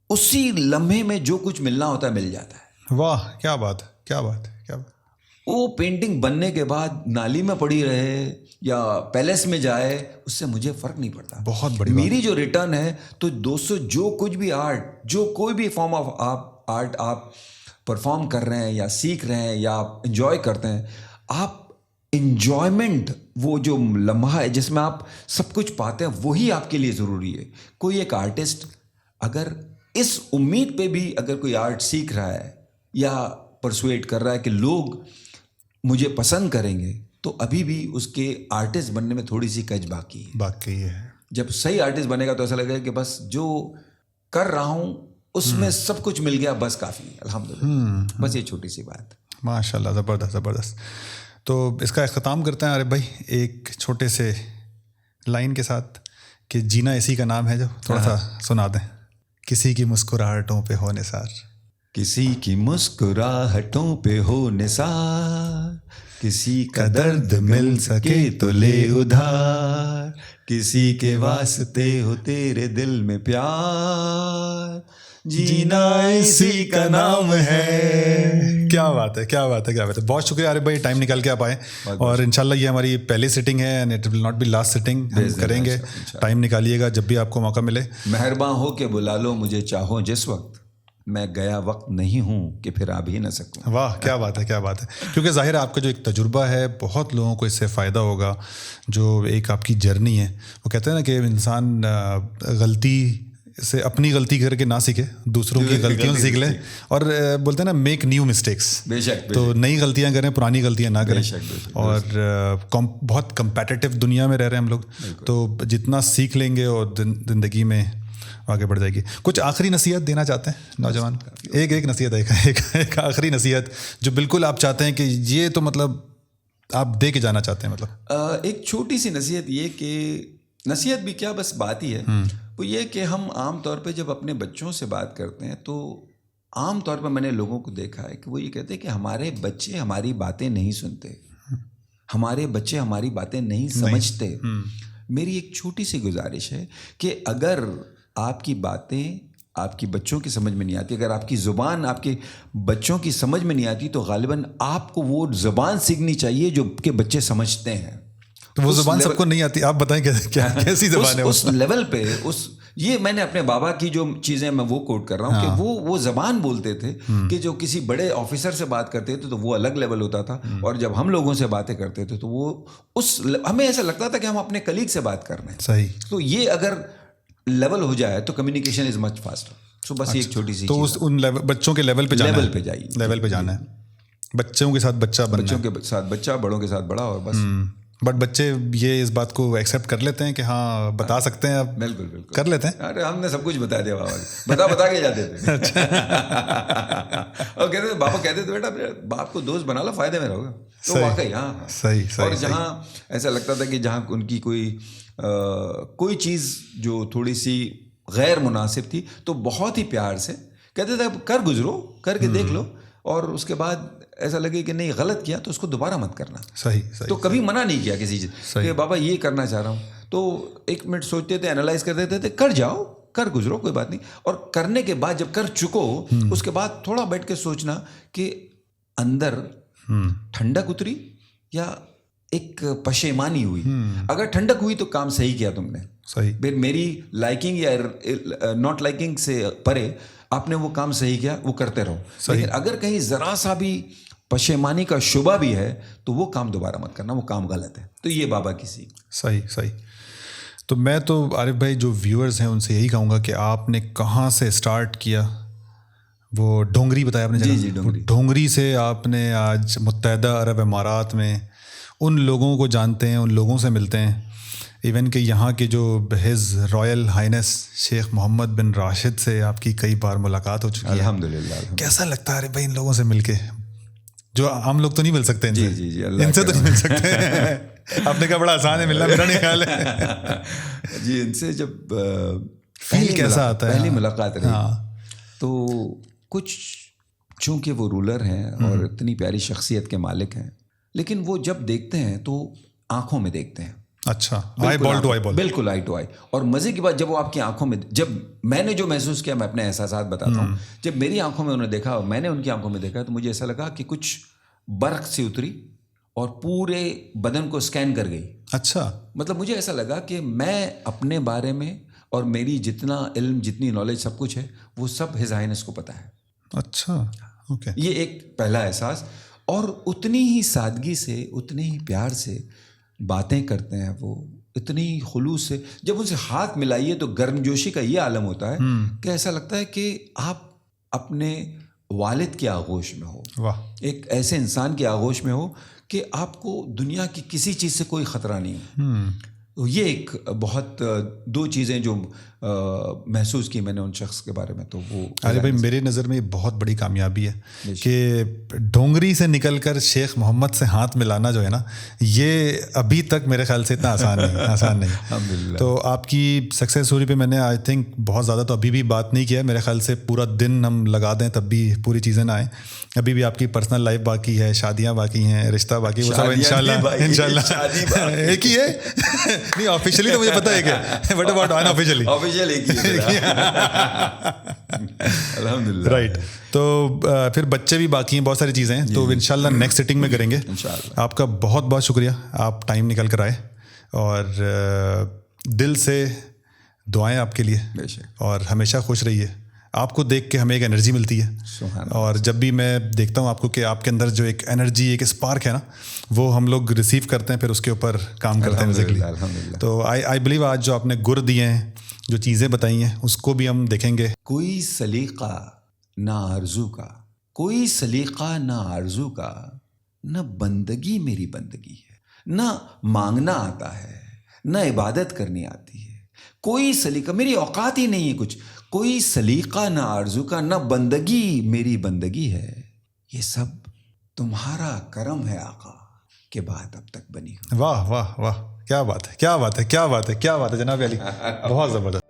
اسی لمحے میں جو کچھ ملنا ہوتا ہے مل جاتا ہے. واہ, کیا بات, کیا بات, کیا بات. وہ پینٹنگ بننے کے بعد نالی میں پڑی رہے یا پیلیس میں جائے, اس سے مجھے فرق نہیں پڑتا. بہت بڑی میری جو ریٹرن ہے, تو دوستو جو کچھ بھی آرٹ, جو کوئی بھی فارم آف آرٹ آپ پرفارم کر رہے ہیں یا سیکھ رہے ہیں یا آپ انجوائے کرتے ہیں, آپ انجوائمنٹ, وہ جو لمحہ ہے جس میں آپ سب کچھ پاتے ہیں, وہی آپ کے لیے ضروری ہے. کوئی ایک آرٹسٹ اگر اس امید پہ بھی اگر کوئی آرٹ سیکھ رہا ہے یا پرسویٹ کر رہا ہے کہ لوگ مجھے پسند کریں گے, تو ابھی بھی اس کے آرٹسٹ بننے میں تھوڑی سی کچھ باقی ہے. جب صحیح آرٹسٹ بنے گا تو ایسا لگے گا کہ بس جو کر رہا ہوں اس میں سب کچھ مل گیا, بس کافی, الحمدللہ. بس یہ چھوٹی سی بات. ماشاء اللہ, زبردست زبردست. تو اس کا اختتام کرتے ہیں عارف بھائی ایک چھوٹے سے لائن کے ساتھ. کہ جینا اسی کا نام ہے، جو تھوڑا سا سنا دیں. کسی کی مسکراہٹوں پہ ہو نثار، کسی کی مسکراہٹوں پہ ہو نثار، کسی کا درد مل سکے تو لے ادھار، کسی کے واسطے ہو تیرے دل میں پیار، جینا اسی کا نام ہے. کیا بات ہے، کیا بات ہے، کیا بات ہے. بہت شکریہ عارف بھائی، ٹائم نکال کے آپ آئے. اور انشاءاللہ یہ ہماری پہلی سٹنگ ہے and it will not be last sitting. ہم کریں گے، ٹائم نکالیے گا جب بھی آپ کو موقع ملے. مہرباں ہو کے بلا لو مجھے چاہو جس وقت، میں گیا وقت نہیں ہوں کہ پھر آ بھی نہ سکوں. واہ، کیا بات ہے، کیا بات ہے. کیونکہ ظاہر ہے آپ کا جو ایک تجربہ ہے بہت لوگوں کو اس سے فائدہ ہوگا. جو ایک آپ کی جرنی ہے، وہ کہتے ہیں نا کہ انسان غلطی سے اپنی غلطی کر کے نہ سیکھے، دوسروں کی غلطیوں سے سیکھ لے. اور بولتے ہیں نا میک نیو مسٹیکس. بے شک. تو نئی غلطیاں کریں، پرانی غلطیاں نہ کریں. اور بہت کمپیٹیٹیو دنیا میں رہ رہے ہیں ہم لوگ، تو جتنا سیکھ لیں گے اور زندگی میں آگے بڑھ جائے گی. کچھ آخری نصیحت دینا چاہتے ہیں نوجوان؟ ایک نصیحت، ایک آخری نصیحت جو بالکل آپ چاہتے ہیں کہ یہ تو مطلب آپ دے کے جانا چاہتے ہیں. مطلب ایک چھوٹی سی نصیحت یہ کہ نصیحت بھی کیا، بس بات ہی ہے. وہ یہ کہ ہم عام طور پہ جب اپنے بچوں سے بات کرتے ہیں تو عام طور پہ میں نے لوگوں کو دیکھا ہے کہ وہ یہ کہتے ہیں کہ ہمارے بچے ہماری باتیں نہیں سنتے، ہمارے بچے ہماری باتیں نہیں سمجھتے. میری ایک چھوٹی سی گزارش ہے کہ اگر آپ کی باتیں آپ کی بچوں کی سمجھ میں نہیں آتی، اگر آپ کی زبان آپ کے بچوں کی سمجھ میں نہیں آتی، تو غالباً آپ کو وہ زبان سیکھنی چاہیے جو کہ بچے سمجھتے ہیں. تو وہ زبان سب کو نہیں آتی، آپ بتائیں کیسی زبان ہے اس لیول پہ. یہ میں نے اپنے بابا کی جو چیزیں میں وہ کوٹ کر رہا ہوں کہ وہ زبان بولتے تھے کہ جو کسی بڑے آفیسر سے بات کرتے تھے تو وہ الگ لیول ہوتا تھا، اور جب ہم لوگوں سے باتیں کرتے تھے تو وہ ہمیں ایسا لگتا تھا کہ ہم اپنے کلیگ سے بات کر رہے ہیں. صحیح. تو یہ اگر لیول ہو جائے تو کمیونیکیشن از مچ فاسٹر. سو بس ایک چھوٹی سی تو ان بچوں کے لیول پہ جانا ہے، لیول پہ جائیے، لیول پہ جانا ہے. بچوں کے ساتھ بچہ بننا، بچوں کے ساتھ بچہ، بڑوں کے ساتھ بڑا. اور بس بٹ بچے یہ اس بات کو ایکسیپٹ کر لیتے ہیں کہ ہاں بتا سکتے ہیں. اب بالکل بالکل کر لیتے ہیں. ارے ہم نے سب کچھ بتا دیا بابا، بتا کے جاتے تھے. اور کہتے تھے بابا، کہتے تھے بیٹا باپ کو دوست بنا لو، فائدے میں رہو گا. تو واقعی ہاں صحیح. اور جہاں ایسا لگتا تھا کہ جہاں ان کی کوئی چیز جو تھوڑی سی غیر مناسب تھی تو بہت ہی پیار سے کہتے تھے اب کر گزرو، کر کے دیکھ لو، اور اس کے بعد ایسا لگے کہ نہیں غلط کیا تو اس کو دوبارہ مت کرنا. صحیح. تو کبھی منع نہیں کیا کسی چیز کہ بابا یہ کرنا چاہ رہا ہوں. تو ایک منٹ سوچتے تھے، انالائز کرتے تھے، کر جاؤ، کر گزرو، کوئی بات نہیں. اور کرنے کے بعد جب کر چکو، اس کے بعد تھوڑا بیٹھ کے سوچنا کہ اندر ٹھنڈک اتری یا ایک پشیمانی ہوئی. اگر ٹھنڈک ہوئی تو کام صحیح کیا تم نے. صحیح. میری لائکنگ یا ناٹ لائکنگ سے پرے آپ نے وہ کام صحیح کیا، وہ کرتے رہو. لیکن اگر کہیں ذرا سا بھی پشیمانی کا شبہ بھی ہے تو وہ کام دوبارہ مت کرنا، وہ کام غلط ہے. تو یہ بابا کی سیکھ. صحیح. تو میں تو عارف بھائی جو ویورز ہیں ان سے یہی کہوں گا کہ آپ نے کہاں سے اسٹارٹ کیا. وہ ڈونگری بتایا آپ نے. جی ڈونگری سے آپ نے آج متحدہ عرب امارات میں ان لوگوں کو جانتے ہیں، ان لوگوں سے ملتے ہیں. ایون کہ یہاں کے جو ہز رائل ہائنس شیخ محمد بن راشد سے آپ کی کئی بار ملاقات ہو چکی ہے. الحمدللہ. کیسا لگتا ہے بھائی ان لوگوں سے مل کے؟ جو ہم لوگ تو نہیں مل سکتے ان سے. جی ان سے تو نہیں مل سکتے. آپ نے کہا بڑا آسان ہے ملنا، میرا نہیں خیال ہے. جی ان سے جب فیل کیسا آتا ہے؟ پہلی ملاقات رہی تو کچھ، چونکہ وہ رولر ہیں اور اتنی پیاری شخصیت کے مالک ہیں، لیکن وہ جب دیکھتے ہیں تو آنکھوں میں دیکھتے ہیں. اچھا، آئی بال ٹو آئی بال. بالکل آئی ٹو آئی. اور مزے کی بات، جب وہ آپ کی آنکھوں میں، جب میں نے جو محسوس کیا، میں اپنے احساسات بتاتا ہوں. جب میری آنکھوں میں انہوں نے دیکھا اور میں نے ان کی آنکھوں میں دیکھا تو مجھے ایسا لگا کہ کچھ برق سی اتری اور پورے بدن کو اسکین کر گئی. اچھا. مطلب مجھے ایسا لگا کہ میں اپنے بارے میں اور میری جتنا علم، جتنی نالج، سب کچھ ہے وہ سب ہز ہائنس کو پتہ ہے. اچھا، اوکے. یہ ایک پہلا احساس. اور اتنی ہی سادگی سے، اتنی ہی پیار سے باتیں کرتے ہیں وہ، اتنی خلوص سے. جب ان سے ہاتھ ملائیے تو گرم جوشی کا یہ عالم ہوتا ہے کہ ایسا لگتا ہے کہ آپ اپنے والد کے آغوش میں ہو. واہ. ایک ایسے انسان کے آغوش میں ہو کہ آپ کو دنیا کی کسی چیز سے کوئی خطرہ نہیں ہو. یہ ایک بہت دو چیزیں جو محسوس کی میں نے ان شخص کے بارے میں, تو وہ ارے بھائی میرے نظر میں یہ بہت بڑی کامیابی ہے کہ ڈونگری سے نکل کر شیخ محمد سے ہاتھ ملانا جو ہے نا, یہ ابھی تک میرے خیال سے اتنا آسان نہیں. تو آپ کی سکسیس اسٹوری پہ میں نے آئی تھنک بہت زیادہ تو ابھی بھی بات نہیں کیا ہے. میرے خیال سے پورا دن ہم لگا دیں تب بھی پوری چیزیں نہ آئیں. ابھی بھی آپ کی پرسنل لائف باقی ہے, شادیاں باقی ہیں, رشتہ باقی, وہ سب انشاءاللہ ایک ہی ہے. نہیں آفیشلی تو مجھے پتہ ہے کہ بٹ اباؤٹ ان آفیشلی الحمدللہ. رائٹ. تو پھر بچے بھی باقی ہیں, بہت ساری چیزیں ہیں, تو انشاءاللہ نیکسٹ سٹنگ میں کریں گے. آپ کا بہت بہت شکریہ, آپ ٹائم نکل کر آئے, اور دل سے دعائیں آپ کے لیے, اور ہمیشہ خوش رہیے. آپ کو دیکھ کے ہمیں ایک انرجی ملتی ہے, اور جب بھی میں دیکھتا ہوں آپ کو کہ آپ کے اندر جو ایک انرجی, ایک اسپارک ہے نا, وہ ہم لوگ ریسیو کرتے ہیں, پھر اس کے اوپر کام کرتے ہیں بیسیکلی. تو آئی بلیو آج جو آپ نے گر دیے ہیں, جو چیزیں بتائی ہیں, اس کو بھی ہم دیکھیں گے. کوئی سلیقہ نہ آرزو کا, کوئی سلیقہ نہ آرزو کا, نہ بندگی میری بندگی ہے, نہ مانگنا آتا ہے, نہ عبادت کرنی آتی ہے. کوئی سلیقہ, میری اوقات ہی نہیں ہے کچھ. کوئی سلیقہ نہ آرزو کا, نہ بندگی میری بندگی ہے. یہ سب تمہارا کرم ہے آقا کہ بات اب تک بنی ہو. واہ واہ واہ, کیا بات ہے, کیا بات ہے, کیا بات ہے, کیا بات ہے جناب علی, بہت زبردست.